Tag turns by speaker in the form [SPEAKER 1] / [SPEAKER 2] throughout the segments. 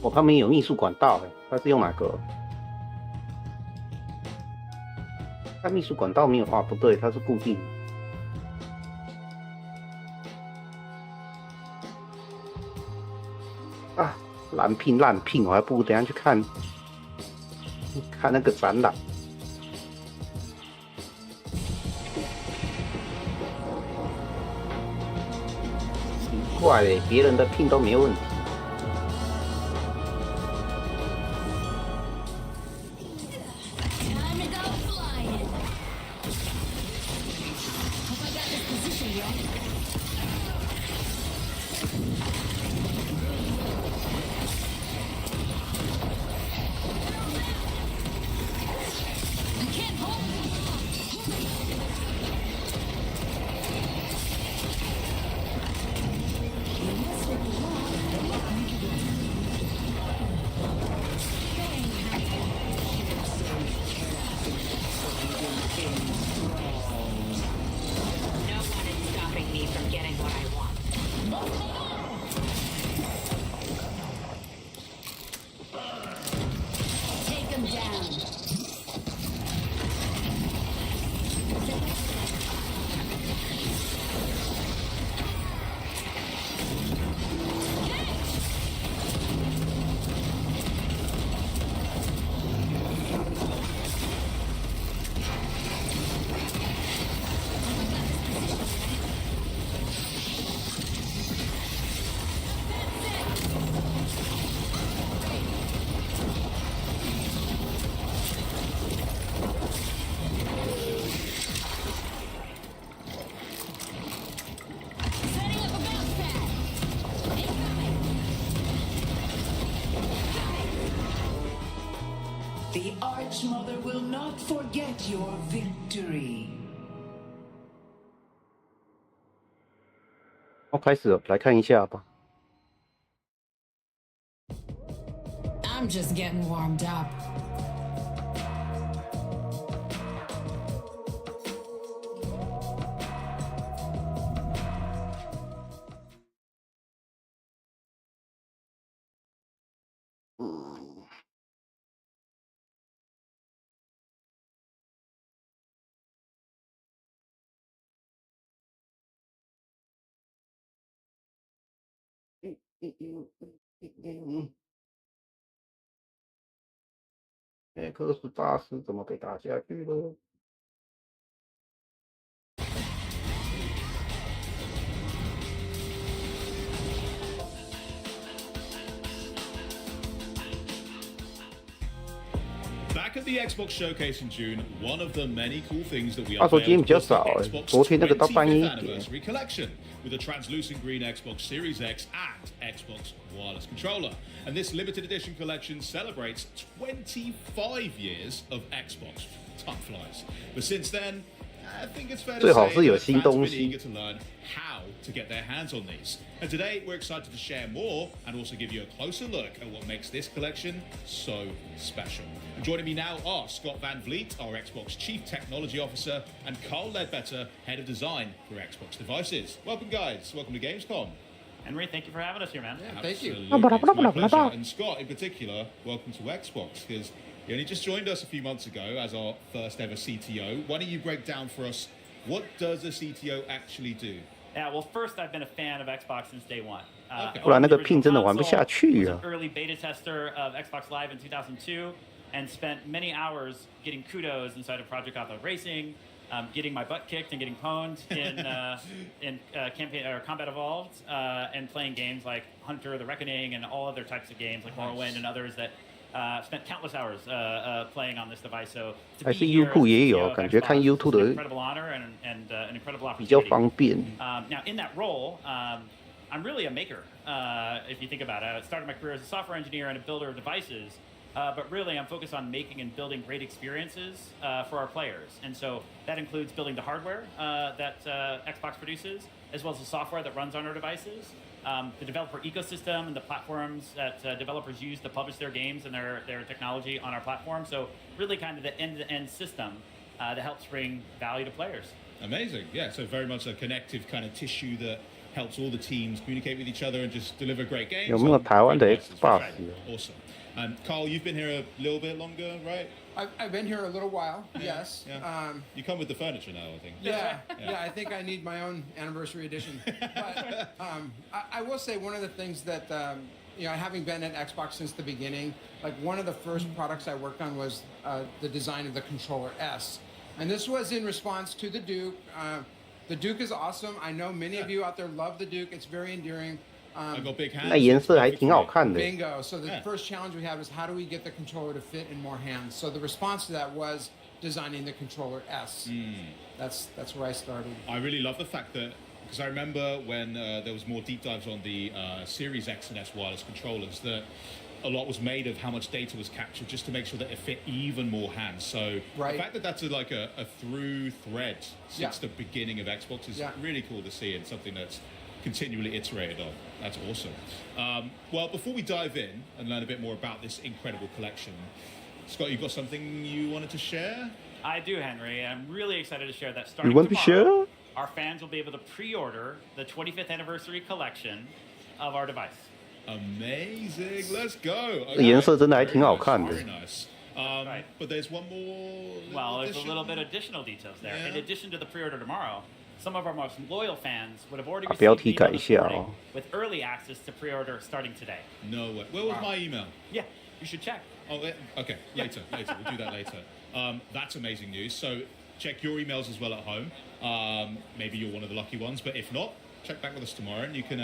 [SPEAKER 1] 哦，他们有秘书管道哎，他是用哪个？他秘书管道没有啊？不对，它是固定。啊，蓝聘烂聘，我还不如等下去看那个展览。奇怪嘞，别人的聘都没问题。
[SPEAKER 2] The Archmother will not forget your victory.
[SPEAKER 1] 哦，开始了，来看一下吧。
[SPEAKER 3] I'm just getting warmed up.
[SPEAKER 1] 克斯大师怎么被打下去了？Back
[SPEAKER 4] at the Xbox showcase in June, one of the many cool things that we
[SPEAKER 1] 他说今天
[SPEAKER 4] unveiled
[SPEAKER 1] 比较
[SPEAKER 4] was the
[SPEAKER 1] 少
[SPEAKER 4] Xbox
[SPEAKER 1] 昨天那个到半夜
[SPEAKER 4] 25th
[SPEAKER 1] 一点。
[SPEAKER 4] anniversary collection with a translucent green Xbox Series X and Xbox wireless controller. And this limited edition collection celebrates 25 years of Xbox. Time flies. But since then, I think it's fair to
[SPEAKER 1] 最好
[SPEAKER 4] say
[SPEAKER 1] 是有
[SPEAKER 4] that
[SPEAKER 1] 新
[SPEAKER 4] fans
[SPEAKER 1] 东
[SPEAKER 4] have
[SPEAKER 1] 西。
[SPEAKER 4] been eager to learn how to get their hands on these. And today we're excited to share more and also give you a closer look at what makes this collection so special. And joining me now are Scott Van Vliet, our Xbox Chief Technology Officer, and Carl Ledbetter, Head of Design for Xbox Devices. Welcome, guys. Welcome to Gamescom.
[SPEAKER 5] Henry, thank you for having us here, man.
[SPEAKER 4] Yeah,
[SPEAKER 6] thank you.
[SPEAKER 4] absolutely. It's my pleasure. And Scott, in particular, welcome to Xbox, because you only just joined us a few months ago as our first ever CTO. Why don't you break down for us, what does a CTO actually do?
[SPEAKER 5] Yeah, well, first, I've been a fan of Xbox since day one.
[SPEAKER 4] Okay.
[SPEAKER 1] 不然那个聘真的玩不下去
[SPEAKER 5] was
[SPEAKER 1] 啊
[SPEAKER 5] an！early beta tester of Xbox Live in 2002 and spent many hours getting kudos inside of Project Auto Racing, getting my butt kicked and getting pwned in campaign or Combat Evolved, and playing games like Hunter: The Reckoning and all other types of games like Morrowind and others that spent countless hours playing on this device. So to
[SPEAKER 1] 还
[SPEAKER 5] be
[SPEAKER 1] 是
[SPEAKER 5] here as
[SPEAKER 1] YouTube 也
[SPEAKER 5] CTO
[SPEAKER 1] 有，
[SPEAKER 5] of
[SPEAKER 1] 感觉看
[SPEAKER 5] Xbox is
[SPEAKER 1] YouTube
[SPEAKER 5] an
[SPEAKER 1] 的
[SPEAKER 5] incredible honor and an incredible
[SPEAKER 1] 比较
[SPEAKER 5] opportunity.
[SPEAKER 1] 方便。
[SPEAKER 5] Now, in that role, I'm really a maker, if you think about it. I started my career as a software engineer and a builder of devices, but really I'm focused on making and building great experiences for our players. And so that includes building the hardware that Xbox produces, as well as the software that runs on our devices, the developer ecosystem and the platforms that developers use to publish their games and their technology on our platform. So really kind of the end-to-end system that helps bring value to players.
[SPEAKER 4] Amazing. Yeah, so very much a connective kind of tissue that helps all the teams communicate with each other and just deliver great games.
[SPEAKER 1] 有没有台湾的
[SPEAKER 4] Great devices.
[SPEAKER 1] Xbox？
[SPEAKER 4] Awesome. Carl, you've been here a little bit longer, right?
[SPEAKER 6] I've been here a little while. Yes.
[SPEAKER 4] Yeah. You come with the furniture now, I think.
[SPEAKER 6] Yeah. I think I need my own anniversary edition. But I will say one of the things that having been at Xbox since the beginning, like one of the first products I worked on was the design of the controller S, and this was in response to the Duke. The Duke is awesome. I know many of you out there love the Duke. It's very endearing.
[SPEAKER 4] I got big hands.
[SPEAKER 1] 那颜色还挺好看的。
[SPEAKER 6] Bingo. So the first challenge we had was how do we get the controller to fit in more hands? So the response to that was designing the controller S. That's where I started.
[SPEAKER 4] I really love the fact that, because I remember when there was more deep dives on the Series X and S wireless controllers, that a lot was made of how much data was captured just to make sure that it fit even more hands. So the fact that that's like a through thread since the beginning of Xbox is really cool to see, and something that's continually iterated on. That's awesome. Well, before we dive in and learn a bit more about this incredible collection, Scott, you've got something you wanted to share?
[SPEAKER 5] I do, Henry. I'm really excited to share that starting
[SPEAKER 1] You want to
[SPEAKER 5] tomorrow,
[SPEAKER 1] share?
[SPEAKER 5] our fans will be able to pre-order the 25th anniversary collection of our device.
[SPEAKER 4] Amazing. Let's go.
[SPEAKER 1] 这颜色真的还挺好看的。
[SPEAKER 4] Very nice.
[SPEAKER 5] Right.
[SPEAKER 4] But there's one more.
[SPEAKER 5] Well, there's a
[SPEAKER 4] addition?
[SPEAKER 5] little bit additional details there.
[SPEAKER 4] Yeah.
[SPEAKER 5] In addition to the pre-order tomorrow, some of our most loyal fans would have already
[SPEAKER 1] 标
[SPEAKER 5] received
[SPEAKER 1] 题
[SPEAKER 5] email
[SPEAKER 1] 改一
[SPEAKER 5] this
[SPEAKER 1] 下
[SPEAKER 5] morning
[SPEAKER 1] 哦。
[SPEAKER 5] with early access to pre-order starting today.
[SPEAKER 4] No way. Where was my email?
[SPEAKER 5] Yeah, you should check.
[SPEAKER 4] Oh, okay. Later. We'll do that later. That's amazing news. So check your emails as well at home. Maybe you're one of the lucky ones, but if not, check back with us tomorrow, and you can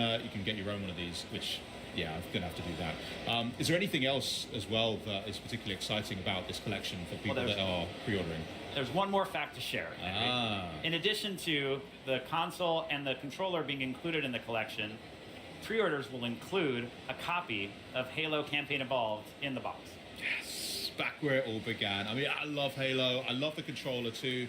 [SPEAKER 4] get your own one of these. Which, yeah, I'm gonna have to do that. Is there anything else as well that is particularly exciting about this collection for people that are pre-ordering?
[SPEAKER 5] There's one more fact to share, Henry. In addition to the console and the controller being included in the collection, pre-orders will include a copy of Halo Campaign Evolved in the box.
[SPEAKER 4] Yes, back where it all began. I mean, I love Halo. I love the controller too.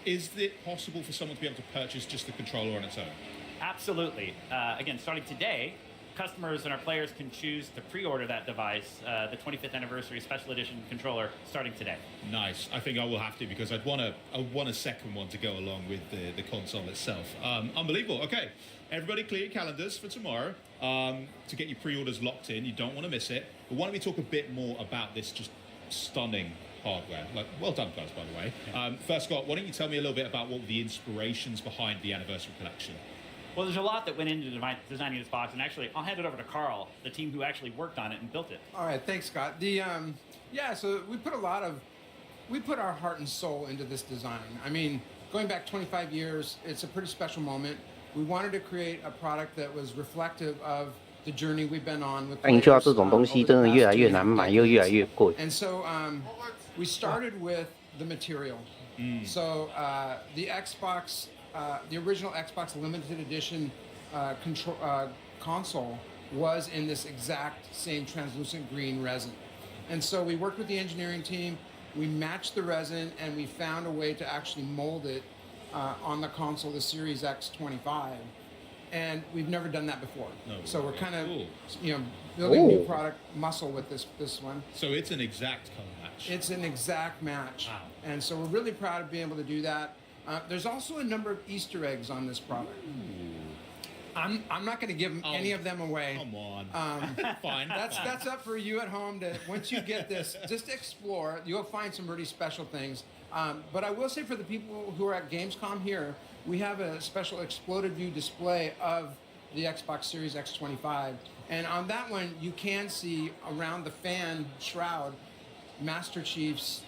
[SPEAKER 4] Is it possible for someone to be able to purchase just the controller on its own?
[SPEAKER 5] Absolutely. Again, starting today, customers and our players can choose to pre-order that device, the 25th anniversary special edition controller, starting today.
[SPEAKER 4] Nice. I think I will have to, because I'd want a second one to go along with the console itself. Unbelievable. Okay, everybody clear your calendars for tomorrow to get your pre-orders locked in. You don't want to miss it. But why don't we talk a bit more about this just stunning hardware? Like, well done, guys, by the way. First, Scott, why don't you tell me a little bit about what were the inspirations behind the anniversary collection?
[SPEAKER 5] Well, there's a lot that went into designing this box, and actually, I'll hand it over to Carl, the team who actually worked on it and built it.
[SPEAKER 6] All right, thanks, Scott. So we put our heart and soul into this design. I mean, going back 25 years, it's a pretty special moment. We wanted to create a product that was reflective of the journey we've been on with
[SPEAKER 1] 研究到
[SPEAKER 6] players,
[SPEAKER 1] 这种东西
[SPEAKER 6] over the
[SPEAKER 1] 真的
[SPEAKER 6] past
[SPEAKER 1] 越来
[SPEAKER 6] two
[SPEAKER 1] 越难买，
[SPEAKER 6] decades.
[SPEAKER 1] 又越来越贵。
[SPEAKER 6] And so we started with the material. So the Xbox, the original Xbox limited edition console was in this exact same translucent green resin. And so we worked with the engineering team, we matched the resin, and we found a way to actually mold it on the console, the Series X25. And we've never done that before.
[SPEAKER 4] No,
[SPEAKER 6] so we're kind of,
[SPEAKER 4] cool.
[SPEAKER 6] Building new product muscle with this one.
[SPEAKER 4] So it's an exact color match.
[SPEAKER 6] It's an exact match.
[SPEAKER 4] Wow.
[SPEAKER 6] And so we're really proud of being able to do that. There's also a number of Easter eggs on this product. I'm not going to give any of them away.
[SPEAKER 4] Come on. Fine.
[SPEAKER 6] That's up for you at home to, once you get this, just explore. You'll find some really special things. But I will say, for the people who are at Gamescom here, we have a special exploded view display of the Xbox Series X25. And on that one, you can see around the fan shroud Master Chief's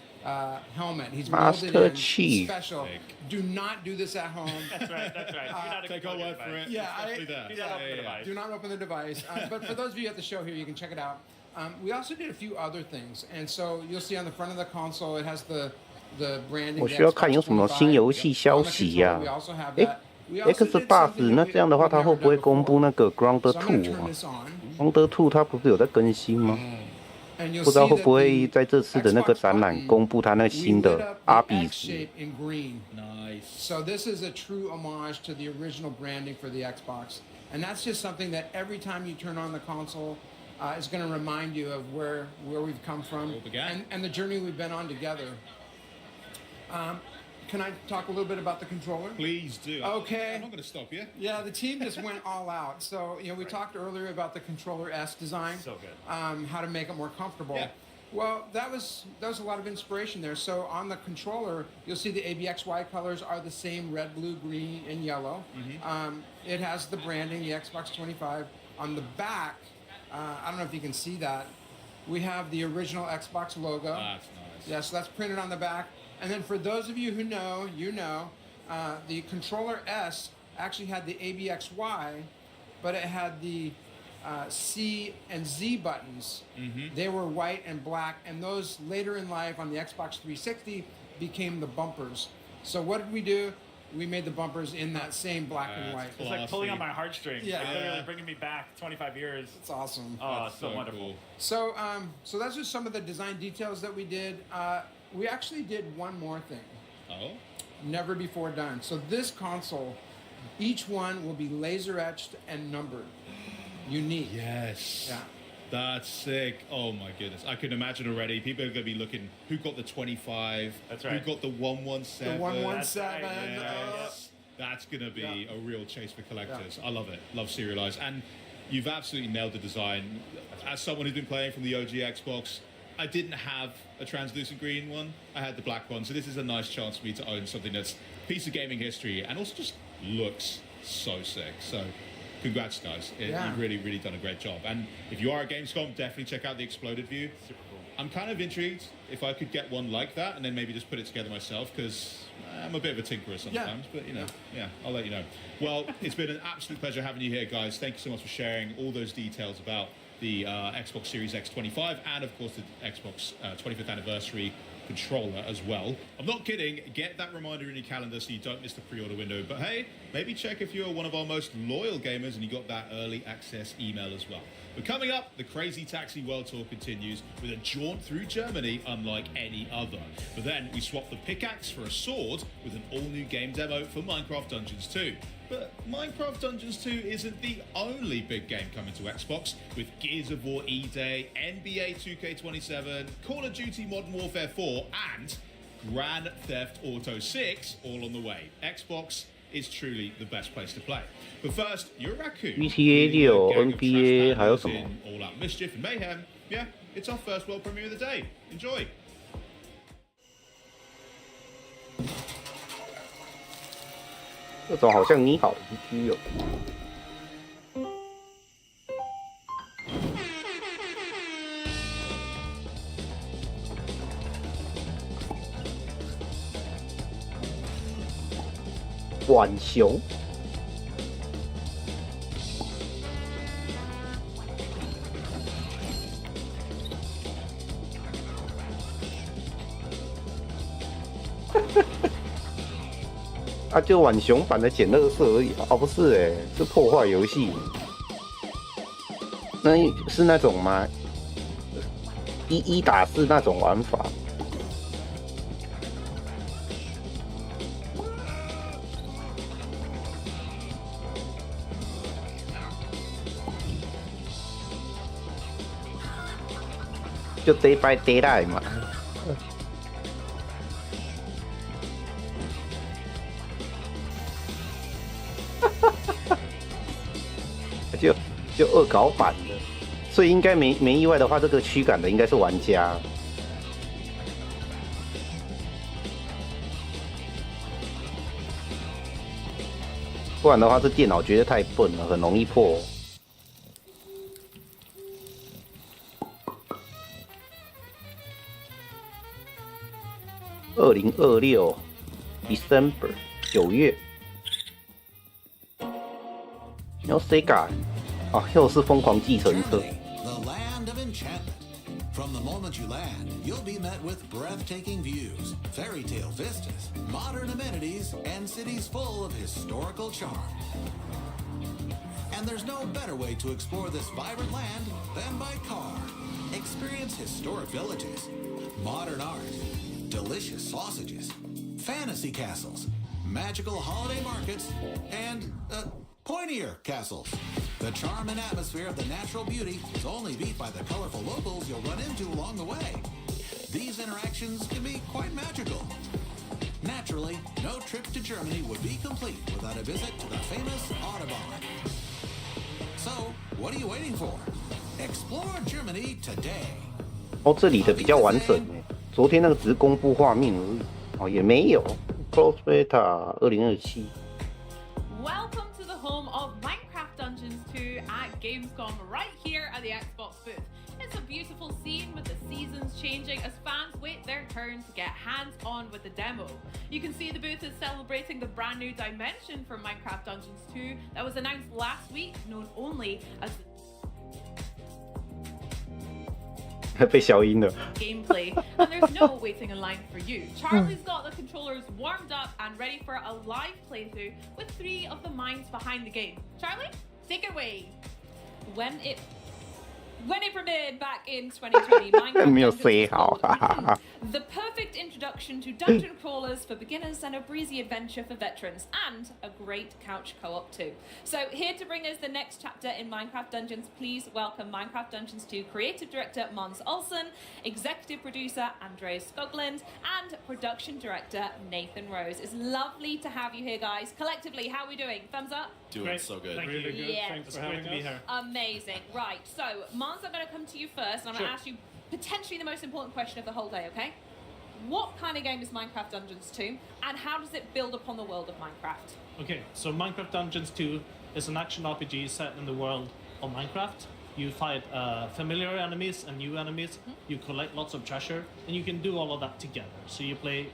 [SPEAKER 6] helmet. He's molded
[SPEAKER 1] Master
[SPEAKER 6] in
[SPEAKER 1] Chief.
[SPEAKER 6] special. Do not do this at home.
[SPEAKER 5] That's right. Do not
[SPEAKER 4] Take our
[SPEAKER 5] explode your
[SPEAKER 4] word for
[SPEAKER 5] device.
[SPEAKER 4] it.
[SPEAKER 6] Yeah,
[SPEAKER 4] Especially that.
[SPEAKER 5] Do not open the device.
[SPEAKER 6] Do not open the device. But for those of you at the show here, you can check it out. We also did a few other things. And so you'll see on the front of the console, it has the branding.
[SPEAKER 1] 我需要看有什么新游戏消息呀、Xbox 那这样的话，它会不会公布那个 Ground 2啊？Ground 2它不是有在更新吗？不知道会不会在这次的那个展览公布它那个新的阿比斯。
[SPEAKER 4] Nice.
[SPEAKER 6] So this is a true homage to the original branding for the Xbox. And that's just something that every time you turn on the console, is going to remind you of where we've come from and the journey we've been on together. can I talk a little bit about the controller?
[SPEAKER 4] Please do.
[SPEAKER 6] Okay.
[SPEAKER 4] I'm not going to stop you.
[SPEAKER 6] Yeah, the team just went all out. So, we talked earlier about the controller S design.
[SPEAKER 5] So good.
[SPEAKER 6] How to make it more comfortable.
[SPEAKER 4] Yeah.
[SPEAKER 6] Well, that was a lot of inspiration there. So on the controller, you'll see the ABXY colors are the same: red, blue, green, and yellow. It has the branding, the Xbox 25. On the back, I don't know if you can see that, we have the original Xbox logo.
[SPEAKER 4] That's nice.
[SPEAKER 6] Yeah, so that's printed on the back. And then for those of you who know, the controller S actually had the ABXY, but it had the C and Z buttons. They were white and black, and those later in life on the Xbox 360 became the bumpers. So what did we do? We made the bumpers in that same black and white.
[SPEAKER 5] It's like pulling on my heartstrings.
[SPEAKER 6] Yeah.
[SPEAKER 5] Like literally bringing me back 25 years.
[SPEAKER 6] It's awesome.
[SPEAKER 5] Oh,
[SPEAKER 4] That's
[SPEAKER 5] it's so wonderful.
[SPEAKER 4] cool.
[SPEAKER 6] So, so that's just some of the design details that we did. We actually did one more thing.
[SPEAKER 4] Oh?
[SPEAKER 6] Never before done. So this console, each one will be laser etched and numbered. Unique.
[SPEAKER 4] Yes.
[SPEAKER 6] Yeah.
[SPEAKER 4] That's sick. Oh my goodness. I can imagine already. People are going to be looking who got the 25.
[SPEAKER 5] That's right.
[SPEAKER 4] Who got the 117.
[SPEAKER 6] The 117.
[SPEAKER 5] That's right.
[SPEAKER 4] Yes. That's going to be
[SPEAKER 6] Yeah.
[SPEAKER 4] a real chase for collectors. I love it. Love serialized. And you've absolutely nailed the design. As someone who's been playing from the OG Xbox, I didn't have a translucent green one. I had the black one. So this is a nice chance for me to own something that's a piece of gaming history and also just looks so sick. So congrats, guys.
[SPEAKER 6] Yeah.
[SPEAKER 4] You've really, really done a great job. And if you are at Gamescom, definitely check out the exploded view.
[SPEAKER 5] Super cool.
[SPEAKER 4] I'm kind of intrigued if I could get one like that and then maybe just put it together myself, because I'm a bit of a tinkerer sometimes, but I'll let you know. Well, it's been an absolute pleasure having you here, guys. Thank you so much for sharing all those details about the Xbox Series X 25 and, of course, the Xbox 25th anniversary controller as well. I'm not kidding. Get that reminder in your calendar so you don't miss the pre-order window. But hey, maybe check if you're one of our most loyal gamers and you got that early access email as well. But coming up, the Crazy Taxi World Tour continues with a jaunt through Germany unlike any other. But then we swap the pickaxe for a sword with an all-new game demo for Minecraft Dungeons 2. But Minecraft Dungeons 2 isn't the only big game coming to Xbox, with Gears of War E-Day, NBA 2K27, Call of Duty Modern Warfare 4, and Grand Theft Auto 6 all on the way. Xbox is truly the best place to play. But first, you're a raccoon.
[SPEAKER 1] GTA 6 NBA 还有什么？
[SPEAKER 4] in All Out Mischief and Mayhem. Yeah, it's our first world premiere of the day. Enjoy.
[SPEAKER 1] 这种好像你好邻居哦。浣熊。啊，就浣熊版的捡垃圾而已啊！哦，不是哎，是破坏游戏。那是那种吗？1打4那种玩法。就 day by day 嘛。就恶搞版的，所以应该没意外的话，这个驱赶的应该是玩家。不然的话，这电脑觉得太笨了，很容易破。2026 December 9月。然后 Sega 啊，又是疯狂计程车。
[SPEAKER 7] The land of enchantment. From the moment you land, you'll be met with breathtaking views, fairy tale vistas, modern amenities, and cities full of historical charm. And there's no better way to explore this vibrant land than by car. Experience historic villages, modern art, delicious sausages, fantasy castles, magical holiday markets, and pointier castles. The charm and atmosphere of the natural beauty is only beat by the colorful locals you'll run into along the way. These interactions can be quite magical. Naturally, no trip to Germany would be complete without a visit to the famous Autobahn. So, what are you waiting for? Explore Germany today.
[SPEAKER 1] 哦，这里的比较完整诶，昨天那个只是公布画面而已，哦也没有。Close Beta 2027。Welcome
[SPEAKER 8] to the home of Minecraft Dungeons 2 at Gamescom, right here at the Xbox booth. It's a beautiful scene with the seasons changing as fans wait their turn to get hands-on with the demo. You can see the booth is celebrating the brand new dimension for Minecraft Dungeons 2 that was announced last week, known only as the
[SPEAKER 1] 被消音了。
[SPEAKER 8] gameplay, and there's no waiting in line for you. Charlie's got the controllers warmed up and ready for a live playthrough with 3 of the minds behind the game. Charlie, take it away. When it premiered back in 2020, Minecraft
[SPEAKER 1] 没有
[SPEAKER 8] Dungeons
[SPEAKER 1] say
[SPEAKER 8] was
[SPEAKER 1] 好，
[SPEAKER 8] called
[SPEAKER 1] 哈哈哈。
[SPEAKER 8] the perfect introduction to dungeon crawlers for beginners and a breezy adventure for veterans, and a great couch co-op too. So here to bring us the next chapter in Minecraft Dungeons, please welcome Minecraft Dungeons 2 creative director Måns Olsen, executive producer Andreas Skoglund, and production director Nathan Rose. It's lovely to have you here, guys. Collectively, how are we doing? Thumbs up?
[SPEAKER 9] Doing
[SPEAKER 5] Great.
[SPEAKER 9] so good.
[SPEAKER 5] Thank you.
[SPEAKER 10] Really good.
[SPEAKER 8] Yeah.
[SPEAKER 10] Thanks
[SPEAKER 5] It's
[SPEAKER 10] for
[SPEAKER 5] great
[SPEAKER 10] having
[SPEAKER 5] to be
[SPEAKER 10] us.
[SPEAKER 5] here.
[SPEAKER 8] Amazing. Right, so Måns, I'm going to come to you first, and I'm going
[SPEAKER 5] Sure.
[SPEAKER 8] to ask you potentially the most important question of the whole day, okay? What kind of game is Minecraft Dungeons 2, and how does it build upon the world of Minecraft?
[SPEAKER 10] Okay, so Minecraft Dungeons 2 is an action RPG set in the world of Minecraft. You fight familiar enemies and new enemies. You collect lots of treasure, and you can do all of that together. So you play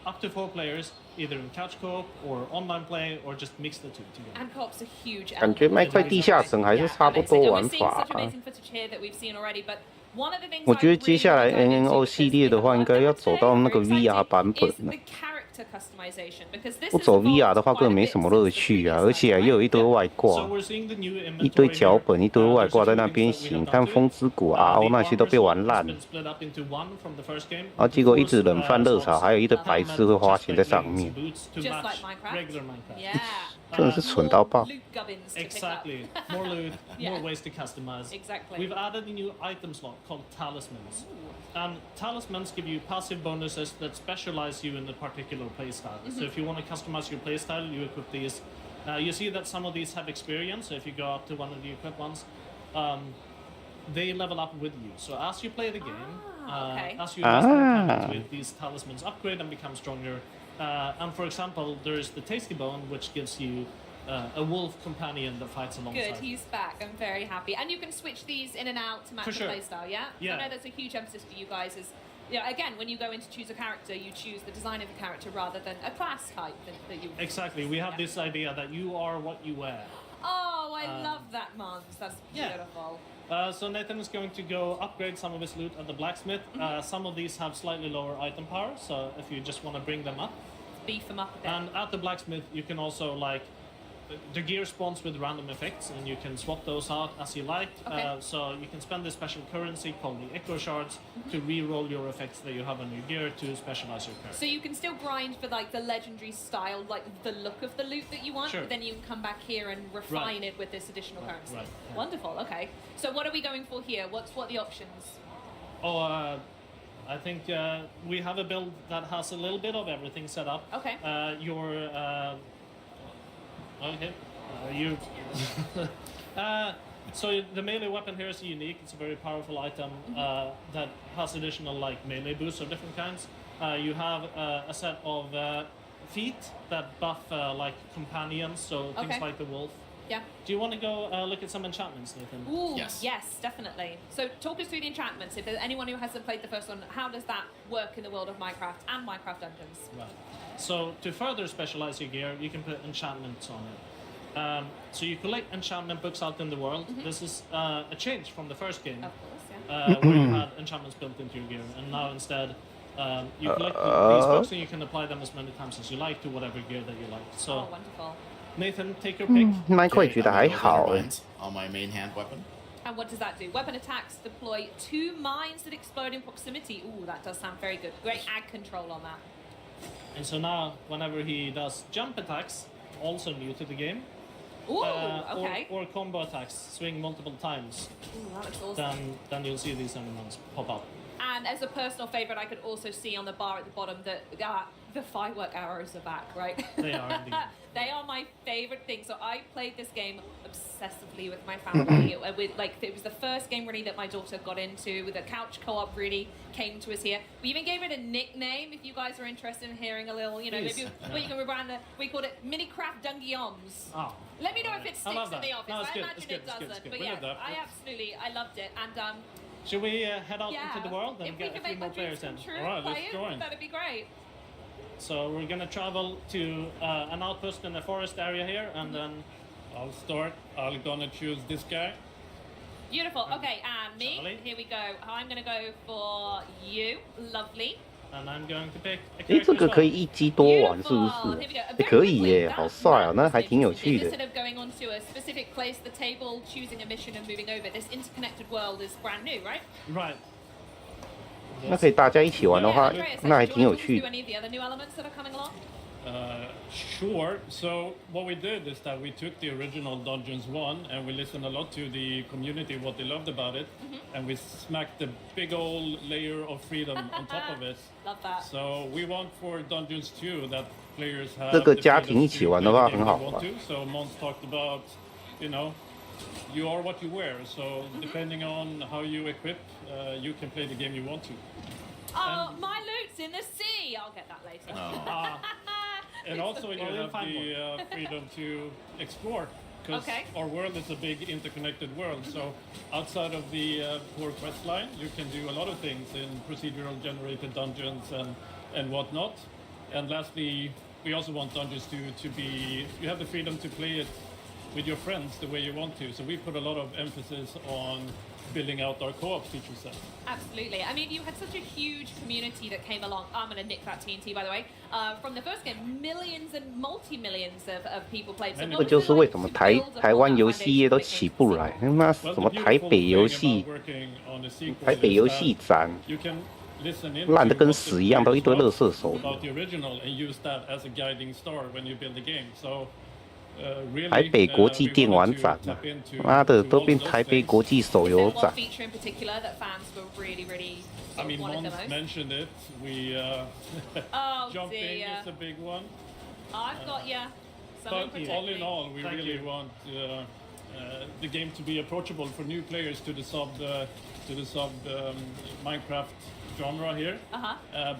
[SPEAKER 10] up to 4 players, either in couch co-op or online play, or just mix the two together.
[SPEAKER 8] And co-op's a huge
[SPEAKER 1] 感觉
[SPEAKER 8] element.
[SPEAKER 1] 麦块地下城还是差不多
[SPEAKER 8] amazing. And
[SPEAKER 1] 玩
[SPEAKER 8] we're seeing
[SPEAKER 1] 法
[SPEAKER 8] such
[SPEAKER 1] 啊。
[SPEAKER 8] amazing footage here that we've seen already, but one of the things
[SPEAKER 1] 我觉得
[SPEAKER 8] I
[SPEAKER 1] 接下来
[SPEAKER 8] really wanna dive into
[SPEAKER 1] NNO
[SPEAKER 8] because
[SPEAKER 1] 系列的话，应该要走到那个 VR 版本
[SPEAKER 8] is
[SPEAKER 1] 了
[SPEAKER 8] the。character customization, because this
[SPEAKER 1] 不
[SPEAKER 8] has
[SPEAKER 1] 走 VR
[SPEAKER 8] evolved
[SPEAKER 1] 的话，根本
[SPEAKER 8] quite a
[SPEAKER 1] 没
[SPEAKER 8] bit
[SPEAKER 1] 什么乐
[SPEAKER 8] since the
[SPEAKER 1] 趣啊，
[SPEAKER 8] previous
[SPEAKER 1] 而且
[SPEAKER 8] one,
[SPEAKER 1] 又有一堆
[SPEAKER 8] right?
[SPEAKER 1] 外
[SPEAKER 10] So
[SPEAKER 1] 挂，
[SPEAKER 10] we're seeing the new
[SPEAKER 1] 一堆
[SPEAKER 10] inventory
[SPEAKER 1] 脚本，一堆
[SPEAKER 10] here.
[SPEAKER 1] 外
[SPEAKER 10] There's
[SPEAKER 1] 挂
[SPEAKER 10] a
[SPEAKER 1] 在
[SPEAKER 10] few
[SPEAKER 1] 那
[SPEAKER 10] things
[SPEAKER 1] 边
[SPEAKER 10] that we
[SPEAKER 1] 行，
[SPEAKER 10] have
[SPEAKER 1] 看
[SPEAKER 10] done
[SPEAKER 1] 风
[SPEAKER 10] to it.
[SPEAKER 1] 之谷啊，
[SPEAKER 10] The
[SPEAKER 1] 那些都
[SPEAKER 10] armor
[SPEAKER 1] 被玩
[SPEAKER 10] sword
[SPEAKER 1] 烂
[SPEAKER 10] has
[SPEAKER 1] 了
[SPEAKER 10] been。split up into 1 from the first game.
[SPEAKER 1] 啊，结果一直
[SPEAKER 10] Force,
[SPEAKER 1] 冷饭热炒，
[SPEAKER 10] swords,
[SPEAKER 1] 还有一堆
[SPEAKER 8] Love
[SPEAKER 1] 白
[SPEAKER 8] that.
[SPEAKER 1] 痴会花钱在
[SPEAKER 10] chestplate
[SPEAKER 1] 上
[SPEAKER 10] wings,
[SPEAKER 1] 面，
[SPEAKER 10] boots to
[SPEAKER 8] Just
[SPEAKER 10] match
[SPEAKER 8] like Minecraft.
[SPEAKER 10] regular Minecraft.
[SPEAKER 8] Yeah.
[SPEAKER 1] 真的是蠢到爆
[SPEAKER 8] More。loot gubbins to pick up.
[SPEAKER 10] Exactly. More loot,
[SPEAKER 8] Yeah.
[SPEAKER 10] more ways to customize.
[SPEAKER 8] Exactly.
[SPEAKER 10] We've added a new item slot called talismans. And talismans give you passive bonuses that specialize you in a particular playstyle. So if you want to customize your playstyle, you equip these. You see that some of these have experience, so if you go up to one of the equipped ones, they level up with you. So as you play the game,
[SPEAKER 8] okay.
[SPEAKER 10] as you invest more time into it, these talismans upgrade and become stronger. And for example, there's the Tasty Bone, which gives you a wolf companion that fights alongside.
[SPEAKER 8] Good, he's back. I'm very happy. And you can switch these in and out to match
[SPEAKER 10] For
[SPEAKER 8] the
[SPEAKER 10] sure.
[SPEAKER 8] playstyle, yeah?
[SPEAKER 10] Yeah.
[SPEAKER 8] I know that's a huge emphasis for you guys is, you know, again, when you go in to choose a character, you choose the design of the character rather than a class type that you...
[SPEAKER 10] Exactly. We have
[SPEAKER 8] Yeah.
[SPEAKER 10] this idea that you are what you wear.
[SPEAKER 8] Oh, I love that, Måns. That's
[SPEAKER 10] yeah.
[SPEAKER 8] beautiful.
[SPEAKER 10] So Nathan is going to go upgrade some of his loot at the blacksmith. Some of these have slightly lower item power, so if you just want to bring them up.
[SPEAKER 8] Beef them up a bit.
[SPEAKER 10] And at the blacksmith, you can also like the gear spawns with random effects, and you can swap those out as you like.
[SPEAKER 8] Okay.
[SPEAKER 10] So you can spend this special currency called the Echo Shards to re-roll your effects that you have on your gear to specialize your character.
[SPEAKER 8] So you can still grind for like the legendary style, like the look of the loot that you want,
[SPEAKER 10] Sure.
[SPEAKER 8] but then you can come back here and refine
[SPEAKER 10] Right.
[SPEAKER 8] it with this additional currency.
[SPEAKER 10] right, yeah.
[SPEAKER 8] Wonderful. Okay. So what are we going for here? What are the options?
[SPEAKER 10] I think we have a build that has a little bit of everything set up.
[SPEAKER 8] Okay.
[SPEAKER 10] Okay. So the melee weapon here is unique. It's a very powerful item that has additional like melee boosts of different kinds. You have a set of feet that buff like companions, so things
[SPEAKER 8] Okay.
[SPEAKER 10] like the wolf.
[SPEAKER 8] Yeah.
[SPEAKER 10] Do you want to go look at some enchantments, Nathan?
[SPEAKER 8] Ooh,
[SPEAKER 9] Yes.
[SPEAKER 8] yes, definitely. So talk us through the enchantments. If there's anyone who hasn't played the first one, how does that work in the world of Minecraft and Minecraft Dungeons?
[SPEAKER 10] Right. So to further specialize your gear, you can put enchantments on it. So you collect enchantment books out in the world. This is a change from the first game,
[SPEAKER 8] Of course, yeah.
[SPEAKER 10] where you had enchantments built into your gear, and now instead you collect these books and you can apply them as many times as you like to whatever gear that you like. So
[SPEAKER 8] Oh, wonderful.
[SPEAKER 10] Nathan, take your pick.
[SPEAKER 1] 麦块觉得还
[SPEAKER 9] I'm gonna
[SPEAKER 1] 好
[SPEAKER 9] open
[SPEAKER 1] 哎
[SPEAKER 9] mines on my main hand weapon.
[SPEAKER 8] And what does that do? Weapon attacks deploy 2 mines that explode in proximity. Ooh, that does sound very good. Great ag control on that.
[SPEAKER 10] And so now, whenever he does jump attacks, also new to the game,
[SPEAKER 8] Ooh, okay.
[SPEAKER 10] or combo attacks, swing multiple times,
[SPEAKER 8] Ooh, that looks awesome.
[SPEAKER 10] then you'll see these enemies pop up.
[SPEAKER 8] And as a personal favorite, I could also see on the bar at the bottom that the firework arrows are back, right?
[SPEAKER 10] They are indeed.
[SPEAKER 8] They are my favorite thing. So I played this game obsessively with my family. It was the first game really that my daughter got into. With the couch co-op really came to us here. We even gave it a nickname. If you guys are interested in hearing a little, you know,
[SPEAKER 10] Please.
[SPEAKER 8] maybe you can rebrand it. We called it Minicraft Dungeons.
[SPEAKER 10] Oh.
[SPEAKER 8] Let me know if it
[SPEAKER 10] I love
[SPEAKER 8] sticks in
[SPEAKER 10] that.
[SPEAKER 8] the office.
[SPEAKER 10] No, it's
[SPEAKER 8] I
[SPEAKER 10] good,
[SPEAKER 8] imagine
[SPEAKER 10] it's good,
[SPEAKER 8] it
[SPEAKER 10] it's good,
[SPEAKER 8] doesn't.
[SPEAKER 10] it's good.
[SPEAKER 8] But
[SPEAKER 10] We
[SPEAKER 8] yeah,
[SPEAKER 10] love that.
[SPEAKER 8] I loved it. And
[SPEAKER 10] Should we head out
[SPEAKER 8] yeah,
[SPEAKER 10] into the world and
[SPEAKER 8] if we
[SPEAKER 10] get
[SPEAKER 8] can
[SPEAKER 10] a few
[SPEAKER 8] make
[SPEAKER 10] more
[SPEAKER 8] my dreams
[SPEAKER 10] players in?
[SPEAKER 8] come true,
[SPEAKER 10] All right, let's
[SPEAKER 8] play it,
[SPEAKER 10] join.
[SPEAKER 8] that'd be great.
[SPEAKER 10] So we're gonna travel to an outpost in the forest area here, and then
[SPEAKER 9] I'll start. I'm gonna choose this guy.
[SPEAKER 8] Beautiful. Okay, and me.
[SPEAKER 10] Charlie.
[SPEAKER 8] Here we go. I'm gonna go for you. Lovely.
[SPEAKER 10] and I'm going to pick a
[SPEAKER 1] 诶，这
[SPEAKER 10] character
[SPEAKER 1] 个
[SPEAKER 10] as
[SPEAKER 1] 可
[SPEAKER 10] well.
[SPEAKER 1] 以一击多玩是不
[SPEAKER 8] Beautiful.
[SPEAKER 1] 是
[SPEAKER 8] Here we go.？
[SPEAKER 1] 诶，可以耶，好帅哦，那还挺有趣的。
[SPEAKER 8] Instead of going onto a specific place, the table, choosing a mission and moving over, this interconnected world is brand new, right?
[SPEAKER 10] Right.
[SPEAKER 1] 那可以大家一起玩的话
[SPEAKER 8] Yeah, Andreas,，
[SPEAKER 1] 那还
[SPEAKER 8] do
[SPEAKER 1] 挺
[SPEAKER 8] you
[SPEAKER 1] 有
[SPEAKER 8] want to
[SPEAKER 1] 趣
[SPEAKER 8] do
[SPEAKER 1] 的。
[SPEAKER 8] any of the other new elements that are coming along?
[SPEAKER 9] Sure. So what we did is that we took the original Dungeons 1 and we listened a lot to the community, what they loved about it, and we smacked a big old layer of freedom on top of it.
[SPEAKER 8] Love that.
[SPEAKER 9] So we want for Dungeons 2 that players have
[SPEAKER 1] 这个
[SPEAKER 9] the
[SPEAKER 1] 家
[SPEAKER 9] freedom
[SPEAKER 1] 庭一起
[SPEAKER 9] to
[SPEAKER 1] 玩的
[SPEAKER 9] play
[SPEAKER 1] 话
[SPEAKER 9] the
[SPEAKER 1] 很
[SPEAKER 9] game
[SPEAKER 1] 好
[SPEAKER 9] they
[SPEAKER 1] 玩
[SPEAKER 9] want。to. So Mons talked about, you know, you are what you wear. So depending on how you equip, you can play the game you want to.
[SPEAKER 8] Oh, my loot's in the sea. I'll get that later.
[SPEAKER 9] And also you
[SPEAKER 10] Well, we'll
[SPEAKER 9] have
[SPEAKER 10] find
[SPEAKER 9] the freedom to explore. Because
[SPEAKER 8] Okay.
[SPEAKER 9] our world is a big interconnected world. So outside of the core quest line, you can do a lot of things in procedural generated dungeons and whatnot. And lastly, we also want dungeons to be, you have the freedom to play it with your friends the way you want to. So we put a lot of emphasis on building out our co-op feature set.
[SPEAKER 8] Absolutely. I mean, you had such a huge community that came along. I'm going to nick that TNT, by the way. From the first game, millions and multi-millions of people played. So
[SPEAKER 1] 这
[SPEAKER 8] what
[SPEAKER 1] 就
[SPEAKER 8] was
[SPEAKER 1] 是
[SPEAKER 8] it
[SPEAKER 1] 为
[SPEAKER 8] like
[SPEAKER 1] 什么
[SPEAKER 8] to
[SPEAKER 1] 台
[SPEAKER 8] build upon
[SPEAKER 1] 台湾
[SPEAKER 8] that
[SPEAKER 1] 游戏业
[SPEAKER 8] foundation
[SPEAKER 1] 都
[SPEAKER 8] when it
[SPEAKER 1] 起
[SPEAKER 8] came
[SPEAKER 1] 不
[SPEAKER 8] to
[SPEAKER 1] 来，
[SPEAKER 8] sequels?
[SPEAKER 1] 他妈
[SPEAKER 9] Well,
[SPEAKER 1] 什
[SPEAKER 9] the
[SPEAKER 1] 么台
[SPEAKER 9] beautiful
[SPEAKER 1] 北
[SPEAKER 9] thing
[SPEAKER 1] 游
[SPEAKER 9] about
[SPEAKER 1] 戏、
[SPEAKER 9] working on a sequel
[SPEAKER 1] 台北
[SPEAKER 9] is
[SPEAKER 1] 游
[SPEAKER 9] that
[SPEAKER 1] 戏展
[SPEAKER 9] you can listen in
[SPEAKER 1] 烂的
[SPEAKER 9] to
[SPEAKER 1] 跟
[SPEAKER 9] what the
[SPEAKER 1] 屎一样，都一堆
[SPEAKER 9] players
[SPEAKER 1] 垃
[SPEAKER 9] love
[SPEAKER 1] 圾手。
[SPEAKER 9] about the original and use that as a guiding star when you build the game. So really,
[SPEAKER 1] 台北国际
[SPEAKER 9] we
[SPEAKER 1] 电
[SPEAKER 9] wanted
[SPEAKER 1] 玩
[SPEAKER 9] to
[SPEAKER 1] 展
[SPEAKER 9] tap into
[SPEAKER 1] 妈的
[SPEAKER 9] to
[SPEAKER 1] 都
[SPEAKER 9] all
[SPEAKER 1] 变
[SPEAKER 9] of those
[SPEAKER 1] 台北
[SPEAKER 9] things.
[SPEAKER 1] 国际手
[SPEAKER 8] Was
[SPEAKER 1] 游
[SPEAKER 8] there one
[SPEAKER 1] 展。
[SPEAKER 8] feature in particular that fans were really, really
[SPEAKER 9] I mean,
[SPEAKER 8] wanted the
[SPEAKER 9] Mons
[SPEAKER 8] most?
[SPEAKER 9] mentioned it. We
[SPEAKER 8] Oh,
[SPEAKER 9] jumping
[SPEAKER 8] dear.
[SPEAKER 9] is a big one.
[SPEAKER 8] I've got you. Someone
[SPEAKER 9] But
[SPEAKER 8] protect
[SPEAKER 9] all in
[SPEAKER 8] me.
[SPEAKER 9] all, we
[SPEAKER 10] Thank
[SPEAKER 9] really
[SPEAKER 10] you.
[SPEAKER 9] want the game to be approachable for new players to the Minecraft genre here,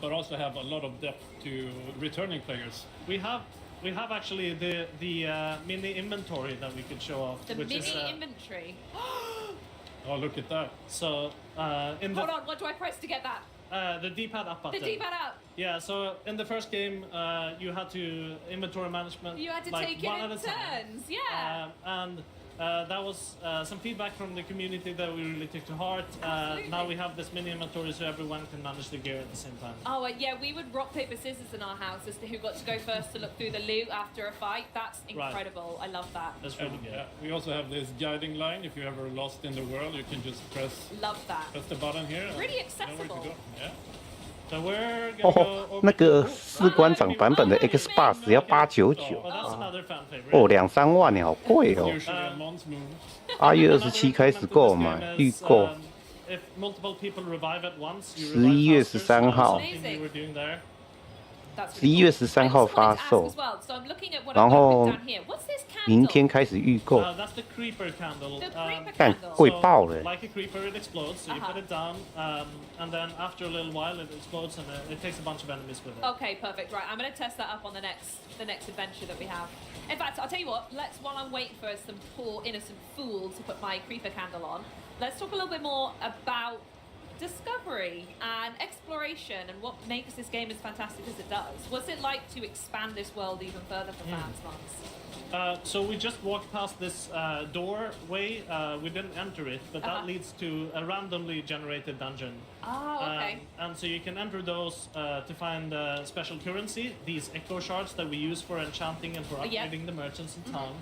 [SPEAKER 9] but also have a lot of depth to returning players.
[SPEAKER 10] We have actually the mini inventory that we could show off,
[SPEAKER 8] The
[SPEAKER 10] which
[SPEAKER 8] mini
[SPEAKER 10] is
[SPEAKER 8] inventory.
[SPEAKER 9] Oh, look at that!
[SPEAKER 10] so in the
[SPEAKER 8] Hold on, what do I press to get that?
[SPEAKER 10] the D-pad up
[SPEAKER 8] The
[SPEAKER 10] button.
[SPEAKER 8] D-pad up.
[SPEAKER 10] Yeah, so in the first game, you had to inventory management.
[SPEAKER 8] You had to
[SPEAKER 10] like
[SPEAKER 8] take it
[SPEAKER 10] one
[SPEAKER 8] in
[SPEAKER 10] at a time.
[SPEAKER 8] turns. Yeah.
[SPEAKER 10] And that was some feedback from the community that we really took to heart.
[SPEAKER 8] Absolutely.
[SPEAKER 10] Now we have this mini inventory so everyone can manage the gear at the same time.
[SPEAKER 8] Oh, yeah, we would rock, paper, scissors in our house as to who got to go first to look through the loot after a fight. That's incredible. I love that.
[SPEAKER 10] That's really
[SPEAKER 9] And,
[SPEAKER 10] good.
[SPEAKER 9] we also have this guiding line. If you're ever lost in the world, you can just press
[SPEAKER 8] Love that.
[SPEAKER 9] the button here. and
[SPEAKER 8] Really
[SPEAKER 9] know where to
[SPEAKER 8] accessible.
[SPEAKER 9] go. Yeah.
[SPEAKER 10] So we're
[SPEAKER 1] 哦
[SPEAKER 10] gonna go over
[SPEAKER 1] 那
[SPEAKER 10] to-
[SPEAKER 1] 个
[SPEAKER 10] Oh,
[SPEAKER 1] 士官长版本的 Xbox 要899
[SPEAKER 10] oh, that's another fan favorite.
[SPEAKER 1] 哦，2-3万呢，好贵
[SPEAKER 9] It's
[SPEAKER 1] 哦。
[SPEAKER 9] usually a Mons move.
[SPEAKER 1] 8月
[SPEAKER 10] Another
[SPEAKER 1] 27开始
[SPEAKER 10] implement
[SPEAKER 1] 购
[SPEAKER 10] to this
[SPEAKER 1] 买
[SPEAKER 10] game
[SPEAKER 1] 预
[SPEAKER 10] is,
[SPEAKER 1] 购，
[SPEAKER 10] if multiple people revive at once, you
[SPEAKER 1] 11月
[SPEAKER 10] revive faster, so
[SPEAKER 1] 13
[SPEAKER 10] that's
[SPEAKER 1] 号
[SPEAKER 10] something we were doing there.
[SPEAKER 8] That's
[SPEAKER 1] 11 月13号发售，
[SPEAKER 8] So I'm looking at what
[SPEAKER 1] 然
[SPEAKER 8] I've
[SPEAKER 1] 后
[SPEAKER 8] got down here. What's this candle?
[SPEAKER 1] 明天开始预购，
[SPEAKER 10] That's the creeper candle.
[SPEAKER 8] The creeper
[SPEAKER 1] 看
[SPEAKER 8] candle.
[SPEAKER 1] 贵爆了。
[SPEAKER 10] Like a creeper, it explodes. So you put it down, and then after a little while, it explodes, and it takes a bunch of enemies with it.
[SPEAKER 8] Okay, perfect. Right, I'm going to test that up on the next adventure that we have. In fact, I'll tell you what. While I'm waiting for some poor innocent fool to put my creeper candle on, let's talk a little bit more about discovery and exploration and what makes this game as fantastic as it does. What's it like to expand this world even further for fans, Mons?
[SPEAKER 10] So we just walked past this doorway. We didn't enter it, but that leads to a randomly generated dungeon.
[SPEAKER 8] Oh, okay.
[SPEAKER 10] And so you can enter those to find special currency, these echo shards that we use for enchanting and for upgrading the merchants in town.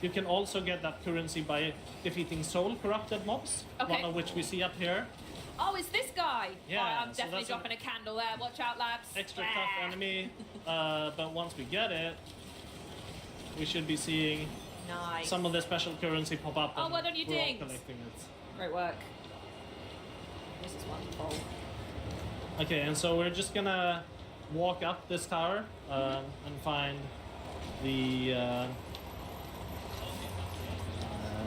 [SPEAKER 10] You can also get that currency by defeating soul corrupted mobs, one of which we see up here.
[SPEAKER 8] Oh, it's this guy.
[SPEAKER 10] Yeah,
[SPEAKER 8] Oh, I'm
[SPEAKER 10] so
[SPEAKER 8] definitely
[SPEAKER 10] that's
[SPEAKER 8] dropping a candle there. Watch out, lads.
[SPEAKER 10] Extra tough enemy, but once we get it, we should be seeing
[SPEAKER 8] Nice.
[SPEAKER 10] some of the special currency pop up.
[SPEAKER 8] Oh,
[SPEAKER 10] and
[SPEAKER 8] well done, you
[SPEAKER 10] we're all
[SPEAKER 8] dings.
[SPEAKER 10] collecting it.
[SPEAKER 8] Great work. This is wonderful.
[SPEAKER 10] Okay, and so we're just gonna walk up this tower and find the.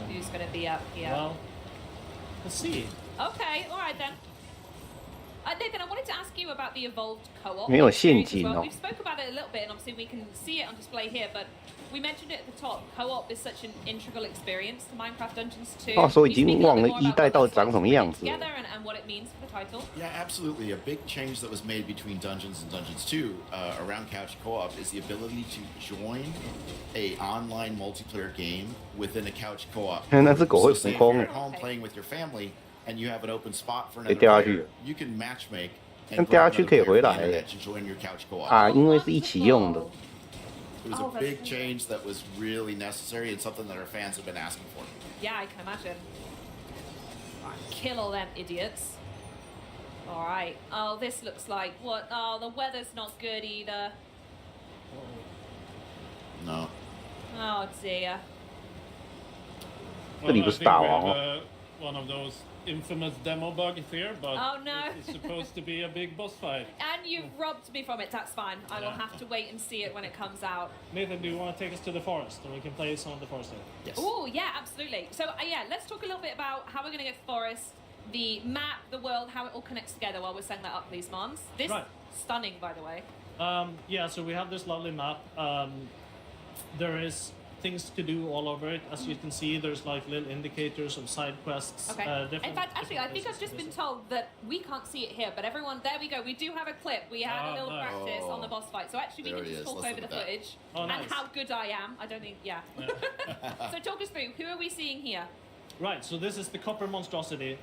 [SPEAKER 8] Who's going to be up here?
[SPEAKER 10] Well, let's see.
[SPEAKER 8] Okay, all right then. Nathan, I wanted to ask you about the evolved co-op.
[SPEAKER 1] 没有陷
[SPEAKER 8] experience as
[SPEAKER 1] 阱
[SPEAKER 8] well.
[SPEAKER 1] 哦
[SPEAKER 8] We spoke about it a little bit, and obviously we can see it on display here, but we mentioned it at the top. Co-op is such an integral experience to Minecraft Dungeons 2.
[SPEAKER 1] 话说已
[SPEAKER 8] Can you
[SPEAKER 1] 经
[SPEAKER 8] speak a
[SPEAKER 1] 忘
[SPEAKER 8] little
[SPEAKER 1] 了
[SPEAKER 8] bit more
[SPEAKER 1] 一
[SPEAKER 8] about
[SPEAKER 1] 代
[SPEAKER 8] what
[SPEAKER 1] 到底
[SPEAKER 8] that's
[SPEAKER 1] 长
[SPEAKER 8] like
[SPEAKER 1] 什么
[SPEAKER 8] to bring
[SPEAKER 1] 样
[SPEAKER 8] it
[SPEAKER 1] 子。
[SPEAKER 8] together and what it means for the title?
[SPEAKER 11] Yeah, absolutely. A big change that was made between Dungeons and Dungeons 2 around couch co-op is the ability to join a online multiplayer game within a couch co-op.
[SPEAKER 1] 那只狗会
[SPEAKER 11] So say
[SPEAKER 1] 浮
[SPEAKER 11] if
[SPEAKER 1] 空
[SPEAKER 11] you're
[SPEAKER 1] 哎
[SPEAKER 11] at，home playing with your family and you have an open spot for
[SPEAKER 1] 被
[SPEAKER 11] another
[SPEAKER 1] 掉下
[SPEAKER 11] player,
[SPEAKER 1] 去。
[SPEAKER 11] you can matchmake
[SPEAKER 1] 但
[SPEAKER 11] and
[SPEAKER 1] 掉下
[SPEAKER 11] grab
[SPEAKER 1] 去
[SPEAKER 11] another
[SPEAKER 1] 可以
[SPEAKER 11] player
[SPEAKER 1] 回
[SPEAKER 11] from
[SPEAKER 1] 来
[SPEAKER 11] the
[SPEAKER 1] 哎
[SPEAKER 11] internet to join your couch co-op.
[SPEAKER 1] 啊，因为是一起用的。
[SPEAKER 11] It was
[SPEAKER 8] Oh,
[SPEAKER 11] a
[SPEAKER 8] that's
[SPEAKER 11] big
[SPEAKER 8] amazing.
[SPEAKER 11] change that was really necessary and something that our fans have been asking for.
[SPEAKER 8] Yeah, I can imagine. Right, kill all them idiots. All right. Oh, this looks like what? Oh, the weather's not good either.
[SPEAKER 11] No.
[SPEAKER 8] Oh dear.
[SPEAKER 1] 这里不是大王哦。
[SPEAKER 9] One of those infamous demo bugs here, but
[SPEAKER 8] Oh, no.
[SPEAKER 9] it's supposed to be a big boss fight.
[SPEAKER 8] And you've robbed me from it. That's fine. I will have to wait and see it when it comes out.
[SPEAKER 10] Nathan, do you want to take us to the forest and we can play some of the forest here?
[SPEAKER 11] Yes.
[SPEAKER 8] Oh yeah, absolutely. So yeah, let's talk a little bit about how we're going to get to the forest, the map, the world, how it all connects together. While we're setting that up, please, moms. This
[SPEAKER 10] Right.
[SPEAKER 8] stunning, by the way.
[SPEAKER 10] Yeah, so we have this lovely map. There is things to do all over it. As you can see, there's like little indicators of side quests.
[SPEAKER 8] Okay.
[SPEAKER 10] Different,
[SPEAKER 8] In fact, actually, I
[SPEAKER 10] different
[SPEAKER 8] think I've
[SPEAKER 10] places
[SPEAKER 8] just
[SPEAKER 10] to
[SPEAKER 8] been
[SPEAKER 10] visit.
[SPEAKER 8] told that we can't see it here, but everyone, there we go. We do have a clip. We had a little
[SPEAKER 9] nice.
[SPEAKER 8] practice on the boss fight, so actually we
[SPEAKER 11] There
[SPEAKER 8] can
[SPEAKER 11] he
[SPEAKER 8] just
[SPEAKER 11] is.
[SPEAKER 8] talk
[SPEAKER 11] Let's
[SPEAKER 8] over the
[SPEAKER 11] look at that.
[SPEAKER 8] footage
[SPEAKER 10] Oh,
[SPEAKER 8] and
[SPEAKER 10] nice.
[SPEAKER 8] how good I am. I don't think, yeah. So talk us through. Who are we seeing here?
[SPEAKER 10] Right, so this is the copper monstrosity.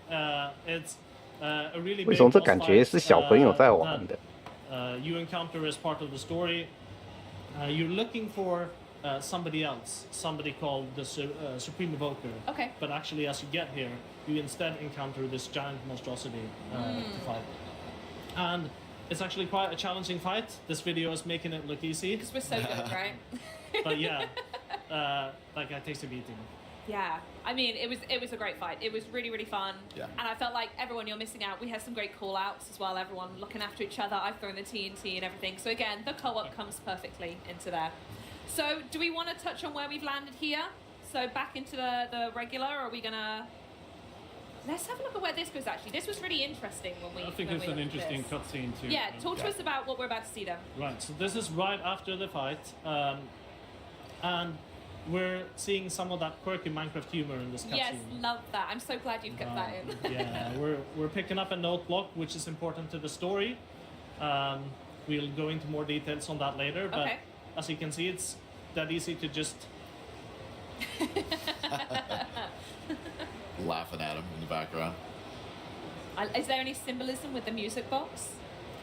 [SPEAKER 10] It's a really
[SPEAKER 1] 为
[SPEAKER 10] big
[SPEAKER 1] 什么这
[SPEAKER 10] boss
[SPEAKER 1] 感觉
[SPEAKER 10] fight,
[SPEAKER 1] 是小朋友在玩的？
[SPEAKER 10] you encounter as part of the story. You're looking for somebody else, somebody called the Supreme Evoker.
[SPEAKER 8] Okay.
[SPEAKER 10] But actually, as you get here, you instead encounter this giant monstrosity to fight. And it's actually quite a challenging fight. This video is making it look easy.
[SPEAKER 8] Because we're so good, right?
[SPEAKER 10] But yeah, like it takes a beating.
[SPEAKER 8] Yeah, I mean, it was a great fight. It was really, really fun.
[SPEAKER 11] Yeah.
[SPEAKER 8] And I felt like everyone, you're missing out. We had some great call-outs as well. Everyone looking after each other. I've thrown the TNT and everything. So again, the co-op comes perfectly into there. So do we want to touch on where we've landed here? So back into the regular, or are we going to... Let's have a look at where this goes, actually. This was really interesting when we
[SPEAKER 9] I think
[SPEAKER 8] when
[SPEAKER 9] it's
[SPEAKER 8] we
[SPEAKER 9] an
[SPEAKER 8] looked at
[SPEAKER 9] interesting
[SPEAKER 8] this.
[SPEAKER 9] cutscene too.
[SPEAKER 8] Yeah, talk to us about what we're about to see then.
[SPEAKER 10] Right, so this is right after the fight. And we're seeing some of that quirky Minecraft humor in this cutscene.
[SPEAKER 8] Yes, love that. I'm so glad you've kept that in.
[SPEAKER 10] Yeah, we're picking up a note block, which is important to the story. We'll go into more details on that later, but
[SPEAKER 8] Okay.
[SPEAKER 10] as you can see, it's that easy to just...
[SPEAKER 11] Laughing at him in the background.
[SPEAKER 8] Is there any symbolism with the music box?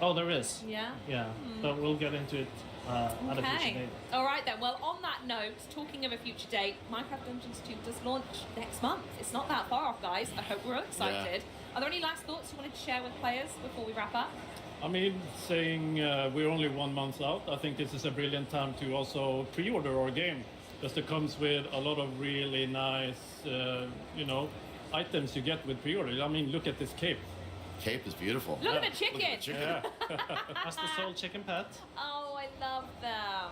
[SPEAKER 10] Oh, there is.
[SPEAKER 8] Yeah?
[SPEAKER 10] Yeah, but we'll get into it at a future
[SPEAKER 8] Okay.
[SPEAKER 10] date.
[SPEAKER 8] All right then. Well, on that note, talking of a future date, Minecraft Dungeons 2 does launch next month. It's not that far off, guys. I hope we're all excited. Are there any last thoughts you wanted to share with players before we wrap up?
[SPEAKER 9] I mean, saying we're only 1 month out, I think this is a brilliant time to also pre-order our game, because it comes with a lot of really nice, items you get with pre-order. I mean, look at this cape.
[SPEAKER 11] Cape is beautiful.
[SPEAKER 8] Look at the chicken.
[SPEAKER 11] Look at the chicken.
[SPEAKER 10] That's the Soul Chicken Pet.
[SPEAKER 8] Oh, I love them.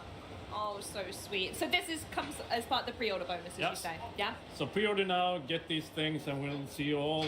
[SPEAKER 8] Oh, so sweet. So this comes as part of the pre-order bonus, as you
[SPEAKER 9] Yes.
[SPEAKER 8] say. Yeah?
[SPEAKER 9] So pre-order now, get these things, and we'll see you all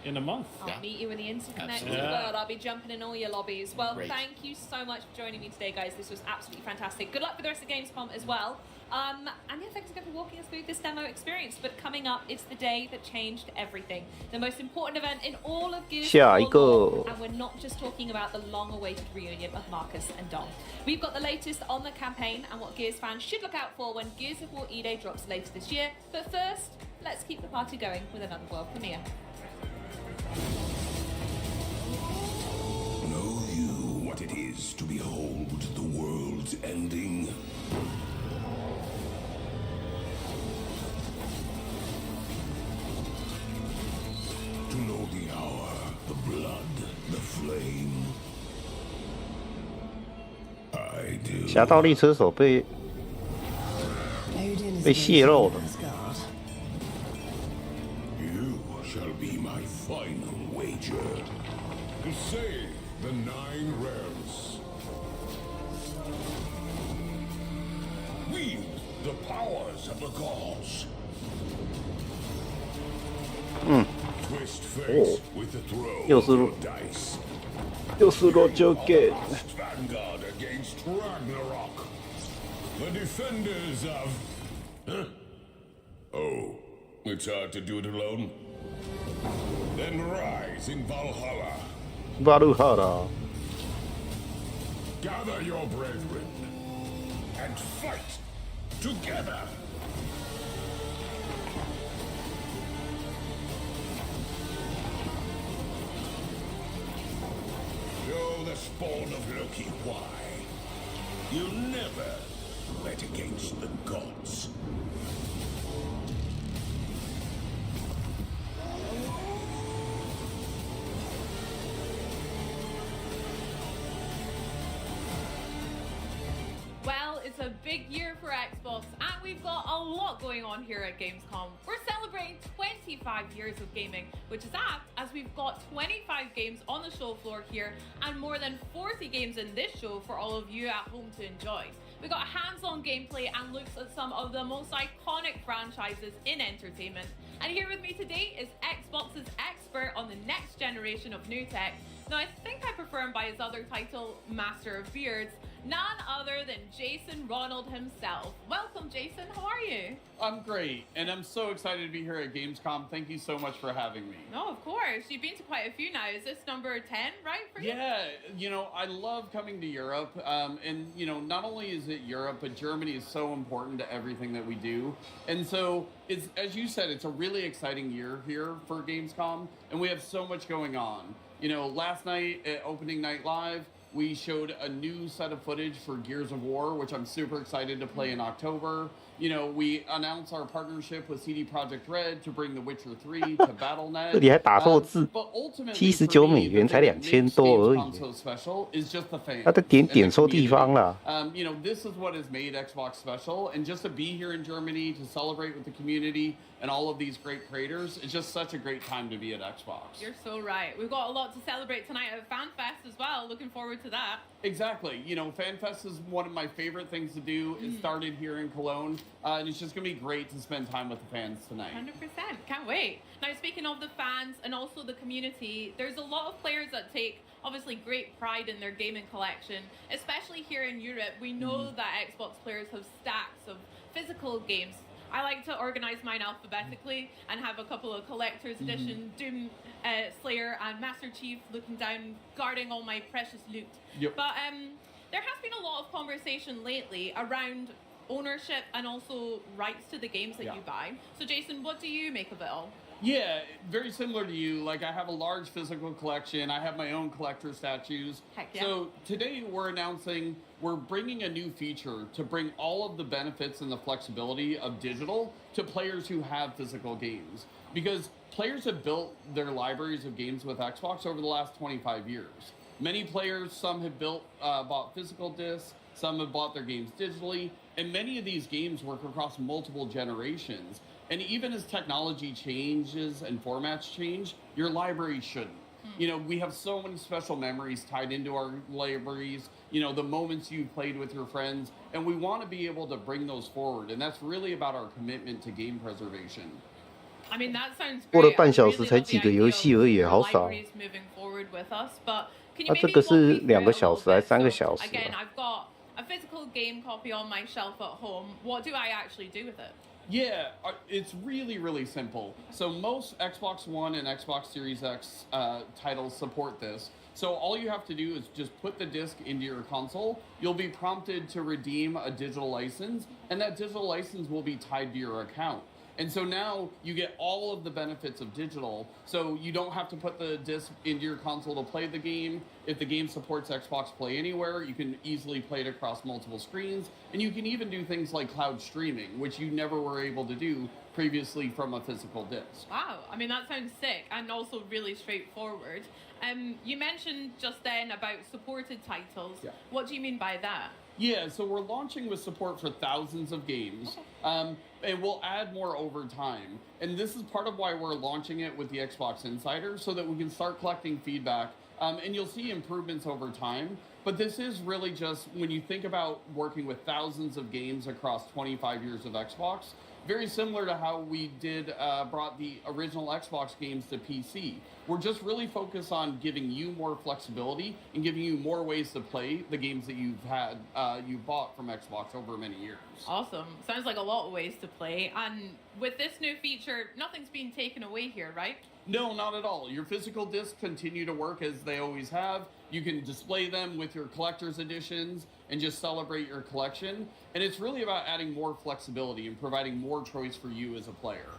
[SPEAKER 9] in a month.
[SPEAKER 8] I'll
[SPEAKER 11] Yeah.
[SPEAKER 8] meet you in the interconnected
[SPEAKER 9] Absolutely. Yeah.
[SPEAKER 8] world. I'll be jumping in all your lobbies. Well,
[SPEAKER 11] Great.
[SPEAKER 8] thank you so much for joining me today, guys. This was absolutely fantastic. Good luck with the rest of Gamescom as well. And yeah, thanks again for walking us through this demo experience. But coming up, it's the day that changed everything. The most important event in all of Gears
[SPEAKER 1] 下
[SPEAKER 8] of
[SPEAKER 1] 一
[SPEAKER 8] War
[SPEAKER 1] 个
[SPEAKER 8] lore. And we're not just talking about the long-awaited reunion of Marcus and Dom. We've got the latest on the campaign and what Gears fans should look out for when Gears of War E-Day drops later this year. But first, let's keep the party going with another world premiere.
[SPEAKER 12] Know you what it is to behold the world's ending? To know the hour, the blood, the flame? I do.
[SPEAKER 1] 侠盗猎车手被泄露了。
[SPEAKER 12] You shall be my final wager. To save the 9 realms. Wield the powers of the gods. Twist fate with the throw of your dice.
[SPEAKER 1] 又是 Roger Game。
[SPEAKER 12] Lost vanguard against Ragnarok. The defenders of... Huh? Oh, it's hard to do it alone. Then rise in Valhalla.
[SPEAKER 1] Valhalla。
[SPEAKER 12] Gather your brethren and fight together. Show the spawn of Loki why you'll never bet against the gods.
[SPEAKER 8] Well, it's a big year for Xbox, and we've got a lot going on here at Gamescom. We're celebrating 25 years of gaming, which is apt as we've got 25 games on the show floor here and more than 40 games in this show for all of you at home to enjoy. We got hands-on gameplay and looks at some of the most iconic franchises in entertainment. And here with me today is Xbox's expert on the next generation of new tech. Now, I think I prefer him by his other title, Master of Beards, none other than Jason Ronald himself. Welcome, Jason. How are you?
[SPEAKER 13] I'm great, and I'm so excited to be here at Gamescom. Thank you so much for having me.
[SPEAKER 8] No, of course. You've been to quite a few now. Is this number 10, right, for you?
[SPEAKER 13] Yeah, you know, I love coming to Europe, and, you know, not only is it Europe, but Germany is so important to everything that we do. And so, it's, as you said, it's a really exciting year here for Gamescom, and we have so much going on. You know, last night at Opening Night Live, we showed a new set of footage for Gears of War, which I'm super excited to play in October. You know, we announced our partnership with CD Projekt Red to bring The Witcher 3 to Battle.net.
[SPEAKER 1] 这里还打错字，79美元才2000多而已。他在点错地方了。
[SPEAKER 13] You know, this is what has made Xbox special, and just to be here in Germany to celebrate with the community and all of these great creators, it's just such a great time to be at Xbox.
[SPEAKER 8] You're so right. We've got a lot to celebrate tonight at FanFest as well. Looking forward to that.
[SPEAKER 13] Exactly. You know, FanFest is one of my favorite things to do. It started here in Cologne, and it's just going to be great to spend time with the fans tonight.
[SPEAKER 8] 100%. Can't wait. Now, speaking of the fans and also the community, there's a lot of players that take obviously great pride in their gaming collection, especially here in Europe. We know that Xbox players have stacks of physical games. I like to organize mine alphabetically and have a couple of collector's edition, Doom Slayer and Master Chief looking down, guarding all my precious loot.
[SPEAKER 13] Yep.
[SPEAKER 8] But there has been a lot of conversation lately around ownership and also rights to the games that you buy. So Jason, what do you make of it all?
[SPEAKER 13] Yeah, very similar to you. Like, I have a large physical collection. I have my own collector statues.
[SPEAKER 8] Heck yeah.
[SPEAKER 13] So today we're announcing we're bringing a new feature to bring all of the benefits and the flexibility of digital to players who have physical games. Because players have built their libraries of games with Xbox over the last 25 years. Many players, some have bought physical discs, some have bought their games digitally, and many of these games work across multiple generations. And even as technology changes and formats change, your library shouldn't. You know, we have so many special memories tied into our libraries, you know, the moments you played with your friends, and we want to be able to bring those forward. And that's really about our commitment to game preservation.
[SPEAKER 8] I mean, that sounds great.
[SPEAKER 1] 过了半小时才几个游戏而已，好少。 啊，这个是2个小时还是3个小时？
[SPEAKER 8] Again, I've got a physical game copy on my shelf at home. What do I actually do with it?
[SPEAKER 13] Yeah, it's really, really simple. So most Xbox One and Xbox Series X titles support this. So all you have to do is just put the disc into your console. You'll be prompted to redeem a digital license, and that digital license will be tied to your account. And so now you get all of the benefits of digital. So you don't have to put the disc into your console to play the game. If the game supports Xbox Play Anywhere, you can easily play it across multiple screens. And you can even do things like cloud streaming, which you never were able to do previously from a physical disc.
[SPEAKER 8] Wow, I mean, that sounds sick and also really straightforward. You mentioned just then about supported titles.
[SPEAKER 13] Yeah.
[SPEAKER 8] What do you mean by that?
[SPEAKER 13] Yeah, so we're launching with support for thousands of games. and we'll add more over time. And this is part of why we're launching it with the Xbox Insider, so that we can start collecting feedback, and you'll see improvements over time. But this is really just, when you think about working with thousands of games across 25 years of Xbox, very similar to how we brought the original Xbox games to PC. We're just really focused on giving you more flexibility and giving you more ways to play the games that you've bought from Xbox over many years.
[SPEAKER 8] Awesome. Sounds like a lot of ways to play. And with this new feature, nothing's being taken away here, right?
[SPEAKER 13] No, not at all. Your physical discs continue to work as they always have. You can display them with your collector's editions and just celebrate your collection. And it's really about adding more flexibility and providing more choice for you as a player.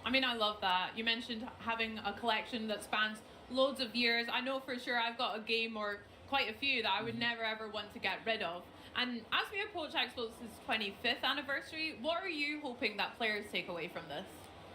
[SPEAKER 8] I mean, I love that. You mentioned having a collection that spans loads of years. I know for sure I've got a game or quite a few that I would never ever want to get rid of. And as we approach Xbox's 25th anniversary, what are you hoping that players take away from this?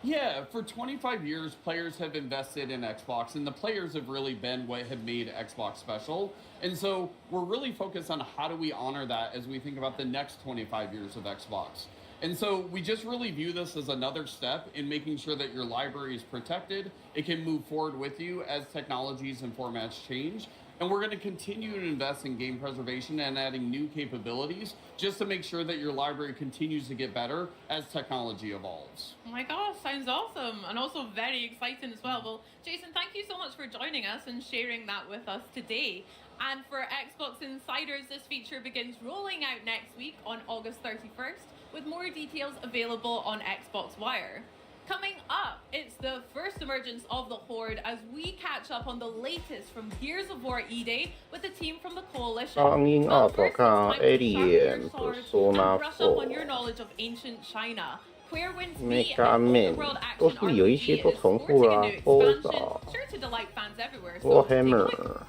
[SPEAKER 13] Yeah, for 25 years, players have invested in Xbox, and the players have really been what have made Xbox special. And so we're really focused on how do we honor that as we think about the next 25 years of Xbox. And so we just really view this as another step in making sure that your library is protected. It can move forward with you as technologies and formats change. And we're going to continue to invest in game preservation and adding new capabilities just to make sure that your library continues to get better as technology evolves.
[SPEAKER 8] Oh my gosh, sounds awesome, and also very exciting as well. Well, Jason, thank you so much for joining us and sharing that with us today. And for Xbox Insiders, this feature begins rolling out next week on August 31st, with more details available on Xbox Wire. Coming up, it's the first emergence of the Horde as we catch up on the latest from Gears of War E-Day with the team from the Coalition. But first, it's time to sharpen your swords and brush up on your knowledge of ancient China. Queer Wins Me and the World Action RPG is sporting a new expansion, sure to delight fans everywhere. So take a look.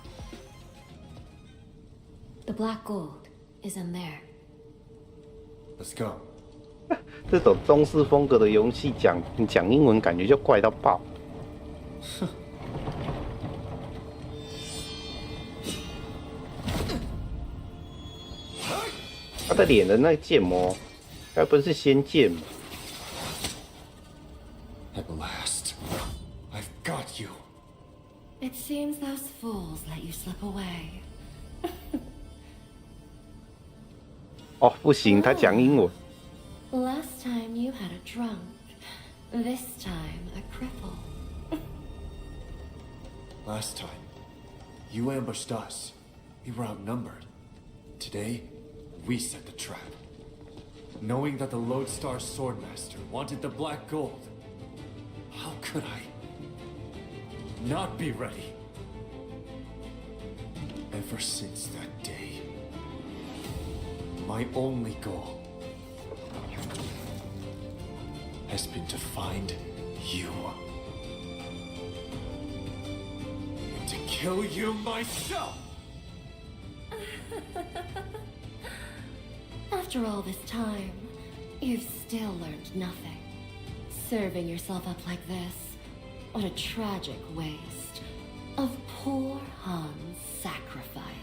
[SPEAKER 14] The black gold is in there.
[SPEAKER 15] Let's go.
[SPEAKER 1] 这种中式风格的游戏讲英文感觉就怪到爆。他的脸的那个建模，该不是仙剑吧
[SPEAKER 15] At last, I've got you.
[SPEAKER 14] It seems those fools let you slip away.
[SPEAKER 1] 哦，不行，他讲英文。
[SPEAKER 14] Last time you had a drunk. This time a cripple.
[SPEAKER 15] Last time, you ambushed us. We were outnumbered. Today, we set the trap. Knowing that the Lodestar Swordmaster wanted the black gold, how could I not be ready? Ever since that day, my only goal has been to find you. And to kill you myself!
[SPEAKER 14] After all this time, you've still learned nothing. Serving yourself up like this, what a tragic waste of poor Han's sacrifice.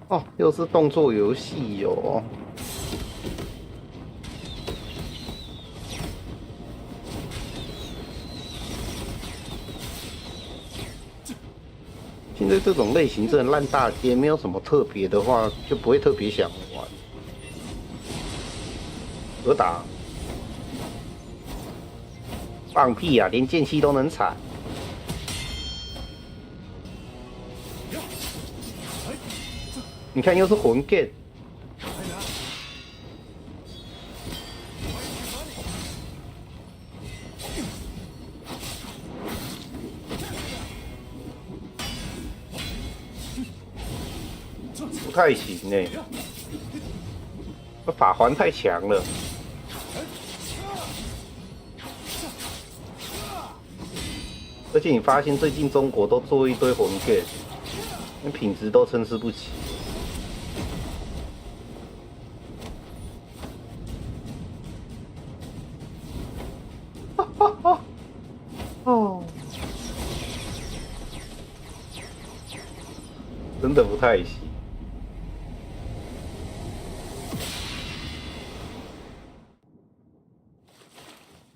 [SPEAKER 1] 哦，又是动作游戏哟。现在这种类型真的烂大街，没有什么特别的话，就不会特别想玩。何打？放屁啊！连剑气都能踩。 你看，又是魂 get， 不太行哎，这法环太强了。而且你发现最近中国都做一堆魂 get，那品质都参差不齐。哦，真的不太行。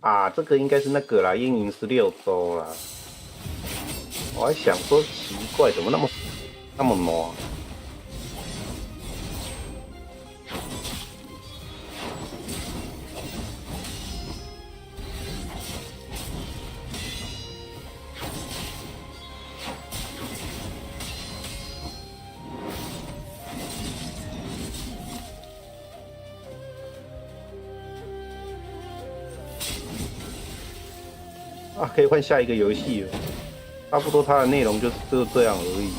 [SPEAKER 1] 啊，这个应该是那个啦，阴影16周啦。我还想说奇怪，怎么那么挪？啊，可以换下一个游戏了。差不多它的内容就这样而已。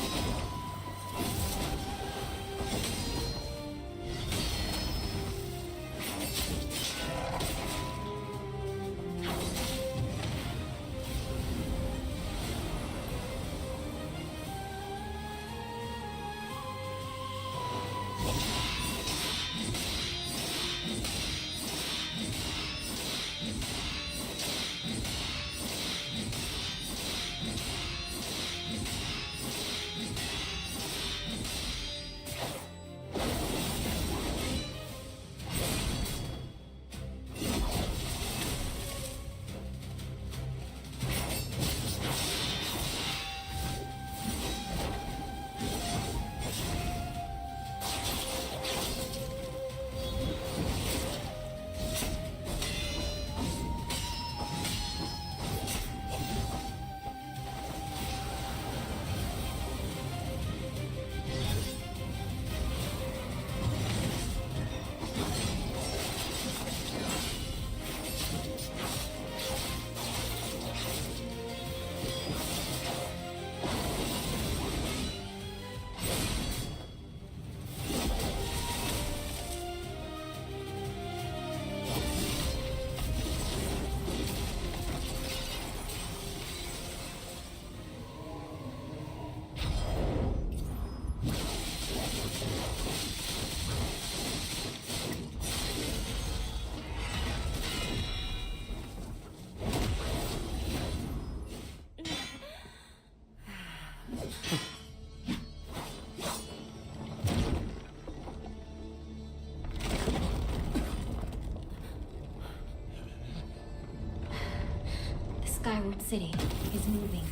[SPEAKER 14] Skyward City is moving.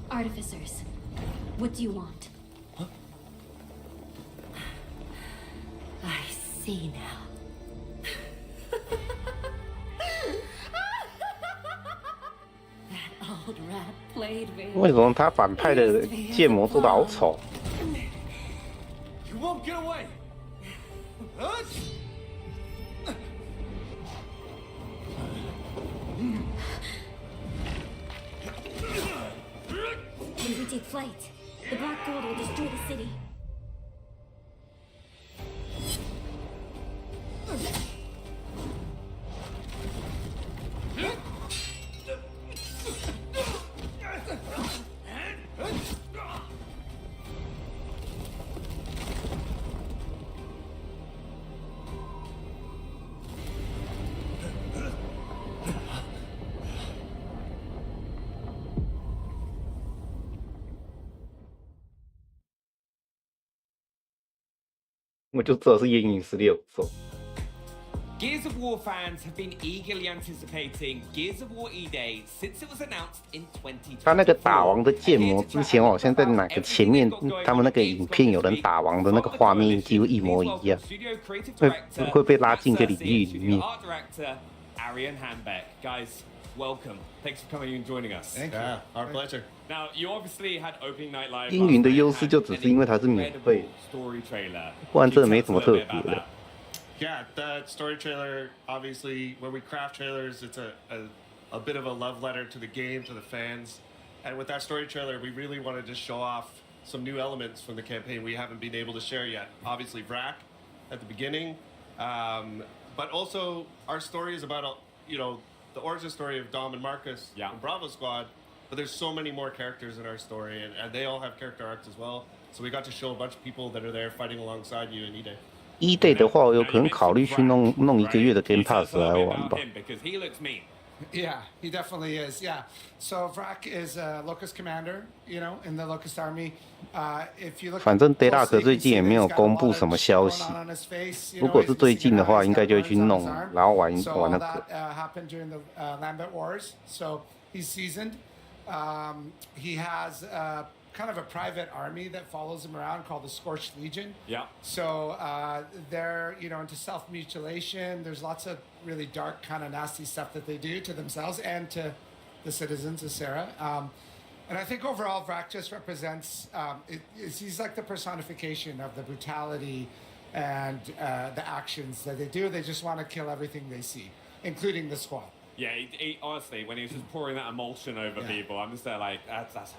[SPEAKER 14] Artificers, what do you want?
[SPEAKER 15] Huh?
[SPEAKER 14] I see now. That old rat played me.
[SPEAKER 1] 为什么他反派的建模做的好丑？
[SPEAKER 15] You won't get away! Huh?
[SPEAKER 14] When we take flight, the black gold will destroy the city.
[SPEAKER 15] Huh?
[SPEAKER 1] 我就知道是阴影16周。
[SPEAKER 16] Gears of War fans have been eagerly anticipating Gears of War E-Day since it was announced in 2024.
[SPEAKER 1] 他那个打王的建模，之前我好像在哪个前面，他们那个影片有人打王的那个画面几乎一模一样，会被拉进这领域里面。
[SPEAKER 16] Guys, welcome. Thanks for coming and joining us.
[SPEAKER 11] Thank you. Yeah, our pleasure.
[SPEAKER 16] Now, you obviously had opening night live.
[SPEAKER 1] 英云的优势就只是因为它是免费，不然真的没什么特别的。
[SPEAKER 17] Yeah, that story trailer, obviously, when we craft trailers, it's a bit of a love letter to the game, to the fans. And with that story trailer, we really wanted to show off some new elements from the campaign we haven't been able to share yet. Obviously, Vrak at the beginning, but also our story is about, the origin story of Dom and Marcus from Bravo Squad. But there's so many more characters in our story, and they all have character arcs as well. So we got to show a bunch of people that are there fighting alongside you in E-Day.
[SPEAKER 1] E-Day 的话，我有可能考虑去弄1个月的 Game Pass 来玩吧。
[SPEAKER 16] Because he looks mean.
[SPEAKER 6] Yeah, he definitely is. Yeah. So Vrak is a Locust commander, in the Locust army. If you look,
[SPEAKER 1] 反正 Deluxe 最近也没有公布什么消息。如果是最近的话，应该就会去弄，然后玩那个。
[SPEAKER 6] Happened during the Lambert Wars, so he's seasoned. He has kind of a private army that follows him around called the Scorched Legion.
[SPEAKER 16] Yeah.
[SPEAKER 6] So they're into self-mutilation. There's lots of really dark, kind of nasty stuff that they do to themselves and to the citizens of Sarah. And I think overall, Vrak just represents. He's like the personification of the brutality and the actions that they do. They just want to kill everything they see, including the squad.
[SPEAKER 16] Yeah, honestly, when he was just pouring that emulsion over people, I'm just there like, that's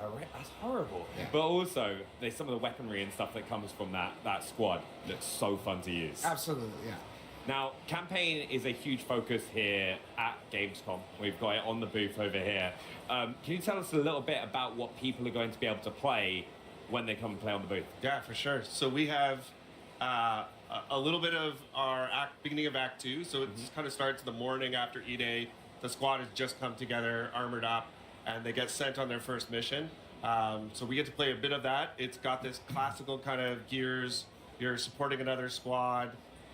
[SPEAKER 16] horrible.
[SPEAKER 6] Yeah.
[SPEAKER 16] But also, there's some of the weaponry and stuff that comes from that squad that's so fun to use.
[SPEAKER 6] Absolutely, yeah.
[SPEAKER 16] Now, campaign is a huge focus here at Gamescom. We've got it on the booth over here. Can you tell us a little bit about what people are going to be able to play when they come and play on the booth?
[SPEAKER 17] Yeah, for sure. So we have a little bit of our beginning of Act 2. So it kind of starts the morning after E-Day. The squad has just come together, armored up, and they get sent on their first mission. So we get to play a bit of that. It's got this classical kind of Gears. You're supporting another squad,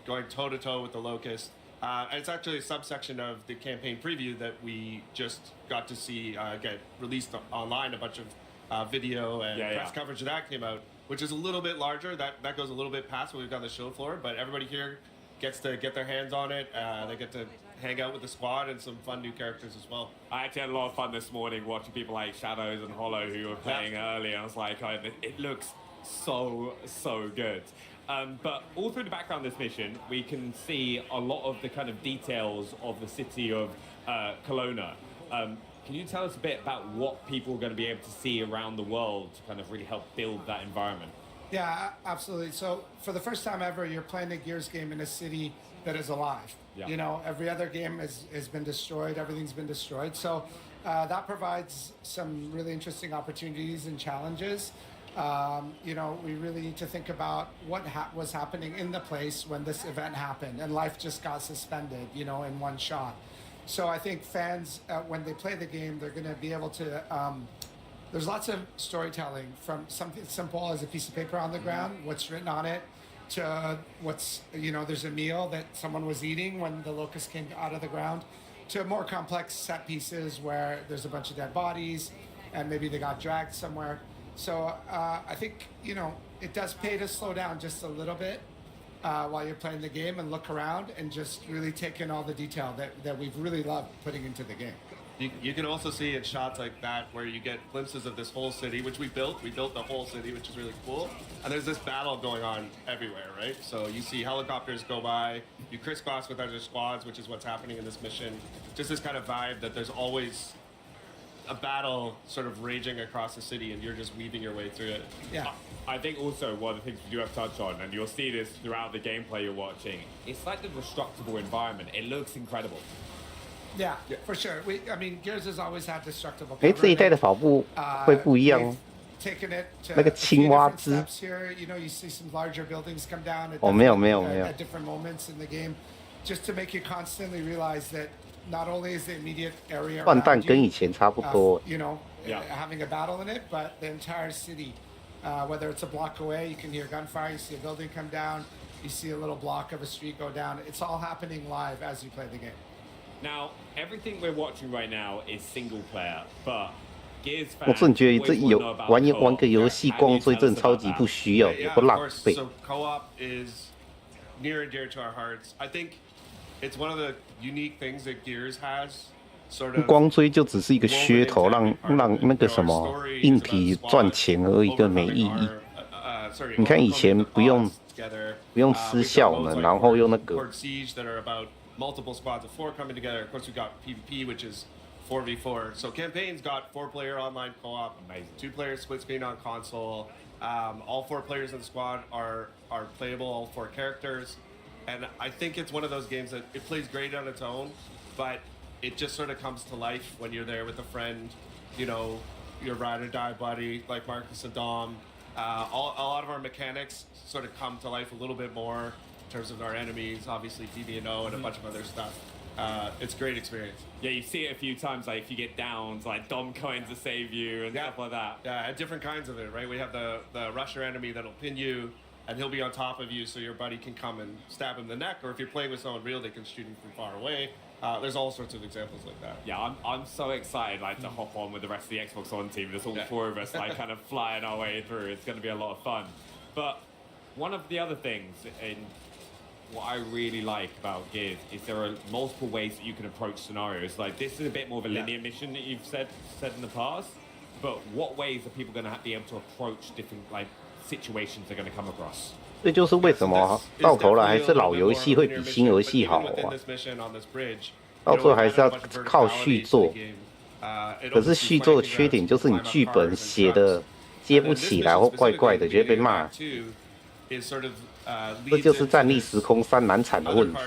[SPEAKER 17] going toe-to-toe with the Locust. And it's actually a subsection of the campaign preview that we just got to see get released online. A bunch of video and press coverage of that came out, which is a little bit larger. That goes a little bit past what we've got on the show floor, but everybody here gets to get their hands on it. They get to hang out with the squad and some fun new characters as well.
[SPEAKER 16] I actually had a lot of fun this morning watching people like Shadows and Hollow who were playing early. I was like, it looks so good. But all through the background of this mission, we can see a lot of the kind of details of the city of Kelowna. Can you tell us a bit about what people are going to be able to see around the world to kind of really help build that environment?
[SPEAKER 6] Yeah, absolutely. So for the first time ever, you're playing a Gears game in a city that is alive.
[SPEAKER 16] Yeah.
[SPEAKER 6] Every other game has been destroyed. Everything's been destroyed. So that provides some really interesting opportunities and challenges. We really need to think about what was happening in the place when this event happened and life just got suspended, in one shot. So I think fans, when they play the game, they're going to be able to... there's lots of storytelling from something simple as a piece of paper on the ground, what's written on it, to what's, there's a meal that someone was eating when the locust came out of the ground, to more complex set pieces where there's a bunch of dead bodies and maybe they got dragged somewhere. So I think, it does pay to slow down just a little bit while you're playing the game and look around and just really take in all the detail that we've really loved putting into the game.
[SPEAKER 17] You can also see in shots like that where you get glimpses of this whole city, which we built. We built the whole city, which is really cool. And there's this battle going on everywhere, right? So you see helicopters go by, you crisscross with other squads, which is what's happening in this mission. Just this kind of vibe that there's always a battle sort of raging across the city and you're just weaving your way through it.
[SPEAKER 6] Yeah.
[SPEAKER 16] I think also one of the things we do have to touch on, and you'll see this throughout the gameplay you're watching, it's like the destructible environment. It looks incredible.
[SPEAKER 6] Yeah, for sure. Gears has always had destructible.
[SPEAKER 1] 这一代的跑步会不一样哦。
[SPEAKER 6] Taken it to
[SPEAKER 1] 那个青蛙姿。
[SPEAKER 6] here, you see some larger buildings come down at,
[SPEAKER 1] 没有
[SPEAKER 6] at different moments in the game, just to make you constantly realize that not only is the immediate area
[SPEAKER 1] 换弹
[SPEAKER 6] around
[SPEAKER 1] 跟
[SPEAKER 6] you,
[SPEAKER 1] 以前差不多。
[SPEAKER 6] having a battle in it, but the entire city, whether it's a block away, you can hear gunfire, you see a building come down, you see a little block of a street go down. It's all happening live as you play the game.
[SPEAKER 16] Now, everything we're watching right now is single player, but Gears
[SPEAKER 1] 我
[SPEAKER 16] fans
[SPEAKER 1] 真的觉得
[SPEAKER 16] always
[SPEAKER 1] 这
[SPEAKER 16] wanna
[SPEAKER 1] 有
[SPEAKER 16] know about
[SPEAKER 1] 玩
[SPEAKER 16] co-op.
[SPEAKER 1] 玩个游戏
[SPEAKER 16] How do
[SPEAKER 1] 光
[SPEAKER 16] you
[SPEAKER 1] 追
[SPEAKER 16] tell
[SPEAKER 1] 真
[SPEAKER 16] us
[SPEAKER 1] 的超
[SPEAKER 16] about
[SPEAKER 1] 级
[SPEAKER 16] that?
[SPEAKER 1] 不需要，也不
[SPEAKER 17] of
[SPEAKER 1] 浪
[SPEAKER 17] course.
[SPEAKER 1] 费。
[SPEAKER 17] So co-op is near and dear to our hearts. I think it's one of the unique things that Gears has. Sort of
[SPEAKER 1] 光追就只是一个噱头，让那个什么硬体赚钱而已，更没意义。你看以前不用失效呢，然后用那个。
[SPEAKER 17] Siege that are about multiple squads of 4 coming together. Of course, we've got PvP, which is 4v4. So campaign's got 4-player online co-op, 2-player split screen on console. All 4 players in the squad are playable, all 4 characters. And I think it's one of those games that it plays great on its own, but it just sort of comes to life when you're there with a friend, your ride or die buddy like Marcus and Dom. A lot of our mechanics sort of come to life a little bit more. terms of our enemies, obviously DD&O and a bunch of other stuff. It's a great experience.
[SPEAKER 16] Yeah, you see it a few times, like if you get downs, like Dom coming to save you and stuff like that.
[SPEAKER 17] Yeah, and different kinds of it, right? We have the rusher enemy that'll pin you, and he'll be on top of you so your buddy can come and stab him in the neck, or if you're playing with someone real, they can shoot him from far away. There's all sorts of examples like that.
[SPEAKER 16] Yeah, I'm so excited like to hop on with the rest of the Xbox One team. There's all four of us like kind of flying our way through. It's going to be a lot of fun. But one of the other things in what I really like about Gears is there are multiple ways that you can approach scenarios. Like this is a bit more of a linear mission that you've said in the past. But what ways are people going to be able to approach different like situations they're going to come across?
[SPEAKER 1] 这就是为什么到头来还是老游戏会比新游戏好玩。到最后还是要靠续作，可是续作的缺点就是你剧本写的接不起来或怪怪的，就会被骂。这就是战力时空3难产的问题。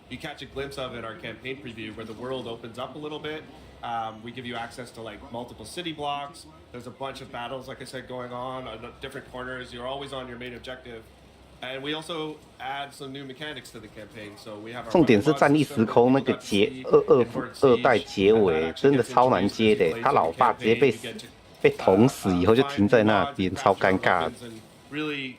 [SPEAKER 17] You catch a glimpse of in our campaign preview where the world opens up a little bit. We give you access to like multiple city blocks. There's a bunch of battles, like I said, going on different corners. You're always on your main objective. And we also add some new mechanics to the campaign. So we have our
[SPEAKER 1] 重点是战力时空那个二代结尾真的超难接的，他老爸直接被捅死以后就停在那边，超尴尬的。
[SPEAKER 17] Really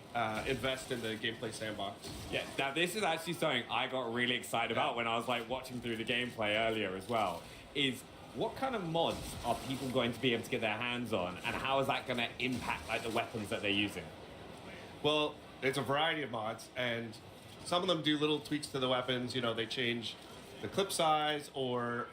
[SPEAKER 17] invest in the gameplay sandbox.
[SPEAKER 16] Yeah, now this is actually something I got really excited about when I was like watching through the gameplay earlier as well. Is what kind of mods are people going to be able to get their hands on, and how is that going to impact like the weapons that they're using?
[SPEAKER 17] Well, it's a variety of mods, and some of them do little tweaks to the weapons. You know, they change the clip size or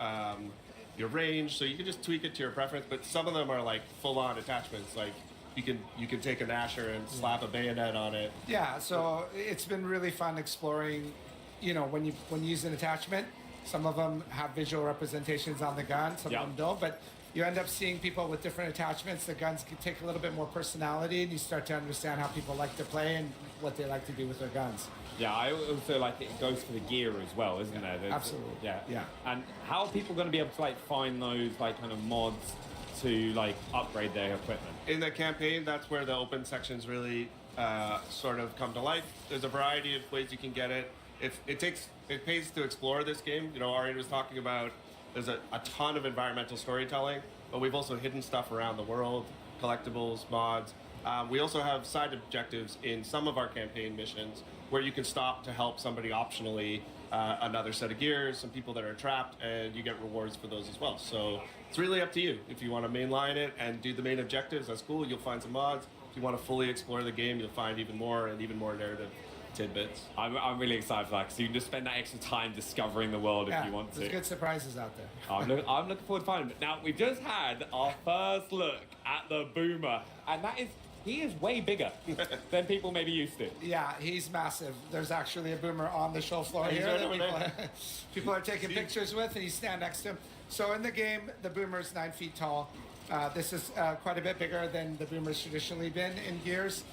[SPEAKER 17] your range, so you can just tweak it to your preference. But some of them are like full-on attachments, like. You can take a Nasher and slap a bayonet on it.
[SPEAKER 6] Yeah, so it's been really fun exploring. You know, when you use an attachment, some of them have visual representations on the gun, some of them don't. But you end up seeing people with different attachments. The guns can take a little bit more personality, and you start to understand how people like to play and what they like to do with their guns.
[SPEAKER 16] Yeah, I also like it goes for the gear as well, isn't there?
[SPEAKER 6] Absolutely.
[SPEAKER 16] Yeah. And how are people going to be able to like find those like kind of mods to like upgrade their equipment?
[SPEAKER 17] In the campaign, that's where the open sections really sort of come to life. There's a variety of ways you can get it. It pays to explore this game. You know, Ari was talking about there's a ton of environmental storytelling, but we've also hidden stuff around the world, collectibles, mods. We also have side objectives in some of our campaign missions where you can stop to help somebody optionally, another set of gears, some people that are trapped, and you get rewards for those as well. So it's really up to you. If you want to mainline it and do the main objectives, that's cool. You'll find some mods. If you want to fully explore the game, you'll find even more narrative tidbits.
[SPEAKER 16] I'm really excited for that because you can just spend that extra time discovering the world if you want to.
[SPEAKER 6] There's good surprises out there.
[SPEAKER 16] I'm looking forward to finding them. Now, we've just had our first look at the Boomer, and he is way bigger than people maybe used to.
[SPEAKER 6] Yeah, he's massive. There's actually a Boomer on the show floor here that people are taking pictures with, and you stand next to him. So in the game, the Boomer is 9 feet tall. This is quite a bit bigger than the Boomer's traditionally been in Gears.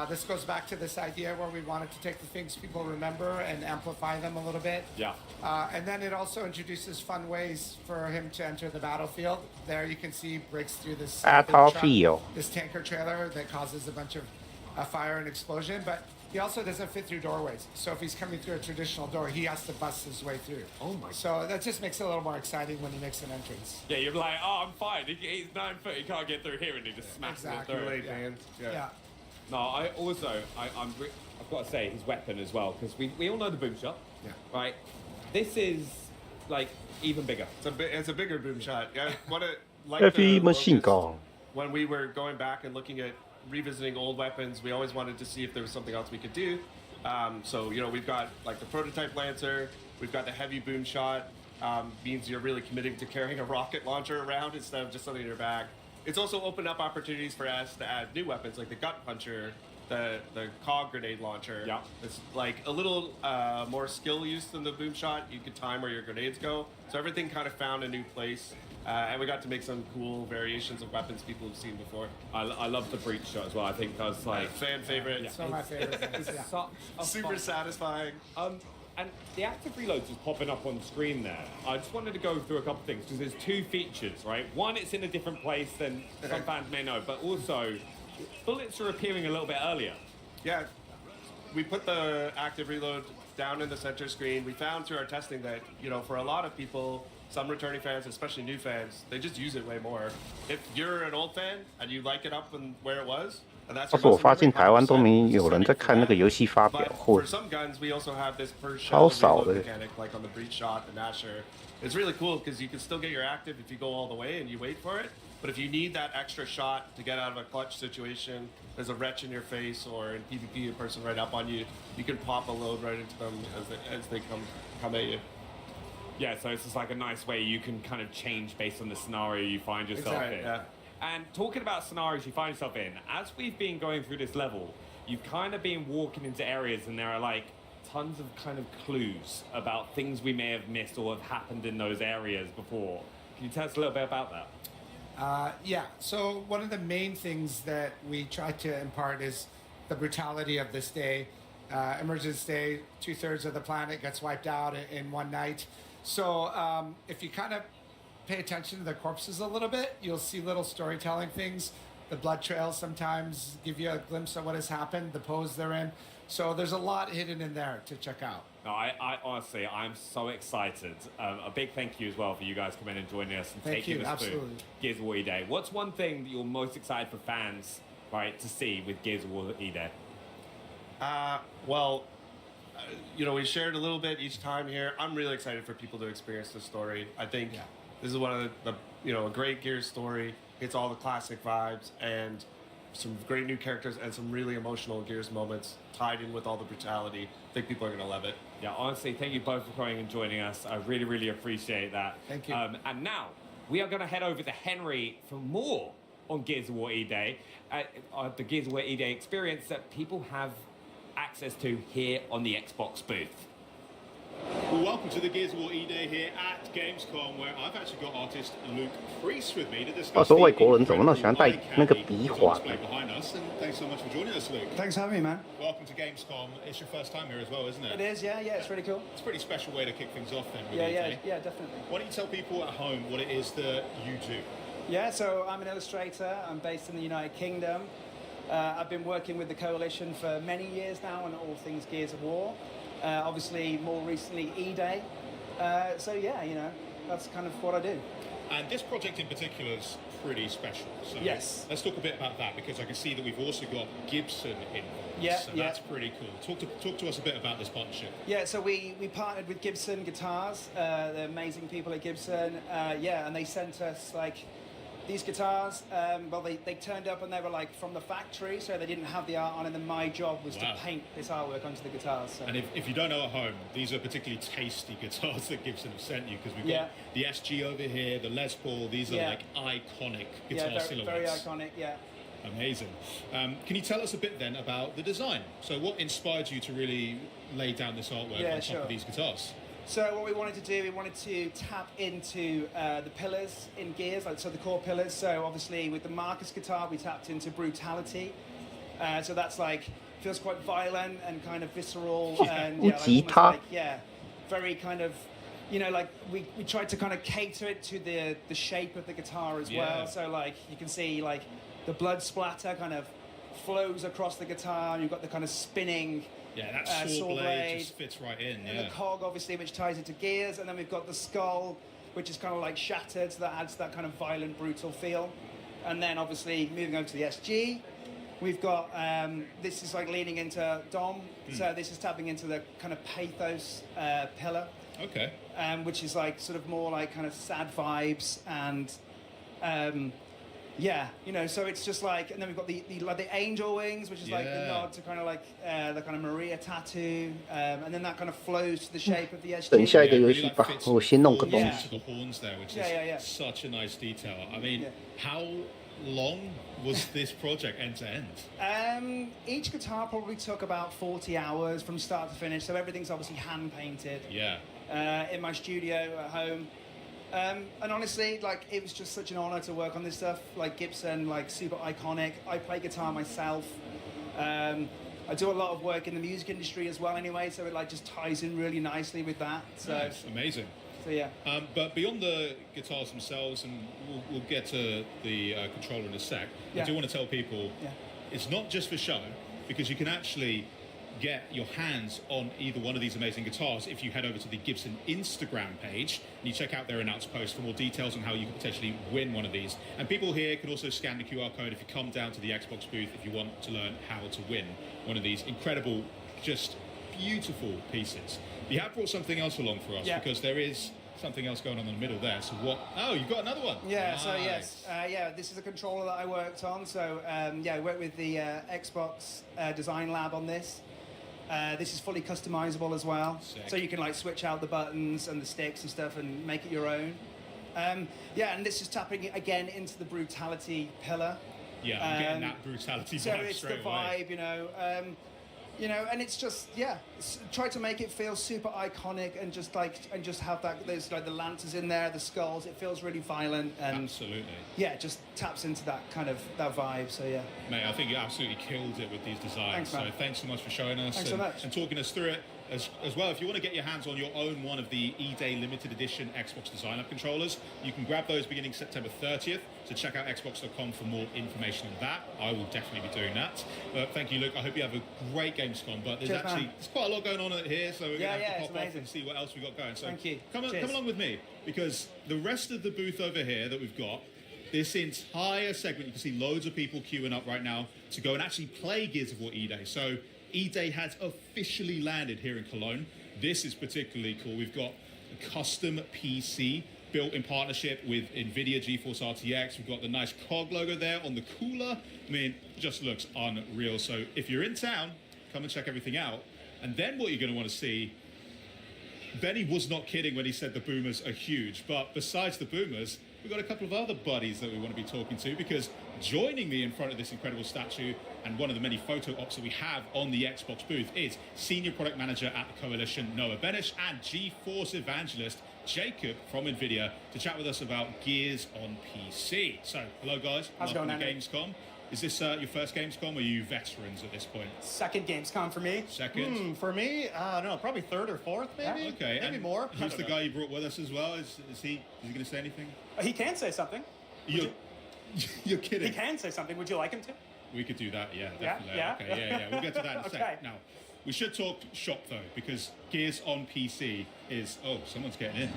[SPEAKER 6] This goes back to this idea where we wanted to take the things people remember and amplify them a little bit.
[SPEAKER 16] Yeah.
[SPEAKER 6] And then it also introduces fun ways for him to enter the battlefield. There you can see he breaks through this tanker trailer that causes a bunch of fire and explosion. But he also doesn't fit through doorways. So if he's coming through a traditional door, he has to bust his way through.
[SPEAKER 16] Oh my!
[SPEAKER 6] So that just makes it a little more exciting when he makes an entrance.
[SPEAKER 16] Yeah, you're like, oh, I'm fine. He's 9 foot. He can't get through here, and he just smashes it through.
[SPEAKER 6] Yeah.
[SPEAKER 16] No, I've got to say his weapon as well, because we all know the boom shot.
[SPEAKER 6] Yeah.
[SPEAKER 16] Right. This is like even bigger.
[SPEAKER 17] It's a bigger boom shot. Yeah.
[SPEAKER 1] Heavy machine gun.
[SPEAKER 17] When we were going back and looking at revisiting old weapons, we always wanted to see if there was something else we could do. So you know, we've got like the prototype Lancer. We've got the heavy boom shot. Means you're really committing to carrying a rocket launcher around instead of just something in your bag. It's also opened up opportunities for us to add new weapons like the gut puncher, the cog grenade launcher.
[SPEAKER 16] Yeah.
[SPEAKER 17] It's like a little more skill use than the boom shot. You could time where your grenades go. So everything kind of found a new place. And we got to make some cool variations of weapons people have seen before.
[SPEAKER 16] I love the breach shot as well. I think that's like
[SPEAKER 17] fan favorite.
[SPEAKER 6] Yeah. Some of my favorites.
[SPEAKER 17] Super satisfying.
[SPEAKER 16] And the active reloads is popping up on screen there. I just wanted to go through a couple of things because there's two features, right? One, it's in a different place than some fans may know, but also bullets are appearing a little bit earlier.
[SPEAKER 17] Yeah. we put the active reload down in the center screen. We found through our testing that, for a lot of people, some returning fans, especially new fans, they just use it way more. If you're an old fan and you like it up and where it was, and that's
[SPEAKER 1] 但是我发现台湾都没有人在看那个游戏发表
[SPEAKER 17] But
[SPEAKER 1] 会
[SPEAKER 17] for，some guns, we also have this per
[SPEAKER 1] 超
[SPEAKER 17] shell
[SPEAKER 1] 少
[SPEAKER 17] reload
[SPEAKER 1] 的。
[SPEAKER 17] mechanic, like on the breach shot, the Nasher. It's really cool because you can still get your active if you go all the way and you wait for it. But if you need that extra shot to get out of a clutch situation, there's a wretch in your face, or in PvP, a person right up on you, you can pop a load right into them as they come at you.
[SPEAKER 16] Yeah, so it's just like a nice way you can kind of change based on the scenario you find yourself
[SPEAKER 17] Exactly,
[SPEAKER 16] in.
[SPEAKER 17] yeah.
[SPEAKER 16] And talking about scenarios you find yourself in, as we've been going through this level, you've kind of been walking into areas and there are like tons of kind of clues about things we may have missed or have happened in those areas before. Can you tell us a little bit about that?
[SPEAKER 6] Yeah, so one of the main things that we try to impart is the brutality of this day. Emergence Day, 2/3 of the planet gets wiped out in one night. So if you kind of pay attention to the corpses a little bit, you'll see little storytelling things. The blood trails sometimes give you a glimpse of what has happened, the pose they're in. So there's a lot hidden in there to check out.
[SPEAKER 16] No, I honestly, I'm so excited. A big thank you as well for you guys coming and joining us and
[SPEAKER 6] Thank
[SPEAKER 16] taking
[SPEAKER 6] you,
[SPEAKER 16] us
[SPEAKER 6] absolutely.
[SPEAKER 16] through Gears of War E-Day. What's one thing that you're most excited for fans, right, to see with Gears of War E-Day?
[SPEAKER 17] We shared a little bit each time here. I'm really excited for people to experience this story. I think this is one of a great Gears story. It's all the classic vibes and some great new characters and some really emotional Gears moments tied in with all the brutality. I think people are going to love it.
[SPEAKER 16] Yeah, honestly, thank you both for coming and joining us. I really, really appreciate that.
[SPEAKER 6] Thank you.
[SPEAKER 16] And now, we are going to head over to Henry for more on Gears of War E-Day. The Gears of War E-Day experience that people have access to here on the Xbox booth.
[SPEAKER 4] Well, welcome to the Gears of War E-Day here at Gamescom, where I've actually got artist Luke Priest with me to
[SPEAKER 1] 话
[SPEAKER 4] discuss
[SPEAKER 1] 说
[SPEAKER 4] the
[SPEAKER 1] 外国人怎么那么喜欢戴
[SPEAKER 4] eye
[SPEAKER 1] 那个
[SPEAKER 4] candy
[SPEAKER 1] 鼻
[SPEAKER 4] that's
[SPEAKER 1] 环
[SPEAKER 4] on display behind us, and thanks so much for joining us, Luke.
[SPEAKER 18] Thanks for having me, man.
[SPEAKER 4] Welcome to Gamescom. It's your first time here as well, isn't it?
[SPEAKER 18] It is, yeah, it's really cool.
[SPEAKER 4] It's a pretty special way to kick things off then. With
[SPEAKER 18] Yeah,
[SPEAKER 4] E-Day.
[SPEAKER 18] definitely.
[SPEAKER 4] Why don't you tell people at home what it is that you do?
[SPEAKER 18] Yeah, so I'm an illustrator. I'm based in the United Kingdom. I've been working with the Coalition for many years now on all things Gears of War. Obviously, more recently, E-Day. So yeah, that's kind of what I do.
[SPEAKER 4] And this project in particular is pretty special. So
[SPEAKER 18] Yes.
[SPEAKER 4] let's talk a bit about that, because I can see that we've also got Gibson involved.
[SPEAKER 18] Yeah,
[SPEAKER 4] so
[SPEAKER 18] yeah.
[SPEAKER 4] that's pretty cool. Talk to us a bit about this partnership.
[SPEAKER 18] Yeah, so we partnered with Gibson Guitars. They're amazing people at Gibson. And they sent us these guitars. They turned up and they were from the factory, so they didn't have the art on, and then my job was to paint this artwork onto the guitars. So.
[SPEAKER 4] And if you don't know at home, these are particularly tasty guitars that Gibson have sent you, because we've got the SG over here, the Les Paul. These are iconic guitar silhouettes.
[SPEAKER 18] Very iconic. Yeah.
[SPEAKER 4] Amazing. Can you tell us a bit then about the design? So what inspired you to really lay down this artwork on top of these guitars?
[SPEAKER 18] So what we wanted to do, we wanted to tap into the pillars in Gears, so the core pillars. So obviously with the Marcus guitar, we tapped into brutality. So that's feels quite violent and kind of visceral and very kind of, we tried to kind of cater it to the shape of the guitar as well. So you can see the blood splatter kind of flows across the guitar. You've got the kind of spinning.
[SPEAKER 4] Yeah, that saw blade just fits right in.
[SPEAKER 18] And the cog, obviously, which ties into Gears, and then we've got the skull, which is kind of shattered, so that adds that kind of violent, brutal feel. And then, obviously, moving over to the SG, we've got this is leaning into Dom, so this is tapping into the kind of pathos pillar.
[SPEAKER 4] Okay.
[SPEAKER 18] Which is sort of more kind of sad vibes and. So it's just and then we've got the angel wings, which is the nod to kind of the kind of Maria tattoo, and then that kind of flows to the shape of the SG.
[SPEAKER 1] 等下一个游戏吧，我先弄个东西。
[SPEAKER 4] To the horns there, which is such a nice detail. I mean, how long was this project end to end?
[SPEAKER 18] Each guitar probably took about 40 hours from start to finish, so everything's obviously hand painted.
[SPEAKER 4] Yeah.
[SPEAKER 18] In my studio at home. And honestly, it was just such an honor to work on this stuff. Gibson, super iconic. I play guitar myself. I do a lot of work in the music industry as well anyway, so it just ties in really nicely with that. So
[SPEAKER 4] nice. Amazing.
[SPEAKER 18] So yeah.
[SPEAKER 4] But beyond the guitars themselves, and we'll get to the controller in a sec, I do want to tell people it's not just for show, because you can actually get your hands on either one of these amazing guitars if you head over to the Gibson Instagram page and you check out their announced post for more details on how you can potentially win one of these. And people here can also scan the QR code if you come down to the Xbox booth if you want to learn how to win one of these incredible, just beautiful pieces. You have brought something else along for us because there is something else going on in the middle there. So what? Oh, you've got another one.
[SPEAKER 18] Yeah.
[SPEAKER 4] Nice.
[SPEAKER 18] So yes, this is a controller that I worked on. So I worked with the Xbox Design Lab on this. This is fully customizable as well.
[SPEAKER 4] Sick.
[SPEAKER 18] So you can like switch out the buttons and the sticks and stuff and make it your own. And this is tapping again into the brutality pillar.
[SPEAKER 4] Yeah, I'm getting that brutality
[SPEAKER 18] so
[SPEAKER 4] vibe
[SPEAKER 18] it's
[SPEAKER 4] straight
[SPEAKER 18] the
[SPEAKER 4] away.
[SPEAKER 18] vibe, and it's just try to make it feel super iconic and just have that. There's like the lances in there, the skulls. It feels really violent and
[SPEAKER 4] absolutely.
[SPEAKER 18] Yeah, just taps into that kind of that vibe. So yeah.
[SPEAKER 4] Mate, I think you absolutely killed it with these designs.
[SPEAKER 18] Thanks, man.
[SPEAKER 4] So thanks so much for showing us
[SPEAKER 18] Thanks so much.
[SPEAKER 4] and talking us through it as well. If you want to get your hands on your own one of the E-Day limited edition Xbox Design Lab controllers, you can grab those beginning September 30th. So check out xbox.com for more information on that. I will definitely be doing that. But thank you, Luke. I hope you have a great Gamescom. But there's quite a lot going on here, so we're going to have to pop off and see what else we got going. So
[SPEAKER 18] thank you.
[SPEAKER 4] Come along with me, because the rest of the booth over here that we've got, this entire segment, you can see loads of people queuing up right now to go and actually play Gears of War E-Day. So E-Day has officially landed here in Cologne. This is particularly cool. We've got a custom PC built in partnership with NVIDIA GeForce RTX. We've got the nice COG logo there on the cooler. I mean, just looks unreal. So if you're in town, come and check everything out. And then what you're going to want to see, Benny was not kidding when he said the boomers are huge. But besides the boomers, we've got a couple of other buddies that we want to be talking to, because joining me in front of this incredible statue and one of the many photo ops that we have on the Xbox booth is Senior Product Manager at the Coalition, Noah Benish, and GeForce Evangelist, Jacob from NVIDIA, to chat with us about Gears on PC. So, hello guys,
[SPEAKER 19] How's it
[SPEAKER 4] welcome
[SPEAKER 19] going,
[SPEAKER 4] to
[SPEAKER 19] Andy?
[SPEAKER 4] Gamescom. Is this your first Gamescom, or are you veterans at this point?
[SPEAKER 19] Second Gamescom for me.
[SPEAKER 4] Second?
[SPEAKER 19] For me, I don't know, probably third or fourth, maybe.
[SPEAKER 4] Okay,
[SPEAKER 19] maybe
[SPEAKER 4] and
[SPEAKER 19] more.
[SPEAKER 4] Who's the guy you brought with us as well? Is he going to say anything?
[SPEAKER 19] He can say something.
[SPEAKER 4] You're kidding.
[SPEAKER 19] He can say something. Would you like him to?
[SPEAKER 4] We could do that, yeah, definitely.
[SPEAKER 19] Yeah?
[SPEAKER 4] Okay, yeah. We'll get to that in a
[SPEAKER 19] Okay.
[SPEAKER 4] sec. Now, we should talk shop though, because Gears on PC is. Oh, someone's getting in.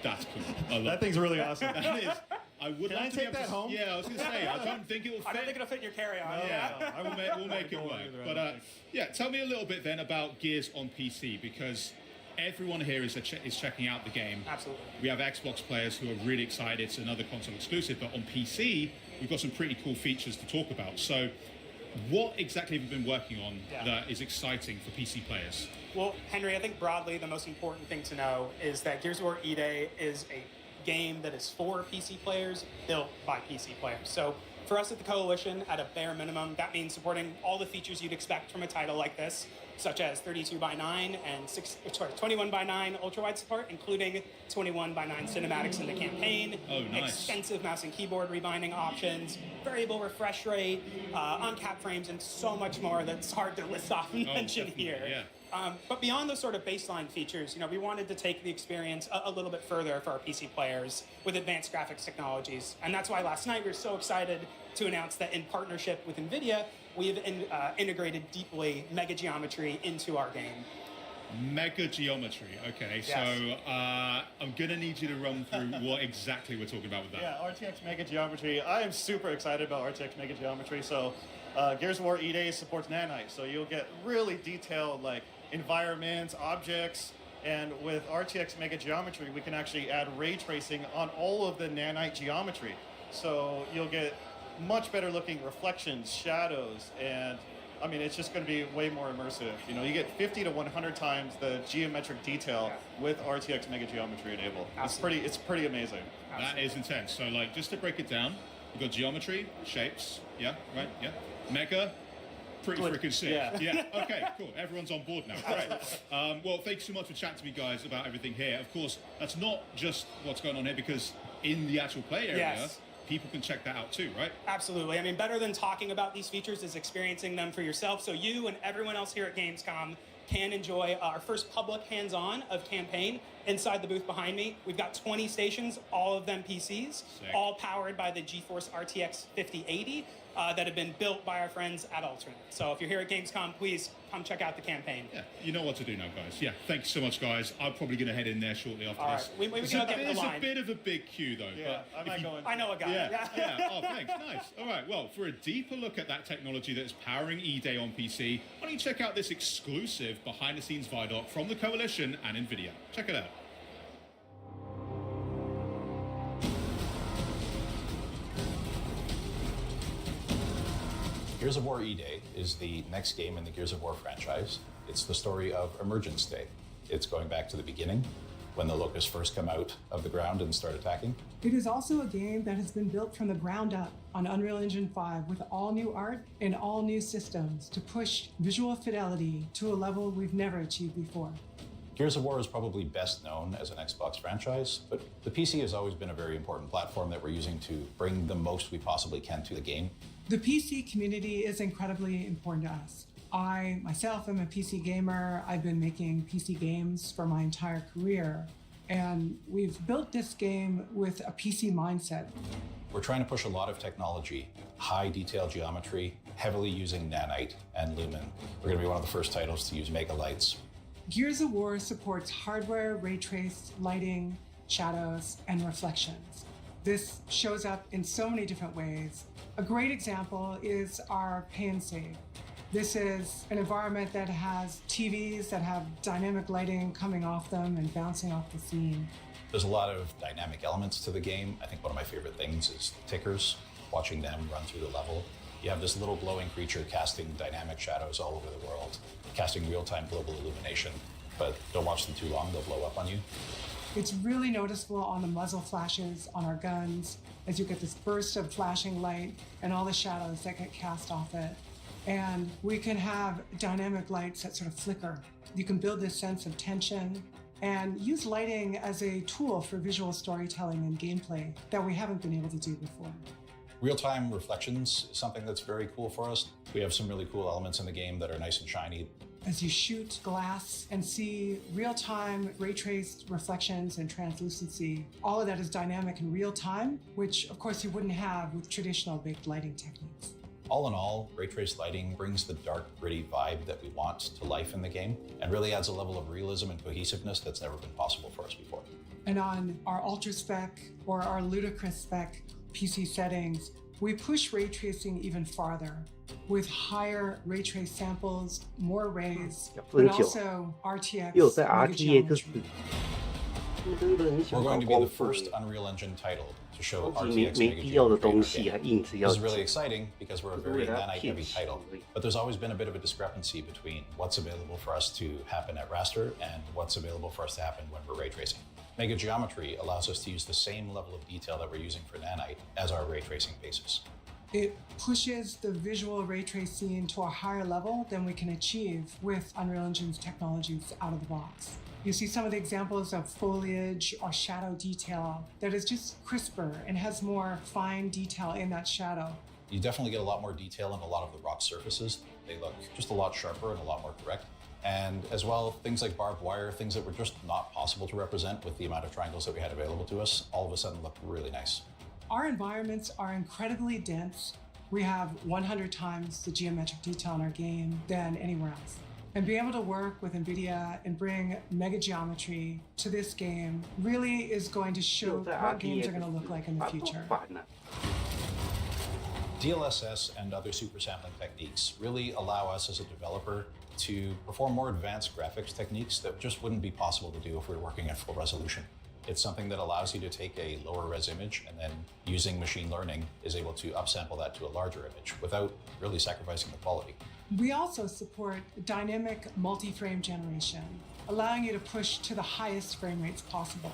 [SPEAKER 4] That's cool. I love
[SPEAKER 19] That thing's really awesome.
[SPEAKER 4] That is. I would
[SPEAKER 19] Can
[SPEAKER 4] love
[SPEAKER 19] I
[SPEAKER 4] to be
[SPEAKER 19] take
[SPEAKER 4] able
[SPEAKER 19] that
[SPEAKER 4] to,
[SPEAKER 19] home?
[SPEAKER 4] Yeah, I was going to say, I don't think it will fit.
[SPEAKER 19] I don't think it'll fit in your carry-on.
[SPEAKER 4] Yeah, we'll make it work. But tell me a little bit then about Gears on PC, because everyone here is checking out the game.
[SPEAKER 19] Absolutely.
[SPEAKER 4] We have Xbox players who are really excited. It's another console exclusive, but on PC, we've got some pretty cool features to talk about. So what exactly have you been working on that is exciting for PC players?
[SPEAKER 19] Well, Henry, I think broadly the most important thing to know is that Gears of War E-Day is a game that is for PC players, built by PC players. So for us at the Coalition, at a bare minimum, that means supporting all the features you'd expect from a title like this, such as 32:9 and 21:9 ultra-wide support, including 21:9 cinematics in the campaign, extensive mouse and keyboard rebinding options, variable refresh rate, on-cap frames, and so much more that's hard to list off and mention here.
[SPEAKER 4] Yeah.
[SPEAKER 19] But beyond those sort of baseline features, we wanted to take the experience a little bit further for our PC players with advanced graphics technologies. And that's why last night we were so excited to announce that in partnership with NVIDIA, we've integrated deeply Mega Geometry into our game.
[SPEAKER 4] Mega Geometry, okay.
[SPEAKER 19] Yes.
[SPEAKER 4] So I'm going to need you to run through what exactly we're talking about with that.
[SPEAKER 20] Yeah, RTX Mega Geometry. I am super excited about RTX Mega Geometry. So Gears of War E-Day supports nanite, so you'll get really detailed environments, objects, and with RTX Mega Geometry, we can actually add ray tracing on all of the nanite geometry. So you'll get much better looking reflections, shadows, and I mean, it's just going to be way more immersive. You get 50 to 100 times the geometric detail with RTX Mega Geometry enabled. It's pretty amazing.
[SPEAKER 4] That is intense. So just to break it down, we've got geometry, shapes, yeah, right, yeah. Mega, pretty freaking sick. Yeah. Okay, cool. Everyone's on board now. Great. Well, thanks so much for chatting to me, guys, about everything here. Of course, that's not just what's going on here, because in the actual play area, people can check that out too, right?
[SPEAKER 19] Absolutely. I mean, better than talking about these features is experiencing them for yourself. So you and everyone else here at Gamescom
[SPEAKER 21] can enjoy our first public hands-on of campaign inside the booth behind me. We've got 20 stations, all of them PCs, all powered by the GeForce RTX 5080 that have been built by our friends at Alternate. So if you're here at Gamescom, please come check out the campaign.
[SPEAKER 4] Yeah, you know what to do now, guys. Yeah, thanks so much, guys. I'm probably going to head in there shortly after
[SPEAKER 21] All
[SPEAKER 4] this.
[SPEAKER 21] right, we can get the line.
[SPEAKER 4] It's a bit of a big queue, though.
[SPEAKER 21] Yeah,
[SPEAKER 4] but
[SPEAKER 21] I might go in. I know a guy.
[SPEAKER 4] Yeah. Oh, thanks. Nice. All right. Well, for a deeper look at that technology that's powering E-Day on PC, why don't you check out this exclusive behind-the-scenes Vidoc from the Coalition and NVIDIA. Check it out.
[SPEAKER 22] Gears of War E-Day is the next game in the Gears of War franchise. It's the story of Emergence Day. It's going back to the beginning, when the Locusts first come out of the ground and start attacking.
[SPEAKER 23] It is also a game that has been built from the ground up on Unreal Engine 5 with all new art and all new systems to push visual fidelity to a level we've never achieved before.
[SPEAKER 22] Gears of War is probably best known as an Xbox franchise, but the PC has always been a very important platform that we're using to bring the most we possibly can to the game.
[SPEAKER 23] The PC community is incredibly important to us. I, myself, am a PC gamer. I've been making PC games for my entire career, and we've built this game with a PC mindset.
[SPEAKER 22] We're trying to push a lot of technology, high detail geometry, heavily using nanite and lumen. We're going to be one of the first titles to use mega lights.
[SPEAKER 23] Gears of War supports hardware, ray trace, lighting, shadows, and reflections. This shows up in so many different ways. A great example is our pay and save. This is an environment that has TVs that have dynamic lighting coming off them and bouncing off the scene.
[SPEAKER 22] There's a lot of dynamic elements to the game. I think one of my favorite things is tickers, watching them run through the level. You have this little glowing creature casting dynamic shadows all over the world, casting real-time global illumination, but don't watch them too long, they'll blow up on you.
[SPEAKER 23] It's really noticeable on the muzzle flashes on our guns as you get this burst of flashing light and all the shadows that get cast off it. And we can have dynamic lights that sort of flicker. You can build this sense of tension and use lighting as a tool for visual storytelling and gameplay that we haven't been able to do before.
[SPEAKER 22] Real-time reflections is something that's very cool for us. We have some really cool elements in the game that are nice and shiny.
[SPEAKER 23] As you shoot glass and see real-time ray-traced reflections and translucency, all of that is dynamic in real time, which of course you wouldn't have with traditional baked lighting techniques.
[SPEAKER 22] All in all, ray-traced lighting brings the dark, gritty vibe that we want to life in the game and really adds a level of realism and cohesiveness that's never been possible for us before.
[SPEAKER 23] And on our ultra-spec or our ludicrous spec PC settings, we push ray tracing even farther with higher ray trace samples, more rays, but also RTX.
[SPEAKER 22] We're going to be the first Unreal Engine title to show RTX Mega Geometry. This is really exciting because we're a very nanite-heavy title, but there's always been a bit of a discrepancy between what's available for us to happen at raster and what's available for us to happen when we're ray tracing. Mega Geometry allows us to use the same level of detail that we're using for nanite as our ray tracing basis.
[SPEAKER 23] It pushes the visual ray trace scene to a higher level than we can achieve with Unreal Engine's technologies out of the box. You see some of the examples of foliage or shadow detail that is just crisper and has more fine detail in that shadow.
[SPEAKER 22] You definitely get a lot more detail in a lot of the rock surfaces. They look just a lot sharper and a lot more correct. And as well, things like barbed wire, things that were just not possible to represent with the amount of triangles that we had available to us, all of a sudden look really nice.
[SPEAKER 23] Our environments are incredibly dense. We have 100 times the geometric detail in our game than anywhere else. And being able to work with NVIDIA and bring mega geometry to this game really is going to show what games are going to look like in the future.
[SPEAKER 22] DLSS and other super sampling techniques really allow us as a developer to perform more advanced graphics techniques that just wouldn't be possible to do if we were working at full resolution. It's something that allows you to take a lower res image and then using machine learning is able to upsample that to a larger image without really sacrificing the quality.
[SPEAKER 23] We also support dynamic multi-frame generation, allowing you to push to the highest frame rates possible.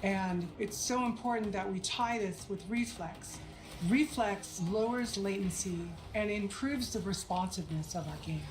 [SPEAKER 23] And it's so important that we tie this with Reflex. Reflex lowers latency and improves the responsiveness of our game.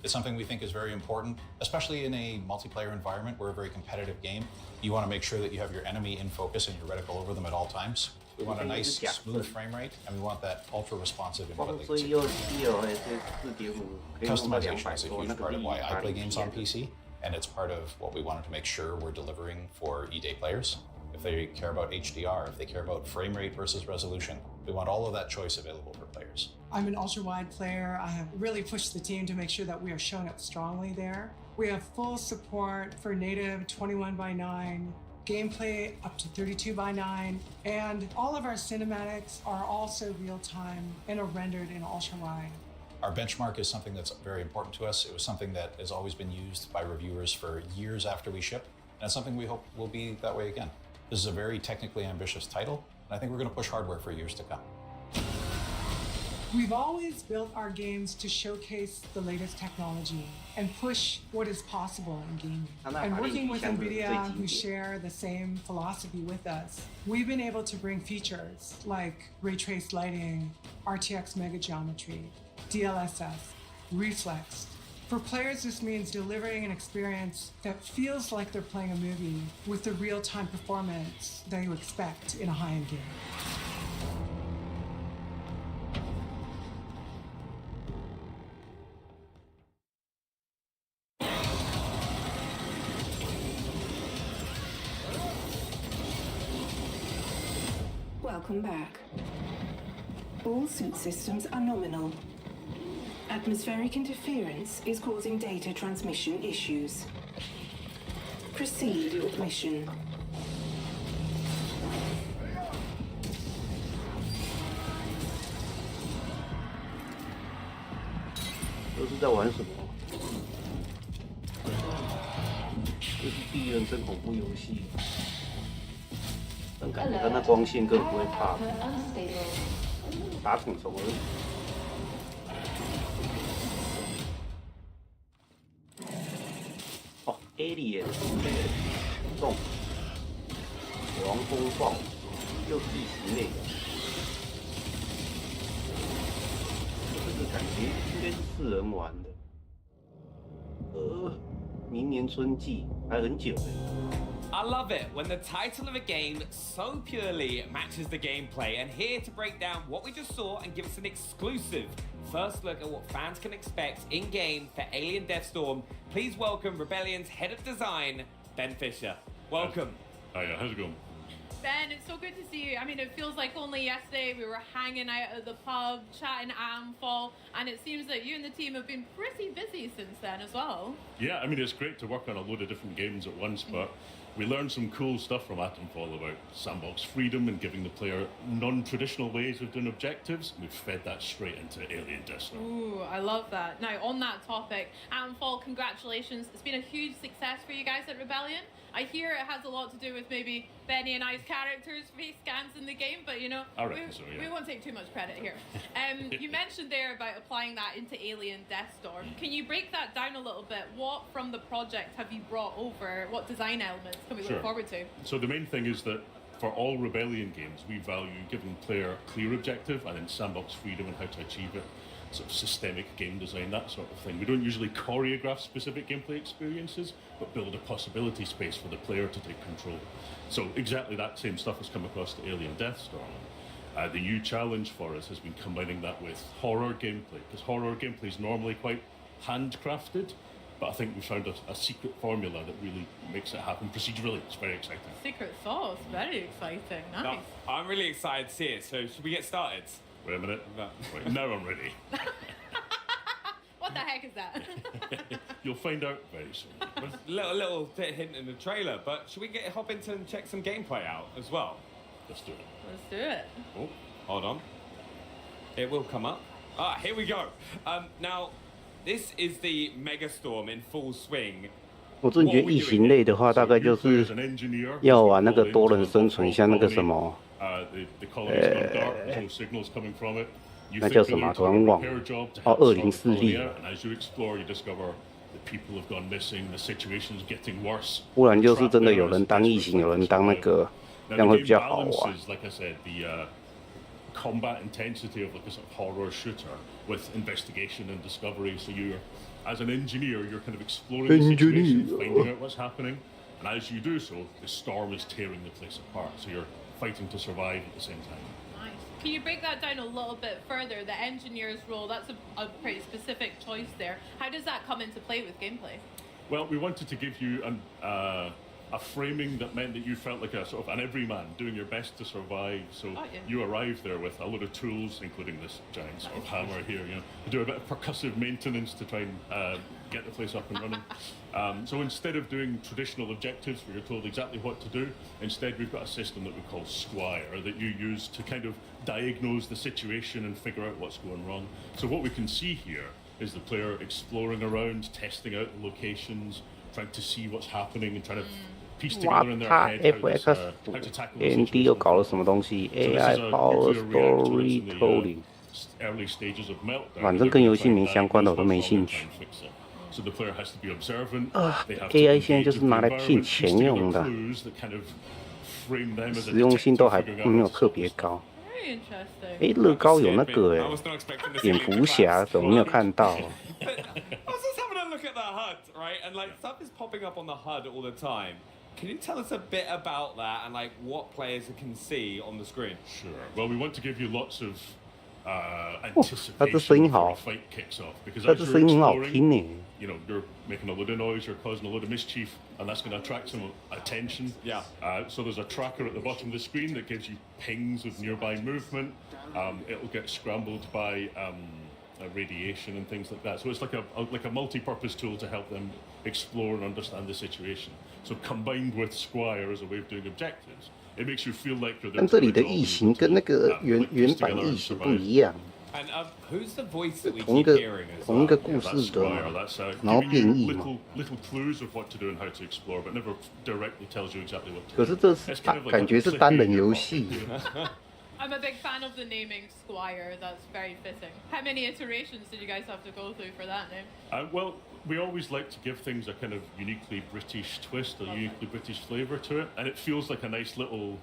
[SPEAKER 22] It's something we think is very important, especially in a multiplayer environment. We're a very competitive game. You want to make sure that you have your enemy in focus and your reticle over them at all times. We want a nice, smooth frame rate, and we want that ultra responsive ability.
[SPEAKER 1] 所以又 DLSS 4.5可以用到
[SPEAKER 22] Customization is a
[SPEAKER 1] 200多，
[SPEAKER 22] huge
[SPEAKER 1] 那个
[SPEAKER 22] part of
[SPEAKER 1] 比
[SPEAKER 22] why I play games on
[SPEAKER 1] 100
[SPEAKER 22] PC, and it's part of what we wanted to make sure we're delivering for E-Day players. If they care about HDR, if they care about frame rate versus resolution, we want all of that choice available for players.
[SPEAKER 23] I'm an ultra-wide player. I have really pushed the team to make sure that we are showing up strongly there. We have full support for native 21:9, gameplay up to 32:9, and all of our cinematics are also real-time and are rendered in ultra-wide.
[SPEAKER 22] Our benchmark is something that's very important to us. It was something that has always been used by reviewers for years after we ship, and it's something we hope will be that way again. This is a very technically ambitious title, and I think we're going to push hardware for years to come.
[SPEAKER 23] We've always built our games to showcase the latest technology and push what is possible in gaming. And working with NVIDIA, who share the same philosophy with us, we've been able to bring features like ray traced lighting, RTX mega geometry, DLSS, reflex. For players, this means delivering an experience that feels like they're playing a movie with the real-time performance that you expect in a high-end game.
[SPEAKER 2] Welcome back. All suit systems are nominal. Atmospheric interference is causing data transmission issues. Proceed with mission.
[SPEAKER 1] 这是在玩什么？这是第一人称恐怖游戏，但感觉它那光线根本不会怕，打虫虫而已。哦 ，Alien 动，死亡风暴，又是异形类的。这个感觉应该是4人玩的。明年春季还很久哎。
[SPEAKER 16] I love it when the title of a game so purely matches the gameplay, and here to break down what we just saw and give us an exclusive first look at what fans can expect in-game for Alien Deathstorm, please welcome Rebellion's head of design, Ben Fisher. Welcome.
[SPEAKER 3] Hiya, how's it going?
[SPEAKER 8] Ben, it's so good to see you. I mean, it feels like only yesterday we were hanging out at the pub, chatting at Atomfall, and it seems that you and the team have been pretty busy since then as well.
[SPEAKER 3] Yeah, I mean, it's great to work on a load of different games at once, but we learned some cool stuff from Atomfall about sandbox freedom and giving the player non-traditional ways of doing objectives. We've fed that straight into Alien Deathstorm.
[SPEAKER 8] Ooh, I love that. Now, on that topic, Atomfall, congratulations. It's been a huge success for you guys at Rebellion. I hear it has a lot to do with maybe Benny and I's characters' face scans in the game, but you know, we won't take too much credit here. You mentioned there about applying that into Alien Deathstorm. Can you break that down a little bit? What from the project have you brought over? What design elements can we look forward to?
[SPEAKER 3] So the main thing is that for all Rebellion games, we value giving player clear objective and then sandbox freedom and how to achieve it. Sort of systemic game design, that sort of thing. We don't usually choreograph specific gameplay experiences, but build a possibility space for the player to take control. So exactly that same stuff has come across to Alien Deathstorm. The new challenge for us has been combining that with horror gameplay, because horror gameplay is normally quite handcrafted, but I think we found a secret formula that really makes it happen procedurally. It's very exciting.
[SPEAKER 8] Secret sauce, very exciting. Nice.
[SPEAKER 16] No, I'm really excited to see it, so should we get started?
[SPEAKER 3] Wait a minute. Right, now I'm ready.
[SPEAKER 8] What the heck is that?
[SPEAKER 3] You'll find out very soon.
[SPEAKER 16] little bit hint in the trailer, but should we hop into and check some gameplay out as well?
[SPEAKER 3] Let's do it.
[SPEAKER 8] Let's do it.
[SPEAKER 16] Oh, hold on. It will come up. Ah, here we go. Now, this is the Megastorm in full swing.
[SPEAKER 1] 我真觉得异形类的话，大概就是要玩那个多人生存，像那个什么，那叫什么？突然忘了。哦，2040力。不然就是真的有人当异形，有人当那个，这样会比较好玩。
[SPEAKER 3] combat intensity of like a sort of horror shooter with investigation and discovery. So you're, as an engineer, you're kind of exploring the situation, finding out what's happening, and as you do so, the storm is tearing the place apart. So you're fighting to survive at the same time.
[SPEAKER 8] Nice. Can you break that down a little bit further? The engineer's role, that's a pretty specific choice there. How does that come into play with gameplay?
[SPEAKER 3] Well, we wanted to give you a framing that meant that you felt like a sort of an everyman doing your best to survive. So you arrive there with a load of tools, including this giant sort of hammer here, you know, to do a bit of percussive maintenance to try and get the place up and running. So instead of doing traditional objectives where you're told exactly what to do, instead we've got a system that we call Squire that you use to kind of diagnose the situation and figure out what's going wrong. So what we can see here is the player exploring around, testing out the locations, trying to see what's happening and trying to piece together in their head how to tackle the
[SPEAKER 1] ND 又搞了什么东西 ？AI Power Storytelling，
[SPEAKER 3] early stages of meltdown.
[SPEAKER 1] 反正跟游戏没相关的我都没兴趣。
[SPEAKER 3] So the player has to be observant. They have to
[SPEAKER 1] AI 现在就是拿来骗钱用的，实用性都还没有特别高。哎，乐高有那个蝙蝠侠，怎么没有看到？
[SPEAKER 16] I was just having a look at the HUD, right? And like stuff is popping up on the HUD all the time. Can you tell us a bit about that and like what players can see on the screen?
[SPEAKER 3] Sure. Well, we want to give you lots of anticipation before a fight kicks off because as you're exploring, you know, you're making a load of noise, you're causing a load of mischief, and that's going to attract some attention.
[SPEAKER 16] Yeah.
[SPEAKER 3] So there's a tracker at the bottom of the screen that gives you pings of nearby movement. It'll get scrambled by radiation and things like that. So it's like a multi-purpose tool to help them explore and understand the situation. So combined with Squire as a way of doing objectives, it makes you feel like you're there.
[SPEAKER 1] 但这里的异形跟那个原版异形不一样。
[SPEAKER 16] And who's the voice that we
[SPEAKER 1] 同一
[SPEAKER 16] keep
[SPEAKER 1] 个
[SPEAKER 16] hearing?
[SPEAKER 1] 同一个故事的，然后变异嘛。
[SPEAKER 3] Little clues of what to do and how to explore, but never directly tells you exactly what to do.
[SPEAKER 1] 可是这是感觉是单人游戏。
[SPEAKER 8] I'm a big fan of the naming Squire. That's very fitting. How many iterations did you guys have to go through for that name?
[SPEAKER 3] Well, we always like to give things a kind of uniquely British twist, a uniquely British flavour to it, and it feels like a nice little,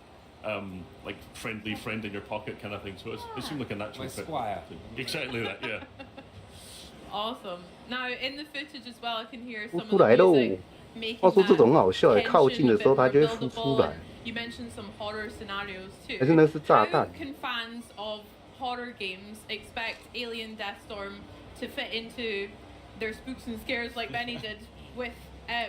[SPEAKER 3] like friendly friend in your pocket kind of thing. So it seemed like a natural fit.
[SPEAKER 16] Squire.
[SPEAKER 3] Exactly that, yeah.
[SPEAKER 8] Awesome. Now in the footage as well, I can hear some of
[SPEAKER 1] 出
[SPEAKER 8] the
[SPEAKER 1] 来喽
[SPEAKER 8] music！ making
[SPEAKER 1] 话说这种很好笑，
[SPEAKER 8] that
[SPEAKER 1] 靠近的时候它就会
[SPEAKER 8] tension a
[SPEAKER 1] 浮
[SPEAKER 8] bit
[SPEAKER 1] 出
[SPEAKER 8] more
[SPEAKER 1] 来。
[SPEAKER 8] buildable. You mentioned some horror scenarios too.
[SPEAKER 1] 还是那是炸弹
[SPEAKER 8] How can fans of horror games expect Alien Deathstorm to fit into their spooks and scares like Benny did with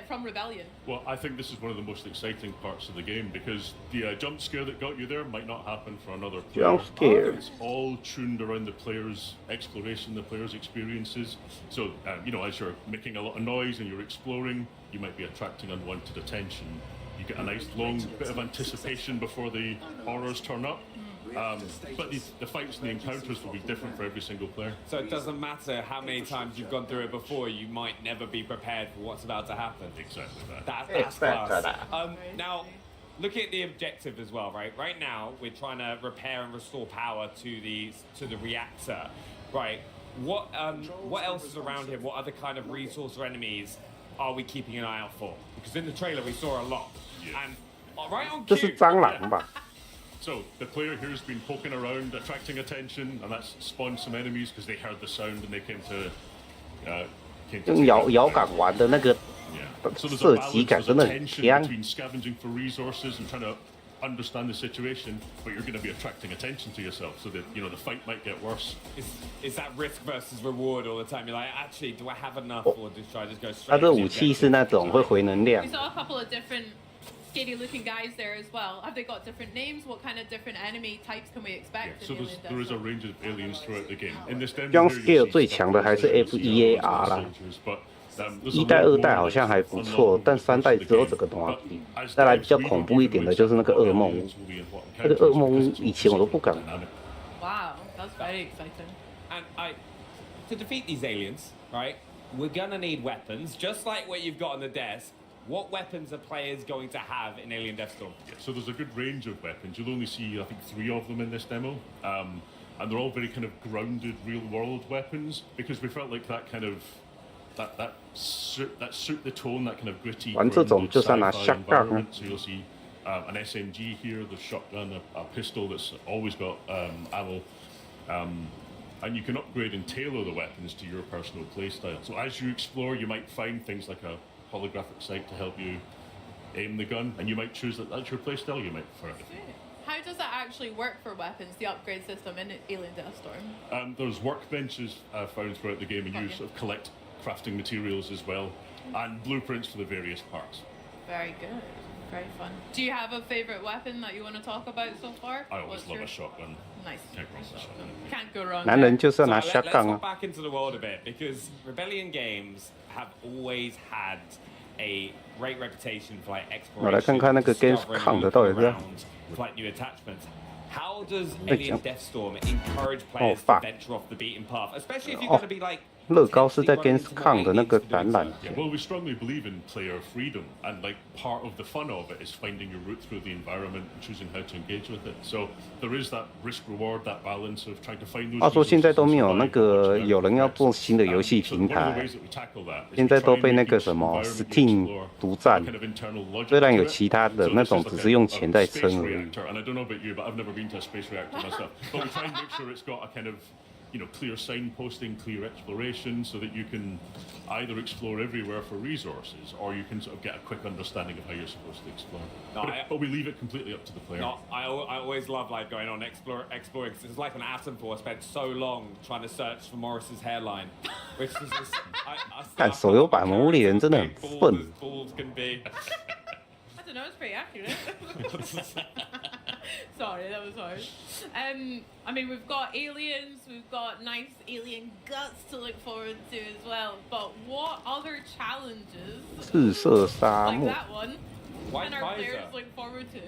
[SPEAKER 8] from Rebellion?
[SPEAKER 3] Well, I think this is one of the most exciting parts of the game because the jump scare that got you there might not happen for another player.
[SPEAKER 1] Jump scare.
[SPEAKER 3] It's all tuned around the player's exploration, the player's experiences. So, you know, as you're making a lot of noise and you're exploring, you might be attracting unwanted attention. You get a nice long bit of anticipation before the horrors turn up. But the fights and the encounters will be different for every single player.
[SPEAKER 16] So it doesn't matter how many times you've gone through it before, you might never be prepared for what's about to happen.
[SPEAKER 3] Exactly that.
[SPEAKER 16] That's class. Now, looking at the objective as well, right? Right now, we're trying to repair and restore power to the reactor, right? What else is around here? What other kind of resource or enemies are we keeping an eye out for? Because in the trailer we saw a lot. And right on
[SPEAKER 1] 这是
[SPEAKER 16] cue.
[SPEAKER 1] 蟑螂吧？
[SPEAKER 3] So the player here has been poking around, attracting attention, and that's spawned some enemies because they heard the sound and they came to
[SPEAKER 1] 用摇杆玩的那个
[SPEAKER 3] So there's
[SPEAKER 1] 射
[SPEAKER 3] a
[SPEAKER 1] 击
[SPEAKER 3] balance,
[SPEAKER 1] 感
[SPEAKER 3] there's
[SPEAKER 1] 真
[SPEAKER 3] a
[SPEAKER 1] 的很
[SPEAKER 3] tension
[SPEAKER 1] 强。
[SPEAKER 3] between scavenging for resources and trying to understand the situation, but you're going to be attracting attention to yourself, so that you know the fight might get worse.
[SPEAKER 16] Is that risk versus reward all the time? You're like, actually, do I have enough, or should I just go
[SPEAKER 1] 它
[SPEAKER 16] straight?
[SPEAKER 1] 的
[SPEAKER 16] to
[SPEAKER 1] 武
[SPEAKER 16] the
[SPEAKER 1] 器
[SPEAKER 16] objective?
[SPEAKER 1] 是那种会回能量
[SPEAKER 8] We。saw a couple of different scary looking guys there as well. Have they got different names? What kind of different enemy types can we expect?
[SPEAKER 3] So
[SPEAKER 8] in
[SPEAKER 3] there is a
[SPEAKER 8] Alien
[SPEAKER 3] range of aliens throughout the game. In this demo,
[SPEAKER 1] Jump
[SPEAKER 3] here you
[SPEAKER 1] scare
[SPEAKER 3] see
[SPEAKER 1] 最
[SPEAKER 3] stuff
[SPEAKER 1] 强的还是
[SPEAKER 3] like
[SPEAKER 1] FEAR 啦。
[SPEAKER 3] but, there's
[SPEAKER 1] 一
[SPEAKER 3] a
[SPEAKER 1] 代、
[SPEAKER 3] lot
[SPEAKER 1] 二代
[SPEAKER 3] more
[SPEAKER 1] 好像还
[SPEAKER 3] that's
[SPEAKER 1] 不错，
[SPEAKER 3] unlocked
[SPEAKER 1] 但
[SPEAKER 3] over the
[SPEAKER 1] 三
[SPEAKER 3] course
[SPEAKER 1] 代
[SPEAKER 3] of the
[SPEAKER 1] 只有
[SPEAKER 3] game.
[SPEAKER 1] 这个东
[SPEAKER 3] But
[SPEAKER 1] 西。
[SPEAKER 3] as
[SPEAKER 1] 再来
[SPEAKER 3] devs,
[SPEAKER 1] 比较
[SPEAKER 3] we
[SPEAKER 1] 恐
[SPEAKER 3] don't
[SPEAKER 1] 怖一
[SPEAKER 3] give
[SPEAKER 1] 点的
[SPEAKER 3] away
[SPEAKER 1] 就是那个
[SPEAKER 3] what
[SPEAKER 1] 噩梦
[SPEAKER 3] aliens will be and what
[SPEAKER 1] 那个
[SPEAKER 3] encounters
[SPEAKER 1] 噩梦
[SPEAKER 3] because it's
[SPEAKER 1] 以前我都不敢
[SPEAKER 3] dynamic.
[SPEAKER 8] Wow, that's very exciting.
[SPEAKER 16] And to defeat these aliens, right? We're gonna need weapons, just like what you've got on the desk. What weapons are players going to have in Alien Deathstorm?
[SPEAKER 3] Yeah, so there's a good range of weapons. You'll only see, I think, 3 of them in this demo. And they're all very kind of grounded, real-world weapons because we felt like that kind of that suit the tone, that kind of gritty,
[SPEAKER 1] 玩这种
[SPEAKER 3] grounded
[SPEAKER 1] 就是要拿
[SPEAKER 3] sci-fi
[SPEAKER 1] 下杠啊
[SPEAKER 3] environment. So you'll see an SMG here, the shotgun, a pistol that's always got ammo. And you can upgrade and tailor the weapons to your personal playstyle. So as you explore, you might find things like a holographic sight to help you aim the gun, and you might choose that that's your playstyle. You might prefer it.
[SPEAKER 5] How does that actually work for weapons, the upgrade system in Alien Deathstorm?
[SPEAKER 3] There's workbenches found throughout the game, and you sort of collect crafting materials as well, and blueprints for the various parts.
[SPEAKER 5] Very good. Very fun. Do you have a favorite weapon that you want to talk about so far?
[SPEAKER 3] I always love a shotgun.
[SPEAKER 5] Nice.
[SPEAKER 3] Can't
[SPEAKER 5] go wrong.
[SPEAKER 1] 男人就是要拿
[SPEAKER 16] Let's
[SPEAKER 1] shotgun
[SPEAKER 16] go
[SPEAKER 1] 啊。
[SPEAKER 16] back into the world a bit, because Rebellion games have always had a great reputation for like
[SPEAKER 1] 我来看
[SPEAKER 16] exploration,
[SPEAKER 1] 看那个 Games
[SPEAKER 16] discovering,
[SPEAKER 1] 抗的到底
[SPEAKER 16] looking
[SPEAKER 1] 是。
[SPEAKER 16] around with like new attachments. How does
[SPEAKER 1] 在
[SPEAKER 16] Alien
[SPEAKER 1] 讲
[SPEAKER 16] Deathstorm encourage players to
[SPEAKER 1] fuck
[SPEAKER 16] venture off the beaten path, especially if you're
[SPEAKER 1] 哦
[SPEAKER 16] going to be like
[SPEAKER 1] 乐高是在 Gamescom 的那个展览。
[SPEAKER 3] Yeah, well, we strongly believe in player freedom, and like part of the fun of it is finding your route through the environment and choosing how to engage with it. So there is that risk reward, that balance of trying to find those.
[SPEAKER 1] 话说现在都没有那个有人要做新的游戏平台，现在都被那个什么 Steam 独占。虽然有其他的那种，只是用钱在撑而已。
[SPEAKER 3] And I don't know about you, but I've never been to a space reactor myself. But we try and make sure it's got a kind of, clear signposting, clear exploration, so that you can either explore everywhere for resources, or you can sort of get a quick understanding of how you're supposed to explore.
[SPEAKER 16] No,
[SPEAKER 3] But we leave it completely up to the player.
[SPEAKER 16] No, I always love like going on exploring. Cause it's like an Atom Force. Spent so long trying to search for Morris's hairline, which is just.
[SPEAKER 1] 看手游版《魔物猎人》真的很笨。
[SPEAKER 16] Balls can be.
[SPEAKER 5] I don't know, it's pretty accurate. Sorry, that was hard. I mean, we've got aliens, we've got nice alien guts to look forward to as well. But what other challenges,
[SPEAKER 1] 赤色沙
[SPEAKER 5] like
[SPEAKER 1] 漠。
[SPEAKER 5] that one, can our players look forward to?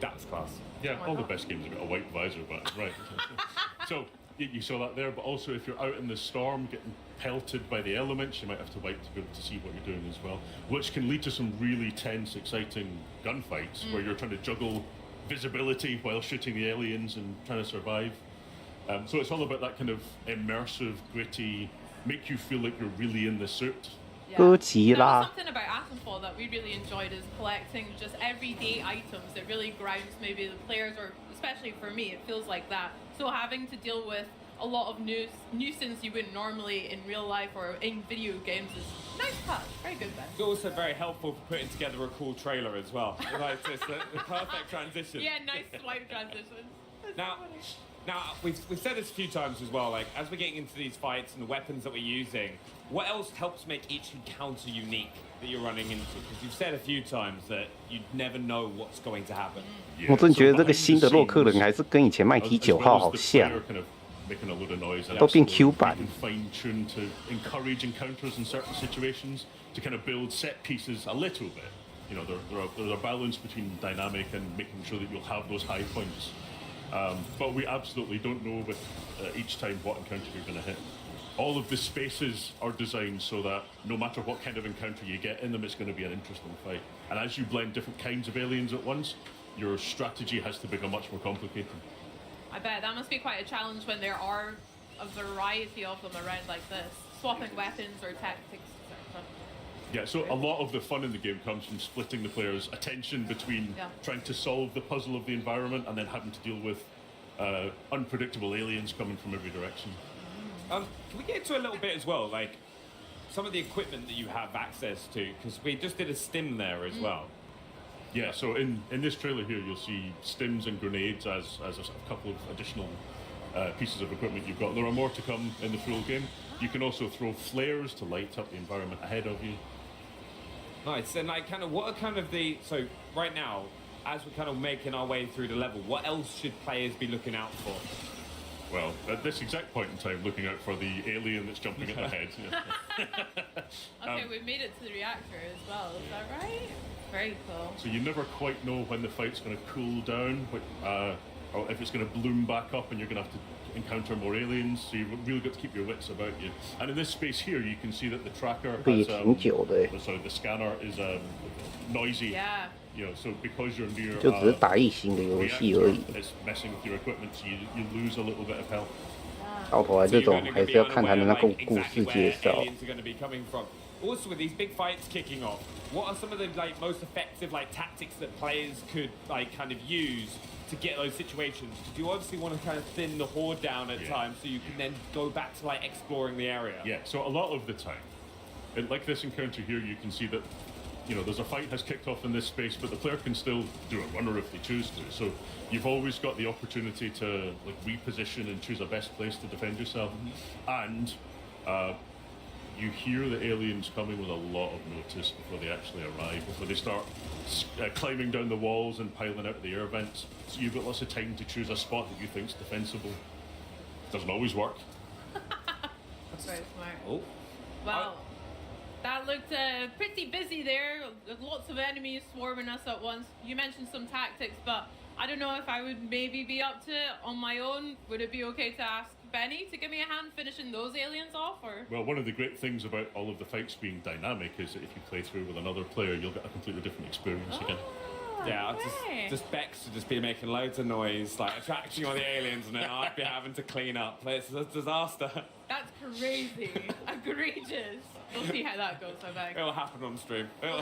[SPEAKER 3] That's class. Yeah, all the best games have got a white visor, but right. So you saw that there, but also if you're out in the storm getting pelted by the elements, you might have to wipe to be able to see what you're doing as well, which can lead to some really tense, exciting gunfights where you're trying to juggle visibility while shooting the aliens and trying to survive. So it's all about that kind of immersive, gritty, make you feel like you're really in the suit.
[SPEAKER 1] 哥吉拉。
[SPEAKER 5] Something about Atomfall that we really enjoyed is collecting just everyday items that really grounds maybe the players, or especially for me, it feels like that. So having to deal with a lot of nuisance you wouldn't normally in real life or in video games is nice touch. Very good, Ben.
[SPEAKER 16] It's also very helpful for putting together a cool trailer as well. Like it's the perfect transition.
[SPEAKER 5] Yeah, nice swipe transition.
[SPEAKER 16] Now we've said this a few times as well. Like as we're getting into these fights and the weapons that we're using, what else helps make each encounter unique that you're running into? Because you've said a few times that you never know what's going to happen.
[SPEAKER 1] 我真觉得这个新的洛克人还是跟以前麦提9号好像。
[SPEAKER 3] Making a load of noise, and
[SPEAKER 1] 都变 Q 版。
[SPEAKER 3] You can fine tune to encourage encounters in certain situations, to kind of build set pieces a little bit. There's a balance between dynamic and making sure that you'll have those high points. But we absolutely don't know with each time what encounter you're going to hit. All of the spaces are designed so that no matter what kind of encounter you get in them, it's going to be an interesting fight. And as you blend different kinds of aliens at once, your strategy has to become much more complicated.
[SPEAKER 5] I bet that must be quite a challenge when there are a variety of them around like this, swapping weapons or tactics, etc.
[SPEAKER 3] Yeah, so a lot of the fun in the game comes from splitting the player's attention between trying to solve the puzzle of the environment and then having to deal with unpredictable aliens coming from every direction.
[SPEAKER 16] Can we get into a little bit as well, like some of the equipment that you have access to? Because we just did a stim there as well.
[SPEAKER 3] Yeah, so in this trailer here, you'll see stims and grenades as a couple of additional pieces of equipment you've got. There are more to come in the full game. You can also throw flares to light up the environment ahead of you.
[SPEAKER 16] Nice. And like, what are kind of so right now, as we're kind of making our way through the level, what else should players be looking out for?
[SPEAKER 3] Well, at this exact point in time, looking out for the alien that's jumping at their head.
[SPEAKER 5] Okay, we've made it to the reactor as well. Is that right? Very cool.
[SPEAKER 3] So you never quite know when the fight's going to cool down, or if it's going to bloom back up and you're going to have to encounter more aliens. So you've really got to keep your wits about you. And in this space here, you can see that the tracker has, the scanner is noisy.
[SPEAKER 5] Yeah.
[SPEAKER 3] So because you're near,
[SPEAKER 1] 就只是打一星的游戏而已。
[SPEAKER 3] it's messing with your equipment, so you lose a little bit of health.
[SPEAKER 1] 到头来这种还是要看他的那个故事介绍。
[SPEAKER 16] Also, with these big fights kicking off, what are some of the most effective tactics that players could kind of use to get those situations? Because you obviously want to kind of thin the horde down at times, so you can then go back to exploring the area.
[SPEAKER 3] Yeah. So a lot of the time, like this encounter here, you can see that there's a fight has kicked off in this space, but the player can still do a runner if they choose to. So you've always got the opportunity to reposition and choose a best place to defend yourself. And you hear the aliens coming with a lot of notice before they actually arrive, before they start climbing down the walls and piling out of the air vents. So you've got lots of time to choose a spot that you think's defensible. Doesn't always work.
[SPEAKER 5] That's very smart.
[SPEAKER 16] Oh.
[SPEAKER 5] Well, that looked pretty busy there. Lots of enemies swarming us at once. You mentioned some tactics, but I don't know if I would maybe be up to it on my own. Would it be okay to ask Benny to give me a hand finishing those aliens off? Or
[SPEAKER 3] Well, one of the great things about all of the fights being dynamic is that if you play through with another player, you'll get a completely different experience again.
[SPEAKER 16] Yeah, I'd just Bex would just be making loads of noise, like attracting all the aliens, and then I'd be having to clean up. It's a disaster.
[SPEAKER 5] that's crazy. Egregious. We'll see how that goes, I bet.
[SPEAKER 16] It'll happen on stream.
[SPEAKER 5] Ben,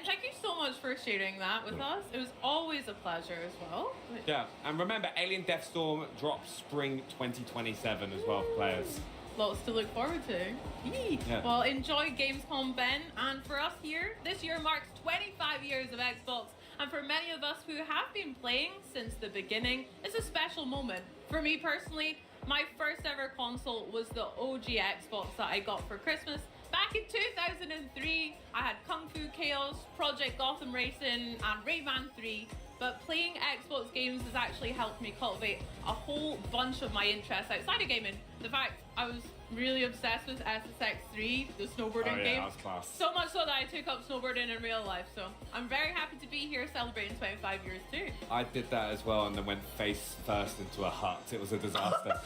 [SPEAKER 5] thank you so much for sharing that with us. It was always a pleasure as well.
[SPEAKER 16] Yeah, and remember, Alien Deathstorm drops spring 2027 as well for players.
[SPEAKER 5] Lots to look forward to. Yee.
[SPEAKER 16] Yeah.
[SPEAKER 5] Well, enjoy Gamescom, Ben. And for us here, this year marks 25 years of Xbox. And for many of us who have been playing since the beginning, it's a special moment. For me personally, my first ever console was the OG Xbox that I got for Christmas. Back in 2003, I had Kung Fu Chaos, Project Gotham Racing, and Rayman 3. But playing Xbox games has actually helped me cultivate a whole bunch of my interests outside of gaming. The fact I was really obsessed with SSX3, the snowboarding game.
[SPEAKER 16] That was class.
[SPEAKER 5] So much so that I took up snowboarding in real life. So I'm very happy to be here celebrating 25 years too.
[SPEAKER 16] I did that as well and then went face first into a hut. It was a disaster.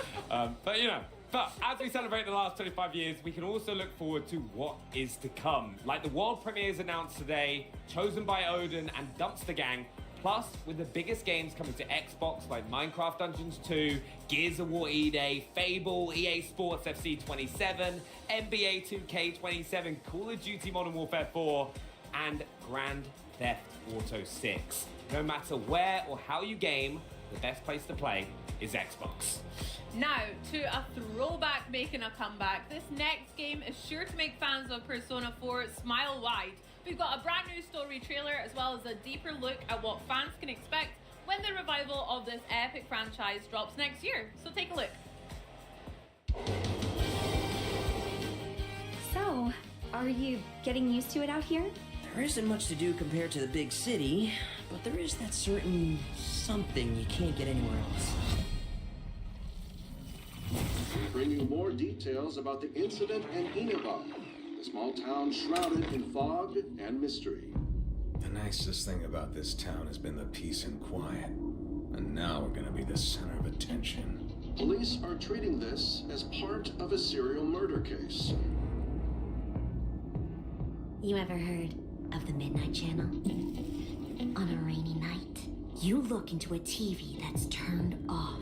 [SPEAKER 16] But as we celebrate the last 25 years, we can also look forward to what is to come. Like the world premieres announced today, Chosen by Odin and Dumpster Gang. Plus, with the biggest games coming to Xbox like Minecraft Dungeons 2, Gears of War E-Day, Fable, EA Sports FC 27, NBA 2K 27, Call of Duty Modern Warfare 4, and Grand Theft Auto 6. No matter where or how you game, the best place to play is Xbox.
[SPEAKER 5] Now, to a throwback making a comeback, this next game is sure to make fans of Persona 4 smile wide. We've got a brand new story trailer as well as a deeper look at what fans can expect when the revival of this epic franchise drops next year. So take a look.
[SPEAKER 7] So, are you getting used to it out here?
[SPEAKER 9] There isn't much to do compared to the big city, but there is that certain something you can't get anywhere else.
[SPEAKER 10] Bring you more details about the incident in Inaba, a small town shrouded in fog and mystery.
[SPEAKER 24] The nicest thing about this town has been the peace and quiet, and now we're gonna be the center of attention.
[SPEAKER 10] Police are treating this as part of a serial murder case.
[SPEAKER 14] You ever heard of the Midnight Channel? On a rainy night, you look into a TV that's turned off.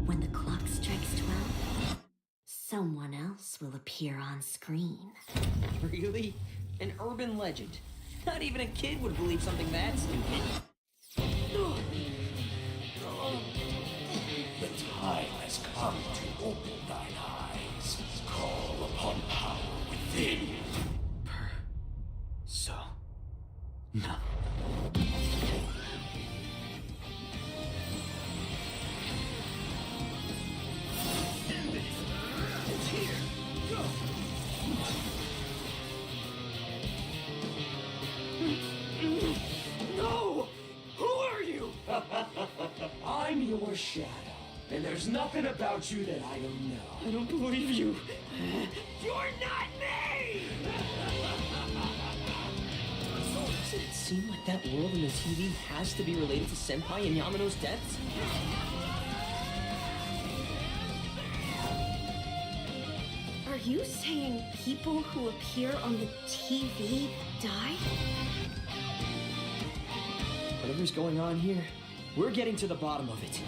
[SPEAKER 14] When the clock strikes 12, someone else will appear on screen.
[SPEAKER 9] Really? An urban legend. Not even a kid would believe something that stupid.
[SPEAKER 12] The time has come to open thine eyes. Call upon power within.
[SPEAKER 9] No.
[SPEAKER 12] It's here. Go.
[SPEAKER 9] No! Who are you?
[SPEAKER 12] I'm your shadow, and there's nothing about you that I don't know.
[SPEAKER 9] I don't believe you.
[SPEAKER 12] You're not me!
[SPEAKER 9] Doesn't it seem like that world in the TV has to be related to Senpai and Yamano's deaths?
[SPEAKER 14] Are you saying people who appear on the TV die?
[SPEAKER 9] Whatever's going on here, we're getting to the bottom of it.